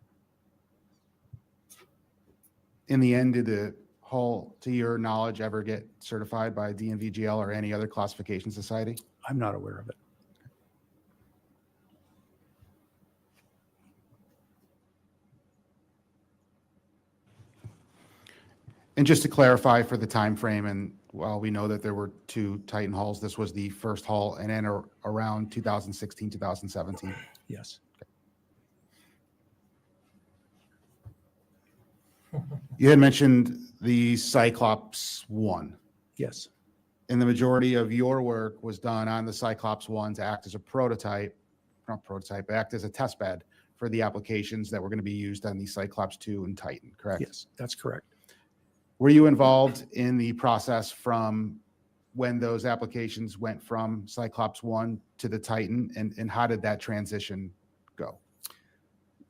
In the end, did the hull, to your knowledge, ever get certified by DNVGL or any other classification society? I'm not aware of it. And just to clarify for the time frame, and while we know that there were 2 Titan hulls, this was the first hull and then around 2016, 2017. Yes. You had mentioned the Cyclops 1. Yes. And the majority of your work was done on the Cyclops 1 to act as a prototype, not prototype, but act as a test bed for the applications that were going to be used on the Cyclops 2 and Titan, correct? Yes, that's correct. Were you involved in the process from when those applications went from Cyclops 1 to the Titan, and how did that transition go?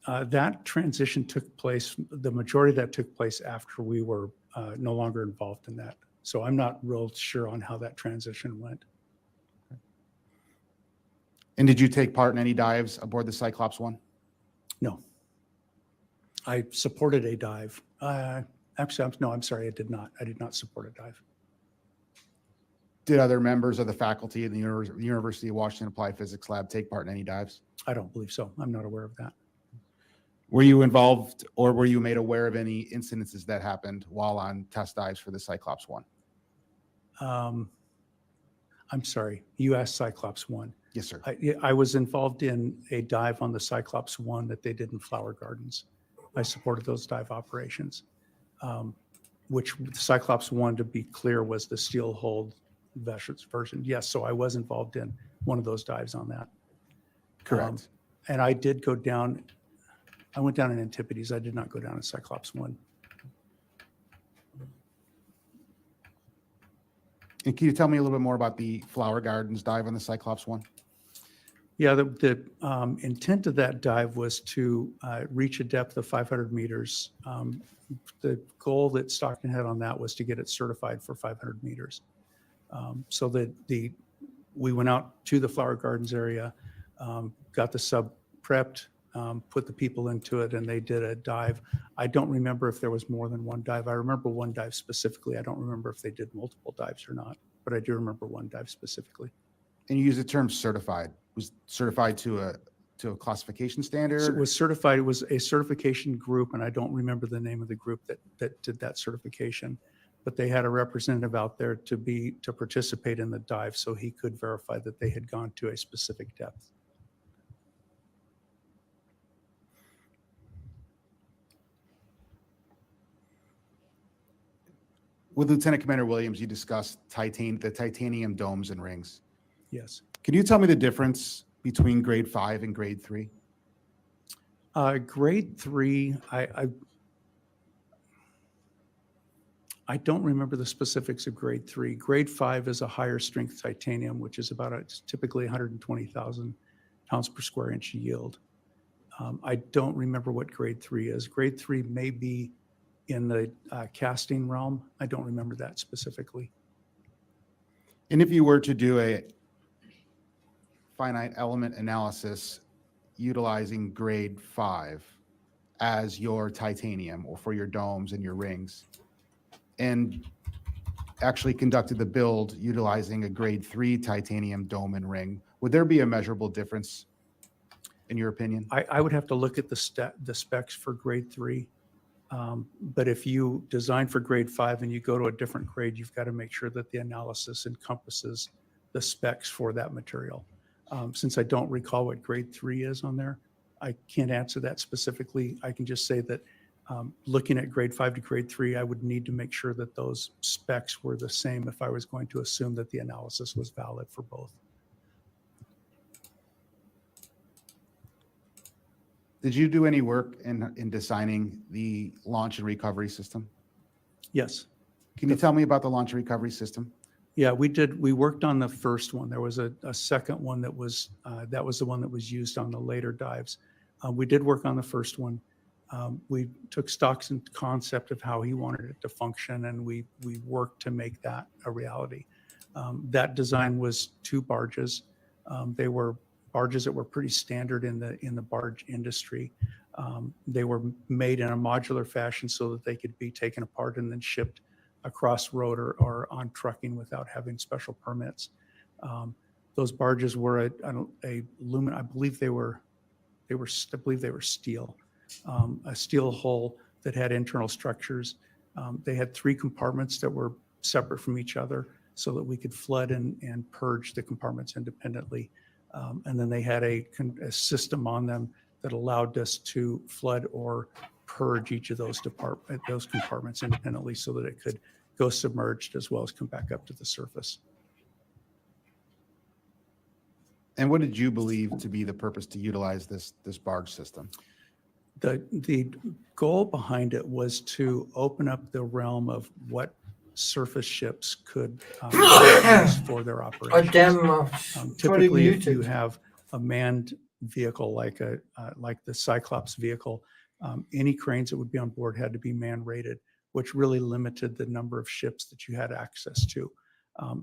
That transition took place, the majority of that took place after we were no longer involved in that. So I'm not real sure on how that transition went. And did you take part in any dives aboard the Cyclops 1? No. I supported a dive. Actually, I'm sorry, I did not. I did not support a dive. Did other members of the faculty in the University of Washington Applied Physics Lab take part in any dives? I don't believe so. I'm not aware of that. Were you involved or were you made aware of any incidences that happened while on test dives for the Cyclops 1? I'm sorry, you asked Cyclops 1. Yes, sir. I was involved in a dive on the Cyclops 1 that they did in Flower Gardens. I supported those dive operations, which Cyclops 1, to be clear, was the steel-hulled version. Yes, so I was involved in one of those dives on that. Correct. And I did go down, I went down in Antipodes. I did not go down in Cyclops 1. And can you tell me a little bit more about the Flower Gardens dive on the Cyclops 1? Yeah, the intent of that dive was to reach a depth of 500 meters. The goal that Stockton had on that was to get it certified for 500 meters. So that we went out to the Flower Gardens area, got the sub prepped, put the people into it, and they did a dive. I don't remember if there was more than one dive. I remember one dive specifically. I don't remember if they did multiple dives or not, but I do remember one dive specifically. And you use the term certified. Was certified to a classification standard? So it was certified. It was a certification group, and I don't remember the name of the group that did that certification, but they had a representative out there to participate in the dive, so he could verify that they had gone to a specific depth. With Lieutenant Commander Williams, you discussed the titanium domes and rings. Yes. Can you tell me the difference between grade 5 and grade 3? Grade 3, I don't remember the specifics of grade 3. Grade 5 is a higher strength titanium, which is typically 120,000 pounds per square inch yield. I don't remember what grade 3 is. Grade 3 may be in the casting realm. I don't remember that specifically. And if you were to do a finite element analysis utilizing grade 5 as your titanium or for your domes and your rings, and actually conducted the build utilizing a grade 3 titanium dome and ring, would there be a measurable difference in your opinion? I would have to look at the specs for grade 3. But if you design for grade 5 and you go to a different grade, you've got to make sure that the analysis encompasses the specs for that material. Since I don't recall what grade 3 is on there, I can't answer that specifically. I can just say that looking at grade 5 to grade 3, I would need to make sure that those specs were the same if I was going to assume that the analysis was valid for both. Did you do any work in designing the launch and recovery system? Yes. Can you tell me about the launch and recovery system? Yeah, we did. We worked on the first one. There was a second one that was the one that was used on the later dives. We did work on the first one. We took stocks and concept of how he wanted it to function, and we worked to make that a reality. That design was 2 barges. They were barges that were pretty standard in the barge industry. They were made in a modular fashion so that they could be taken apart and then shipped across road or on trucking without having special permits. Those barges were aluminum. I believe they were steel, a steel hull that had internal structures. They had 3 compartments that were separate from each other so that we could flood and purge the compartments independently. And then they had a system on them that allowed us to flood or purge each of those compartments independently so that it could go submerged as well as come back up to the surface. And what did you believe to be the purpose to utilize this barge system? The goal behind it was to open up the realm of what surface ships could use for their Oh, operations. damn, Typically, if you muted. have a manned vehicle like the Cyclops vehicle, any cranes that would be on board had to be man-rated, which really limited the number of ships that you had access to.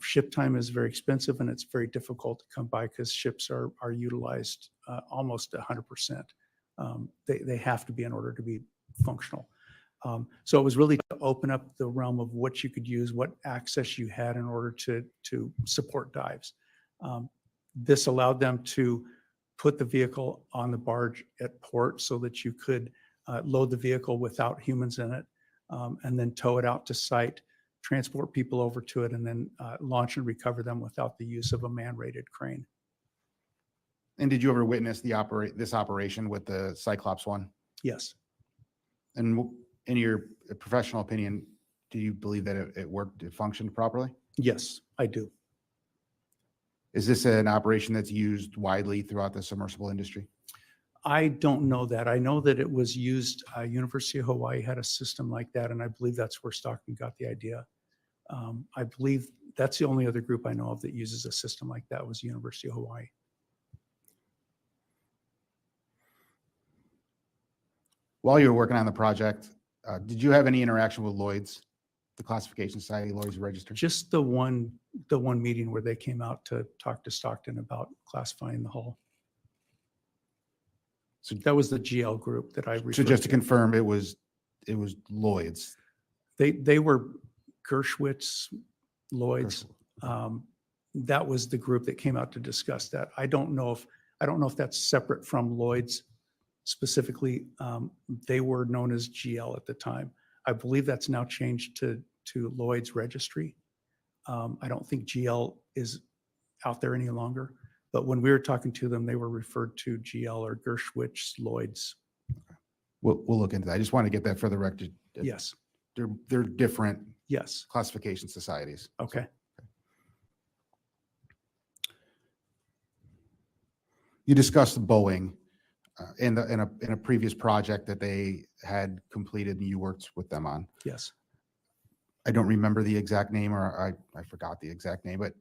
Ship time is very expensive and it's very difficult to come by because ships are utilized almost 100%. They have to be in order to be functional. So it was really to open up the realm of what you could use, what access you had in order to support dives. This allowed them to put the vehicle on the barge at port so that you could load the vehicle without humans in it, and then tow it out to site, transport people over to it, and then launch and recover them without the use of a man-rated crane. And did you ever witness this operation with the Cyclops one? Yes. And in your professional opinion, do you believe that it worked, it functioned properly? Yes, I do. Is this an operation that's used widely throughout the submersible industry? I don't know that. I know that it was used, University of Hawaii had a system like that, and I believe that's where Stockton got the idea. I believe that's the only other group I know of that uses a system like that was University of Hawaii. While you were working on the project, did you have any interaction with Lloyd's, the Classification Society, Lloyd's Register? Just the one meeting where they came out to talk to Stockton about classifying the hull. So that was the GL group that I referred So just to to. confirm, it was Lloyd's. They were Gershwitz, Lloyd's. That was the group that came out to discuss that. I don't know if that's separate from Lloyd's specifically. They were known as GL at the time. I believe that's now changed to Lloyd's Registry. I don't think GL is out there any longer, but when we were talking to them, they were referred to GL or Gershwitz Lloyd's. We'll look into that. I just want to get that for the record. Yes. They're different Yes. classification societies. Okay. You discussed Boeing in a previous project that they had completed and you worked with them on. Yes. I don't remember the exact name, or I forgot the exact name, but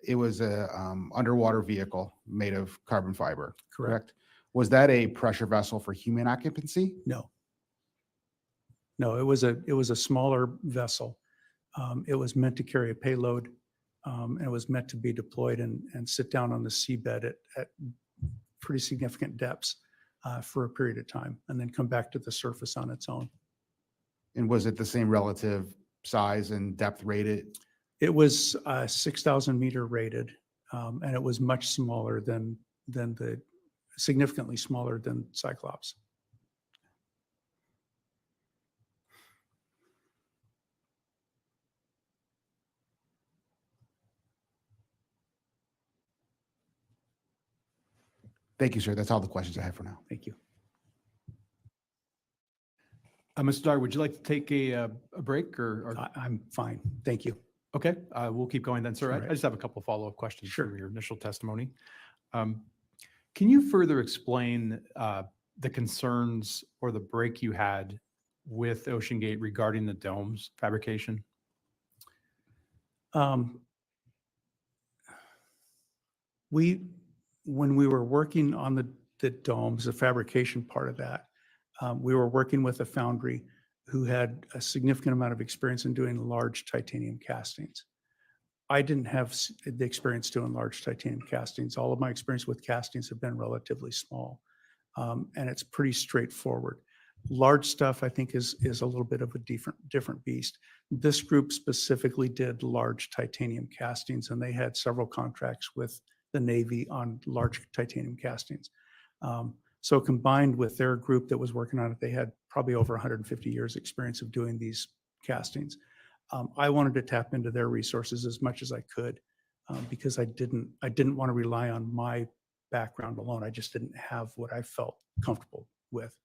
it was a underwater vehicle made of carbon fiber. Correct. Was that a pressure vessel for human occupancy? No. No, it was a smaller vessel. It was meant to carry a payload, and it was meant to be deployed and sit down on the seabed at pretty significant depths for a period of time, and then come back to the surface on its own. And was it the same relative size and depth rated? It was 6,000 meter rated, and it was much smaller significantly smaller than Cyclops. Thank you, sir. That's all the questions I have for now. Thank you. Mr. Dyer, would you like to take a break or? I'm fine. Thank you. Okay, we'll keep going then, sir. All right. I just have a couple of follow-up questions Sure. from your initial testimony. Can you further explain the concerns or the break you had with OceanGate regarding the domes fabrication? When we were working on the domes, the fabrication part of that, we were working with a foundry who had a significant amount of experience in doing large titanium castings. I didn't have the experience doing large titanium castings. All of my experience with castings have been relatively small, and it's pretty straightforward. Large stuff, I think, is a little bit of a different beast. This group specifically did large titanium castings, and they had several contracts with the Navy on large titanium castings. So combined with their group that was working on it, they had probably over 150 years experience of doing these castings. I wanted to tap into their resources as much as I could because I didn't want to rely on my background alone. I just didn't have what I felt comfortable with.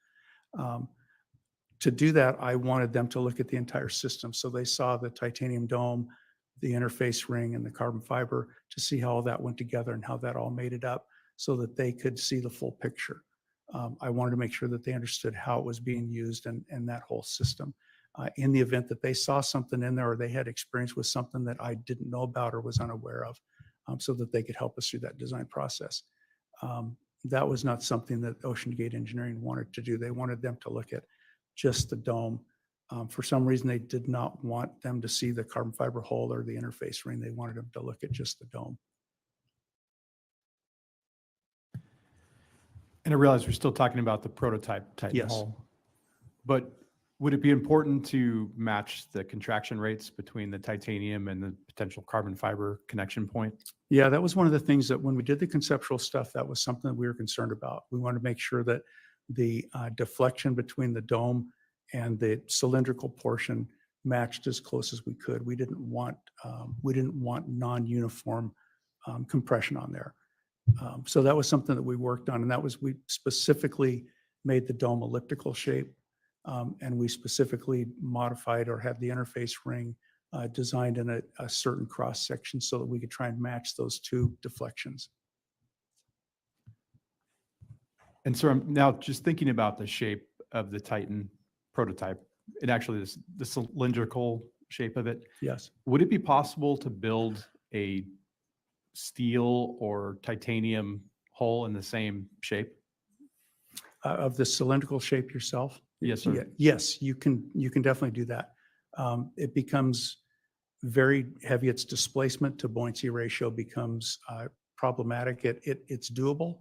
To do that, I wanted them to look at the entire system. So they saw the titanium dome, the interface ring, and the carbon fiber to see how all that went together and how that all made it up so that they could see the full picture. I wanted to make sure that they understood how it was being used and that whole system. In the event that they saw something in there or they had experience with something that I didn't know about or was unaware of, so that they could help us through that design process. That was not something that OceanGate Engineering wanted to do. They wanted them to look at just the dome. For some reason, they did not want them to see the carbon fiber hull or the interface ring. They wanted them to look at just the dome. And I realize we're still talking about the prototype Titan Yes. hull, but would it be important to match the contraction rates between the titanium and the potential carbon fiber connection point? Yeah, that was one of the things that when we did the conceptual stuff, that was something that we were concerned about. We wanted to make sure that the deflection between the dome and the cylindrical portion matched as close as we could. We didn't want non-uniform compression on there. So that was something that we worked on, and that was, we specifically made the dome elliptical shape, and we specifically modified or had the interface ring designed in a certain cross section so that we could try and match those two deflections. And so I'm now just thinking about the shape of the Titan prototype and actually the cylindrical shape of it. Yes. Would it be possible to build a steel or titanium hull in the same shape? Of the cylindrical shape yourself? Yes, sir. Yeah, yes, you can definitely do that. It becomes very heavy. Its displacement to buoyancy ratio becomes problematic. It's doable,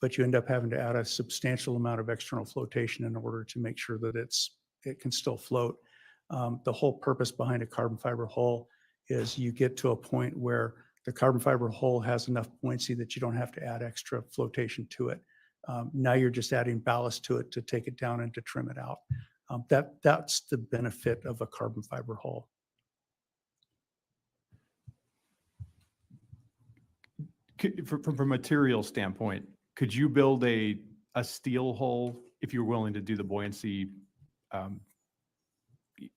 but you end up having to add a substantial amount of external flotation in order to make sure that it can still float. The whole purpose behind a carbon fiber hull is you get to a point where the carbon fiber hull has enough buoyancy that you don't have to add extra flotation to it. Now you're just adding ballast to it to take it down and to trim it out. That's the benefit of a carbon fiber hull. From a material standpoint, could you build a steel hull if you're willing to do the buoyancy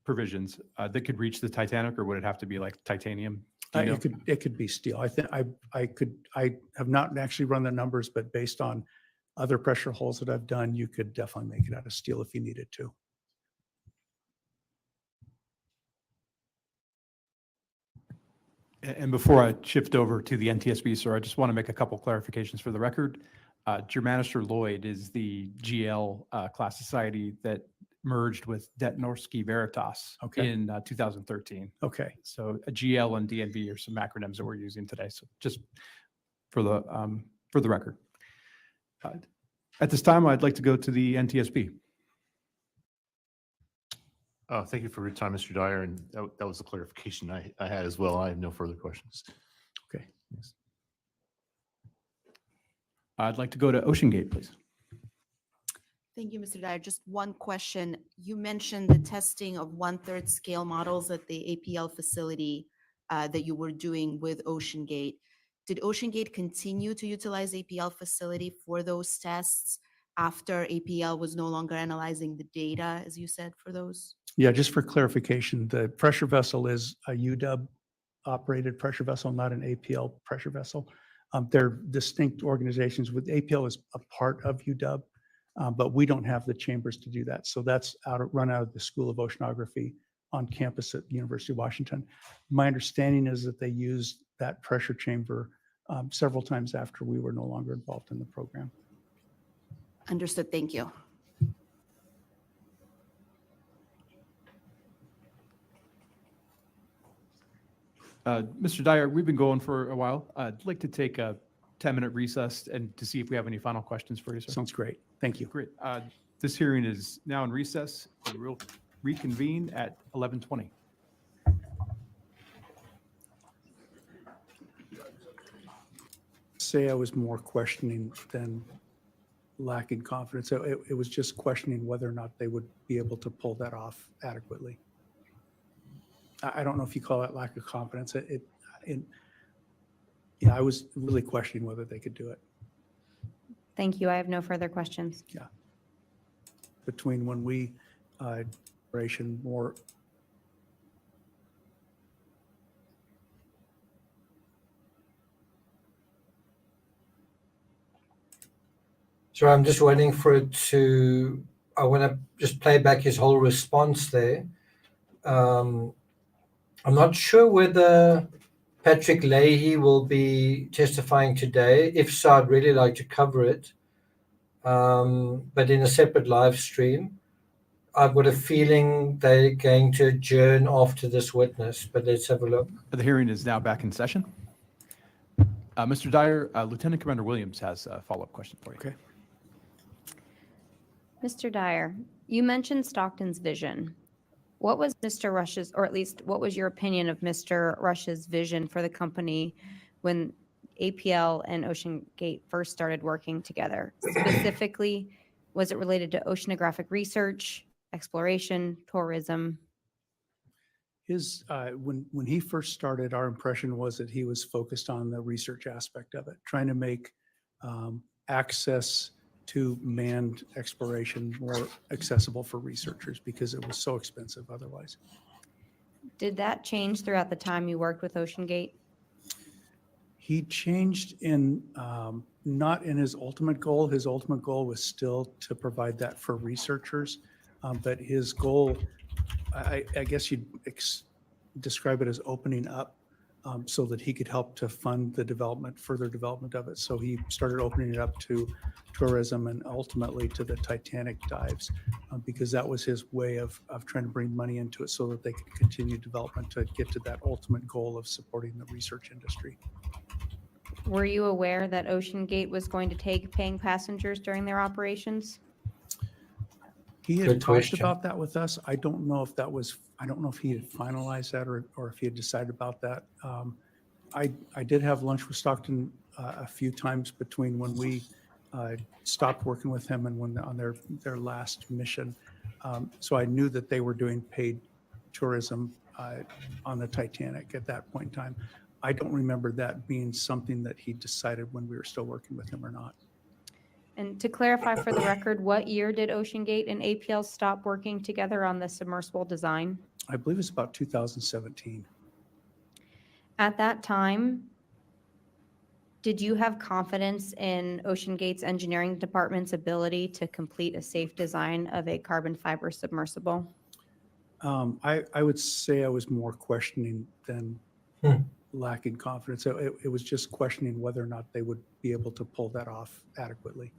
provisions that could reach the Titanic, or would it have to be like titanium? It could be steel. I think I have not actually run the numbers, but based on other pressure hulls that I've done, you could definitely make it out of steel if you needed to. And before I shift over to the NTSB, sir, I just want to make a couple clarifications for the record. Germanister Lloyd is the GL class society that merged with Detnorsky Veritas in 2013. Okay. So a GL and DNV are some acronyms that we're using today. So just for the record. At this time, I'd like to go to the NTSB. Thank you for your time, Mr. Dyer, and that was a clarification I had as well. I have no further questions. Okay. Yes. I'd like to go to OceanGate, please. Thank you, Mr. Dyer. Just one question. You mentioned the testing of 1/3 scale models at the APL facility that you were doing with OceanGate. Did OceanGate continue to utilize APL facility for those tests after APL was no longer analyzing the data, as you said, for those? Yeah, just for clarification, the pressure vessel is a UW operated pressure vessel, not an APL pressure vessel. They're distinct organizations. With APL is a part of UW, but we don't have the chambers to do that. So that's run out of the School of Oceanography on campus at the University of Washington. My understanding is that they used that pressure chamber several times after we were no longer involved in the program. Understood. Thank you. Mr. Dyer, we've been going for a while. I'd like to take a 10-minute recess and to see if we have any final questions for you, sir. Sounds great. Thank you. Great. This hearing is now in recess. We'll reconvene at 11:20. Say I was more questioning than lacking confidence. It was just questioning whether or not they would be able to pull that off adequately. I don't know if you call that lack of confidence. Yeah, I was really questioning whether they could do it Thank you. I have no further questions. between when we, operation more. So I'm just waiting for it to, I want to just play back his whole response there. I'm not sure whether Patrick Leahy will be testifying today. If so, I'd really like to cover it, but in a separate live stream. I've got a feeling they're going to adjourn after this witness, but let's have a look. The hearing is now back in session. Mr. Dyer, Lieutenant Commander Williams has a follow-up question for you. Okay. Mr. Dyer, you mentioned Stockton's vision. What was Mr. Rush's, or at least what was your opinion of Mr. Rush's vision for the company when APL and Ocean Gate first started working together? Specifically, was it related to oceanographic research, exploration, tourism? His, when he first started, our impression was that he was focused on the research aspect of it, trying to make access to manned exploration more accessible for researchers because it was so expensive otherwise. Did that change throughout the time you worked with Ocean Gate? He changed in, not in his ultimate goal. His ultimate goal was still to provide that for researchers. But his goal, I guess you'd describe it as opening up so that he could help to fund the development, further development of it. So he started opening it up to tourism and ultimately to the Titanic dives because that was his way of trying to bring money into it so that they could continue development to get to that ultimate goal of supporting the research industry. Were you aware that Ocean Gate was going to take paying passengers during their operations? He had Good talked question. about that with us. I don't know if that was, I don't know if he had finalized that or if he had decided about that. I did have lunch with Stockton a few times between when we stopped working with him and when on their last mission. So I knew that they were doing paid tourism on the Titanic at that point in time. I don't remember that being something that he decided when we were still working with him or not. And to clarify for the record, what year did Ocean Gate and APL stop working together on the submersible design? I believe it's about 2017. At that time, did you have confidence in Ocean Gate's engineering department's ability to complete a safe design of a carbon fiber submersible? I would say I was more questioning than lacking confidence. It was just questioning whether or not they would be able to pull that off adequately.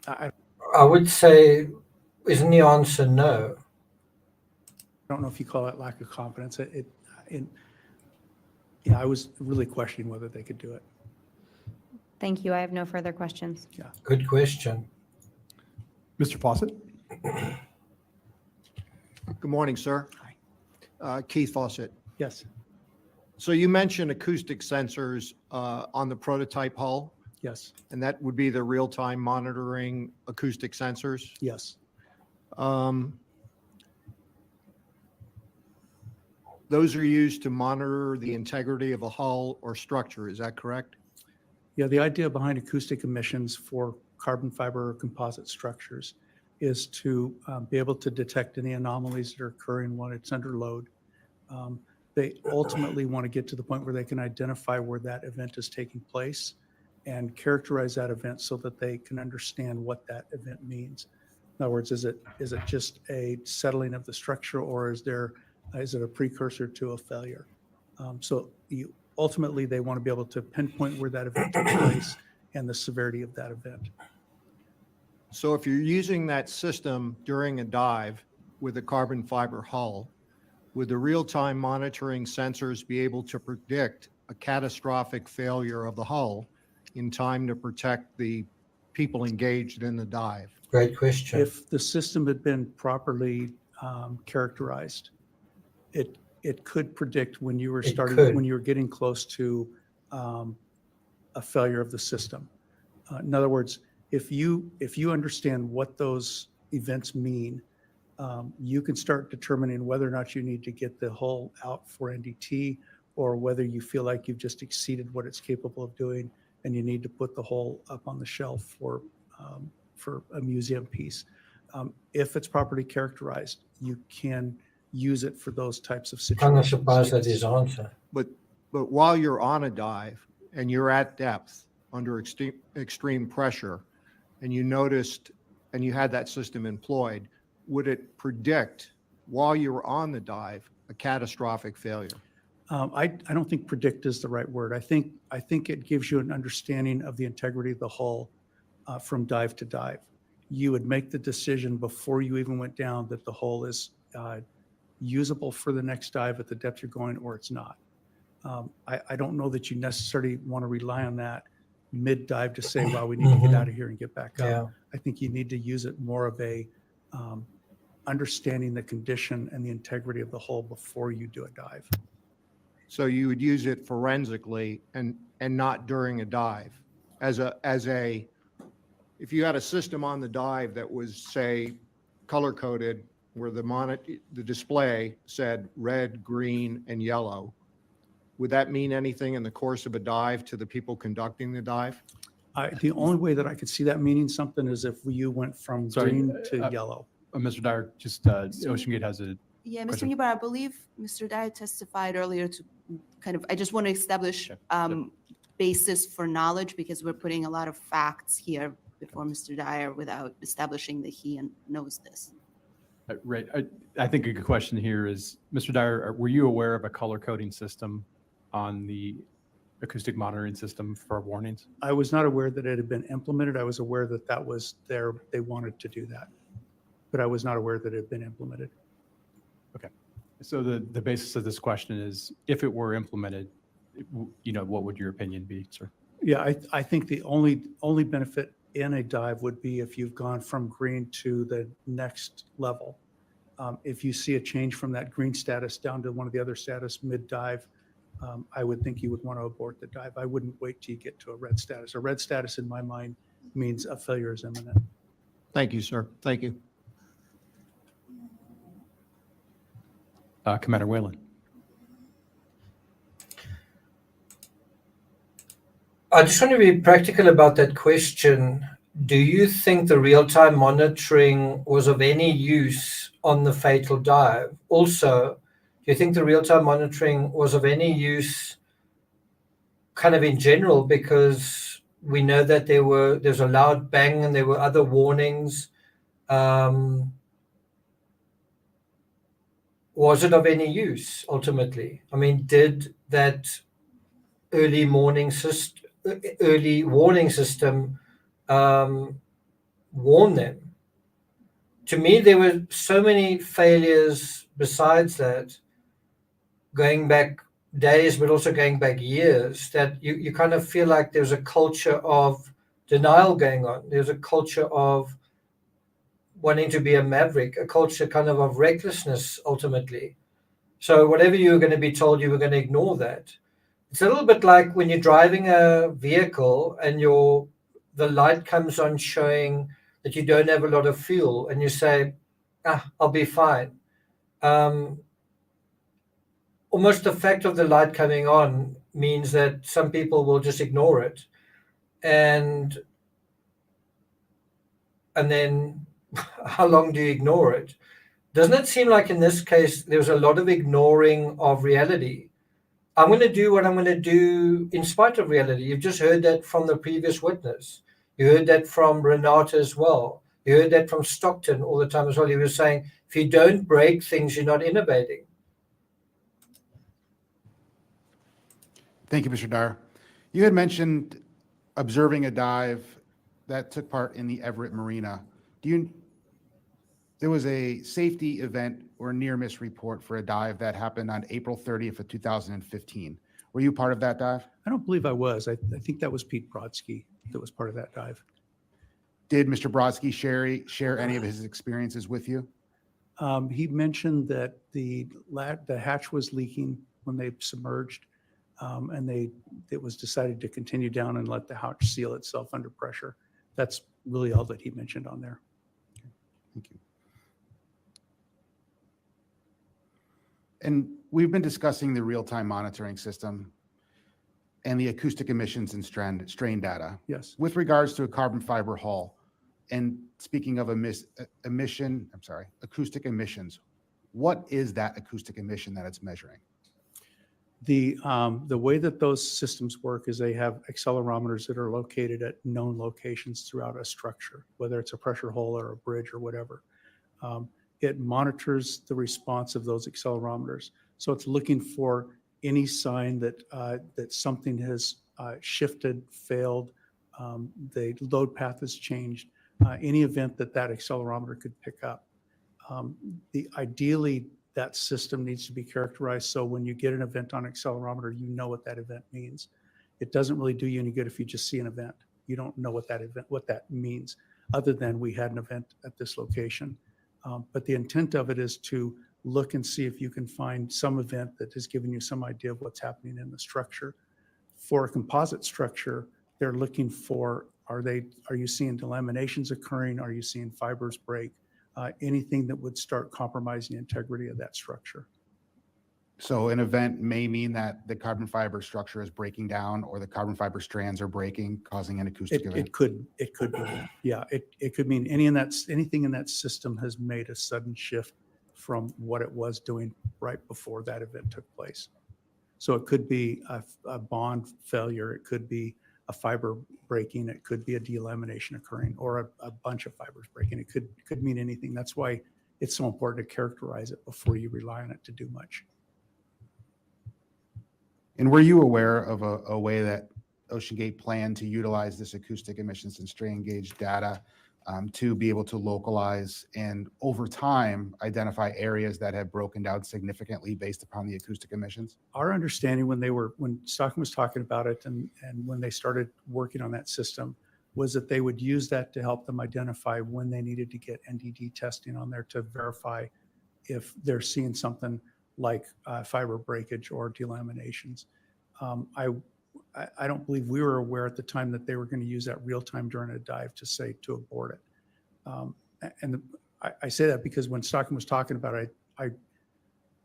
I I would say, isn't the answer no? don't know if you call that lack of confidence. Yeah, I was really questioning whether they could do it. Thank you. I have no further questions. Good question. Mr. Fawcett? Good morning, sir. Keith Fawcett. Yes, So you mentioned acoustic sensors on the prototype hull, yes, and that would be the real-time monitoring acoustic sensors. yes. Those are used to monitor the integrity of a hull or structure. Is that correct? Yeah, the idea behind acoustic emissions for carbon fiber or composite structures is to be able to detect any anomalies that are occurring when it's under load. They ultimately want to get to the point where they can identify where that event is taking place and characterize that event so that they can understand what that event means. In other words, is it just a settling of the structure, or is it a precursor to a failure? So ultimately, they want to be able to pinpoint where that event took place and the severity of that event. So if you're using that system during a dive with a carbon fiber hull, would the real-time monitoring sensors be able to predict a catastrophic failure of the hull in time to protect the people engaged in the dive? Great question. If the system had been properly characterized, it could predict when you were when you were getting close to a failure of the system. In other words, if you understand what those events mean, you can start determining whether or not you need to get the hull out for NDT, or whether you feel like you've just exceeded what it's capable of doing and you need to put the hull up on the shelf for a museum piece. If it's properly characterized, you can use it for those types of Kind of situations. surprised at Yes. his answer. But while you're on a dive and you're at depth under extreme pressure, and you noticed and you had that system employed, would it predict while you were on the dive a catastrophic failure? I don't think predict is the right word. I think it gives you an understanding of the integrity of the hull from dive to dive. You would make the decision before you even went down that the hull is usable for the next dive at the depth you're going, or it's not. I don't know that you necessarily want to rely on that mid-dive to say, well, we need to get out of here and get back up. Yeah. I think you need to use it more of a understanding the condition and the integrity of the hull before you do a dive. So you would use it forensically and not during a dive as a if you had a system on the dive that was, say, color coded where the display said red, green, and yellow, would that mean anything in the course of a dive to the people conducting the dive? The only way that I could see that meaning something is if you went from Sorry, green to yellow. Mr. Dyer, just OceanGate has a Yeah, Mr. Question. Newbar, I believe Mr. Dyer testified earlier to kind of, I just want to establish basis for knowledge, because we're putting a lot of facts here before Mr. Dyer without establishing that he knows this. right. I think a good question here is, Mr. Dyer, were you aware of a color coding system on the acoustic monitoring system for warnings? I was not aware that it had been implemented. I was aware that that was there. They wanted to do that, but I was not aware that it had been implemented. So the basis of this question is, if it were implemented, what would your opinion be, sir? Yeah, I think the only benefit in a dive would be if you've gone from green to the next level. If you see a change from that green status down to one of the other status mid-dive, I would think you would want to abort the dive. I wouldn't wait till you get to a red status. A red status in my mind means a failure is imminent. Thank you, sir. Thank you. Commander Whalen. I just want to be practical about that question. Do you think the real-time monitoring was of any use on the fatal dive? Also, do you think the real-time monitoring was of any use kind of in general? Because we know that there's a loud bang and there were other warnings. Was it of any use ultimately? I mean, did that early warning system warn them? To me, there were so many failures besides that, going back days, but also going back years, that you kind of feel like there's a culture of denial going on. There's a culture of wanting to be a maverick, a culture kind of recklessness ultimately. So whatever you were going to be told, you were going to ignore that. It's a little bit like when you're driving a vehicle and the light comes on showing that you don't have a lot of fuel, and you say, I'll be fine. Almost the fact of the light coming on means that some people will just ignore it. And then how long do you ignore it? Doesn't it seem like in this case, there was a lot of ignoring of reality? I'm going to do what I'm going to do in spite of reality. You've just heard that from the previous witness. You heard that from Renata as well. You heard that from Stockton all the time as well. He was saying, if you don't break things, you're not innovating. Thank you, Mr. Dyer. You had mentioned observing a dive that took part in the Everett Marina. There was a safety event or near miss report for a dive that happened on April 30th of 2015. Were you part of that dive? I don't believe I was. I think that was Pete Brodsky that was part of that dive. Did Mr. Brodsky share any of his experiences with you? He mentioned that the hatch was leaking when they submerged, and it was decided to continue down and let the hatch seal itself under pressure. That's really all that he mentioned on there. Thank you. And we've been discussing the real-time monitoring system and the acoustic emissions and strain data. Yes. With regards to a carbon fiber hull, and speaking of acoustic emissions, what is that acoustic emission that it's measuring? The way that those systems work is they have accelerometers that are located at known locations throughout a structure, whether it's a pressure hull or a bridge or whatever. It monitors the response of those accelerometers. So it's looking for any sign that that something has shifted, failed, the load path has changed, any event that that accelerometer could pick up. Ideally, that system needs to be characterized so when you get an event on accelerometer, you know what that event means. It doesn't really do you any good if you just see an event. You don't know what that means, other than we had an event at this location. But the intent of it is to look and see if you can find some event that has given you some idea of what's happening in the structure. For a composite structure, they're looking for, are you seeing delaminations occurring? Are you seeing fibers break? Anything that would start compromising the integrity of that structure. So an event may mean that the carbon fiber structure is breaking down, or the carbon fiber strands are breaking, causing an acoustic event. It could be that. Yeah, it could mean anything in that system has made a sudden shift from what it was doing right before that event took place. So it could be a bond failure, it could be a fiber breaking, it could be a delamination occurring, or a bunch of fibers breaking. It could mean anything. That's why it's so important to characterize it before you rely on it to do much. And were you aware of a way that OceanGate planned to utilize this acoustic emissions and strain gauge data to be able to localize and over time identify areas that have broken down significantly based upon the acoustic emissions? Our understanding when Stockton was talking about it and when they started working on that system was that they would use that to help them identify when they needed to get NDD testing on there to verify if they're seeing something like fiber breakage or delaminations. I don't believe we were aware at the time that they were going to use that real time during a dive to abort it. I say that because when Stockton was talking about it, I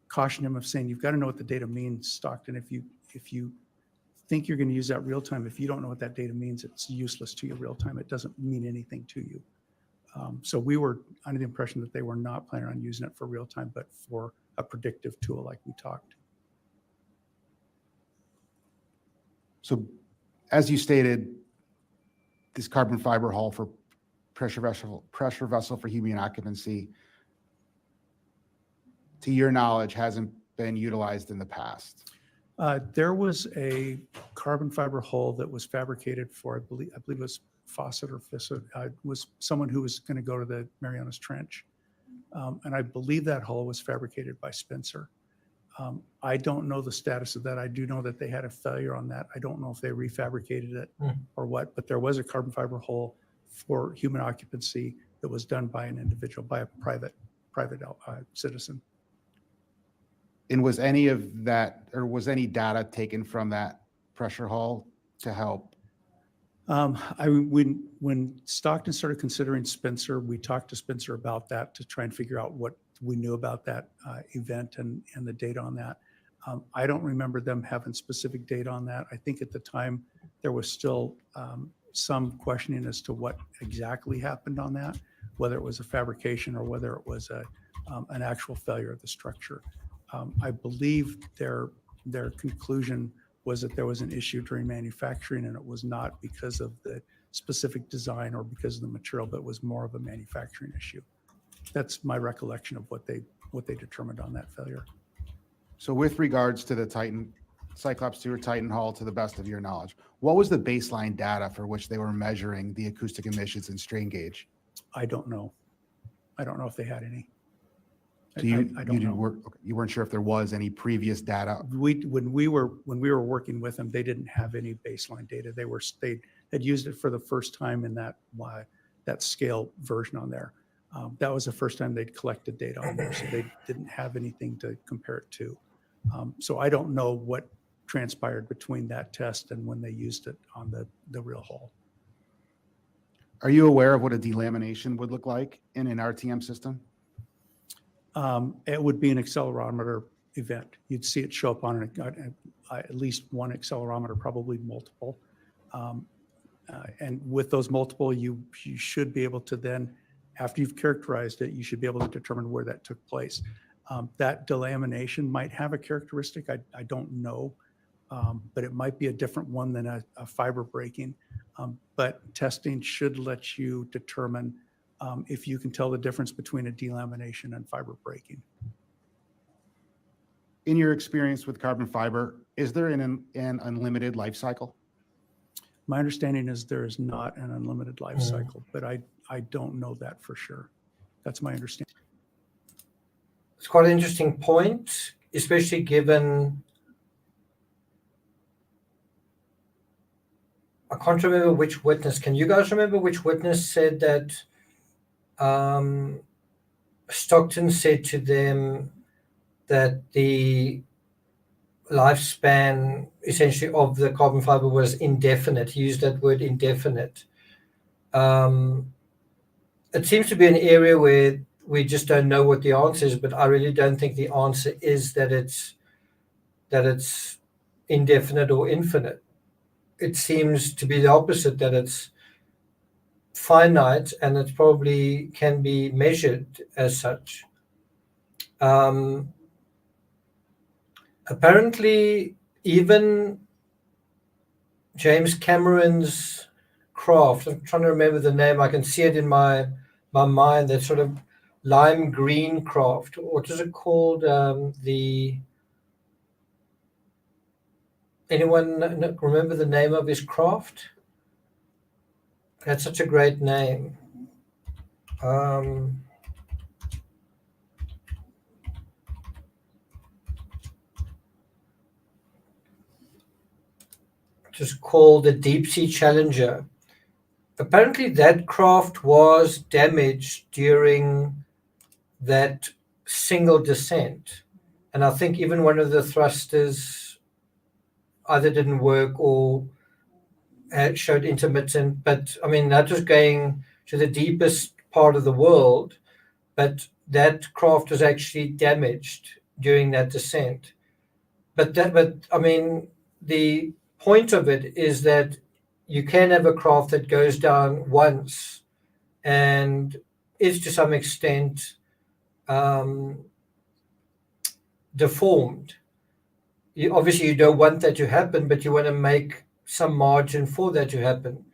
cautioned him of saying, you've got to know what the data means, Stockton. If you think you're going to use that real time, if you don't know what that data means, it's useless to you real time. It doesn't mean anything to you. So we were under the impression that they were not planning on using it for real time, but for a predictive tool like we talked. So as you stated, this carbon fiber hull for pressure vessel for human occupancy, to your knowledge, hasn't been utilized in the past. There was a carbon fiber hull that was fabricated for, I believe it was Fawcett or Fissett, was someone who was going to go to the Marianas Trench. And I believe that hull was fabricated by Spencer. I don't know the status of that. I do know that they had a failure on that. I don't know if they refabricated it or what, but there was a carbon fiber hull for human occupancy that was done by an individual, by a private citizen. And was any of that, or was any data taken from that pressure hull to help? When Stockton started considering Spencer, we talked to Spencer about that to try and figure out what we knew about that event and the data on that. I don't remember them having specific data on that. I think at the time there was still some questioning as to what exactly happened on that, whether it was a fabrication or whether it was an actual failure of the structure. I believe their conclusion was that there was an issue during manufacturing, and it was not because of the specific design or because of the material, but was more of a manufacturing issue. That's my recollection of what they determined on that failure. So with regards to the Cyclops 2 or Titan hull, to the best of your knowledge, what was the baseline data for which they were measuring the acoustic emissions and strain gauge? I don't know. I don't know if they had any. So you weren't sure if there was any previous data? When we were working with them, they didn't have any baseline data. They had used it for the first time in that scale version on there. That was the first time they'd collected data on there, so they didn't have anything to compare it to. So I don't know what transpired between that test and when they used it on the real hull. Are you aware of what a delamination would look like in an RTM system? It would be an accelerometer event. You'd see it show up on at least one accelerometer, probably multiple. And with those multiple, you should be able to then, after you've characterized it, you should be able to determine where that took place. That delamination might have a characteristic, I don't know, but it might be a different one than a fiber breaking. But testing should let you determine if you can tell the difference between a delamination and fiber breaking. In your experience with carbon fiber, is there an unlimited life cycle? My understanding is there is not an unlimited life cycle, but I don't know that for sure. That's my understanding. It's quite an interesting point, especially given I can't remember which witness. Can you guys remember which witness said that Stockton said to them that the lifespan essentially of the carbon fiber was indefinite? He used that word indefinite. It seems to be an area where we just don't know what the answer is, but I really don't think the answer is that it's indefinite or infinite. It seems to be the opposite, that it's finite and it probably can be measured as such. Apparently, even James Cameron's craft, I'm trying to remember the name, I can see it in my mind, that sort of lime green craft. What is it called? Anyone remember the name of his craft? That's such a great name. Just called the Deep Sea Challenger. Apparently that craft was damaged during that single descent. And I think even one of the thrusters either didn't work or showed intermittent. But I mean, that was going to the deepest part of the world, but that craft was actually damaged during that descent. But I mean, the point of it is that you can have a craft that goes down once and is to some extent deformed. Obviously, you don't want that to happen, but you want to make some margin for that to happen.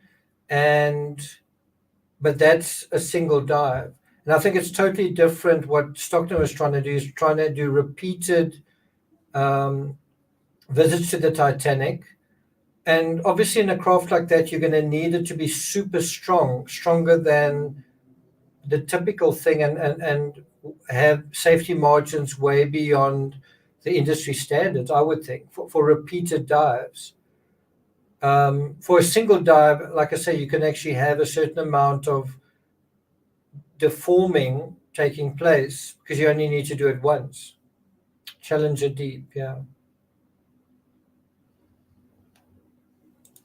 But that's a single dive. And I think it's totally different. What Stockton was trying to do is trying to do repeated visits to the Titanic. And obviously in a craft like that, you're going to need it to be super strong, stronger than the typical thing, and have safety margins way beyond the industry standards, I would think, for repeated dives. For a single dive, like I say, you can actually have a certain amount of deforming taking place because you only need to do it once. Challenger Deep, yeah.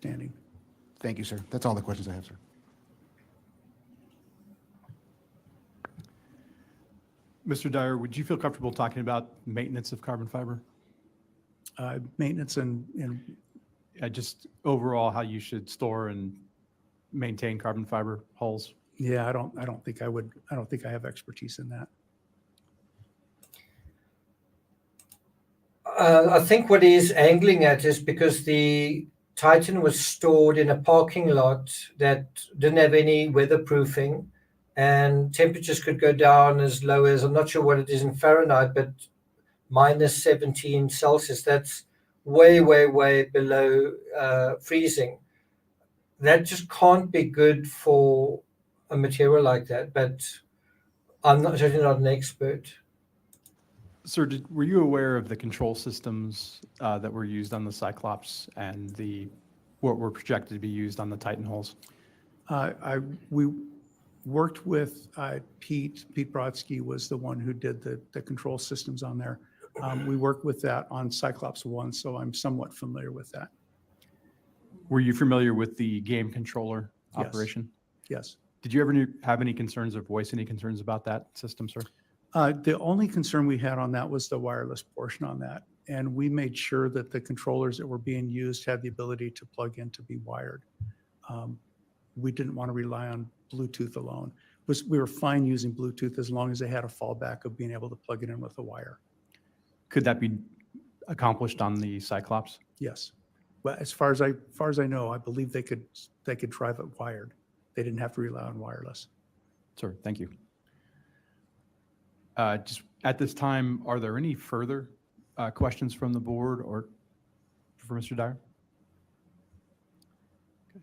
Standing. Thank you, sir. That's all the questions I have, sir. Mr. Dyer, would you feel comfortable talking about maintenance of carbon fiber? Maintenance and Just overall how you should store and maintain carbon fiber hulls? yeah, I don't think I would. I don't think I have expertise in that. I think what he's angling at is because the Titan was stored in a parking lot that didn't have any weatherproofing, and temperatures could go down as low as, I'm not sure what it is in Fahrenheit, but minus 17 Celsius. That's way, way, way below freezing. That just can't be good for a material like that, but I'm certainly not an expert. Sir, were you aware of the control systems that were used on the Cyclops and what were projected to be used on the Titan hulls? We worked with Pete. Pete Brodsky was the one who did the control systems on there. We worked with that on Cyclops 1, so I'm somewhat familiar with that. Were you familiar with the game controller Yes. operation? Yes. Did you ever have any concerns or voice any concerns about that system, sir? The only concern we had on that was the wireless portion on that. And we made sure that the controllers that were being used had the ability to plug in to be wired. We didn't want to rely on Bluetooth alone. We were fine using Bluetooth as long as they had a fallback of being able to plug it in with a wire. Could that be accomplished on the Cyclops? Yes. But as far as I know, I believe they could drive it wired. They didn't have to rely on wireless. Sir, thank you. Just at this time, are there any further questions from the board or for Mr. Dyer? Okay.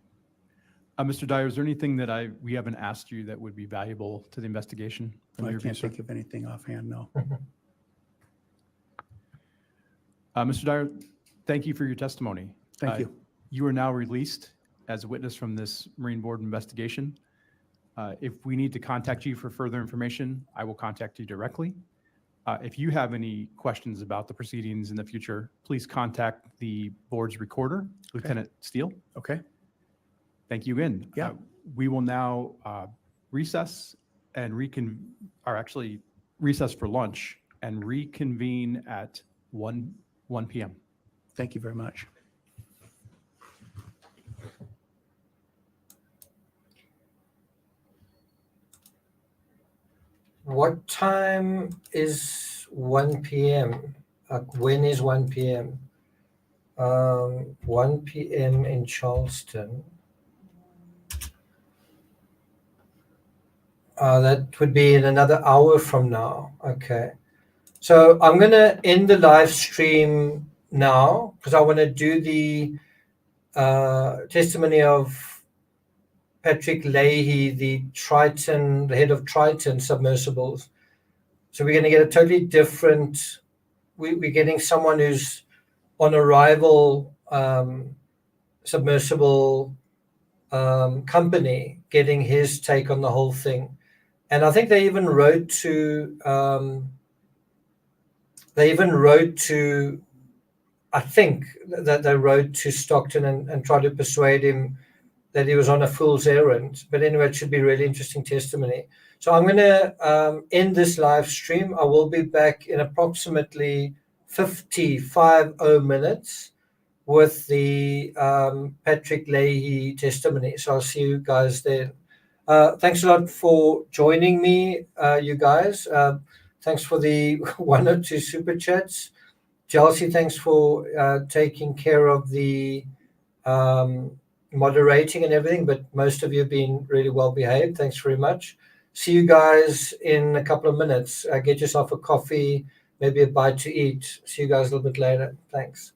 Mr. Dyer, is there anything that we haven't asked you that would be valuable to the investigation? I can't think of anything offhand, no. Mr. Dyer, thank you for your testimony. Thank you. You are now released as a witness from this Marine Board investigation. If we need to contact you for further information, I will contact you directly. If you have any questions about the proceedings in the future, please contact the board's recorder, Lieutenant Steele. Okay. Thank you again. Yeah. We will now recess and recess for lunch and reconvene at 1 p.m. Thank you very much. What time is 1 p.m.? When is 1 p.m.? 1 p.m. in Charleston. That would be in another hour from now. Okay. So I'm going to end the live stream now because I want to do the testimony of Patrick Leahy, the head of Triton submersibles. So we're going to get a totally different, we're getting someone who's on a rival submersible company, getting his take on the whole thing. And I think they even wrote to, I think that they wrote to Stockton and tried to persuade him that he was on a fool's errand. But anyway, it should be really interesting testimony. So I'm going to end this live stream. I will be back in approximately 50 minutes with the Patrick Leahy testimony. So I'll see you guys then. Thanks a lot for joining me, you guys. Thanks for the 1 or 2 super chats. Chelsea, thanks for taking care of the moderating and everything, but most of you have been really well behaved. Thanks very much. See you guys in a couple of minutes. Get yourself a coffee, maybe a bite to eat. See you guys a little bit later. Thanks.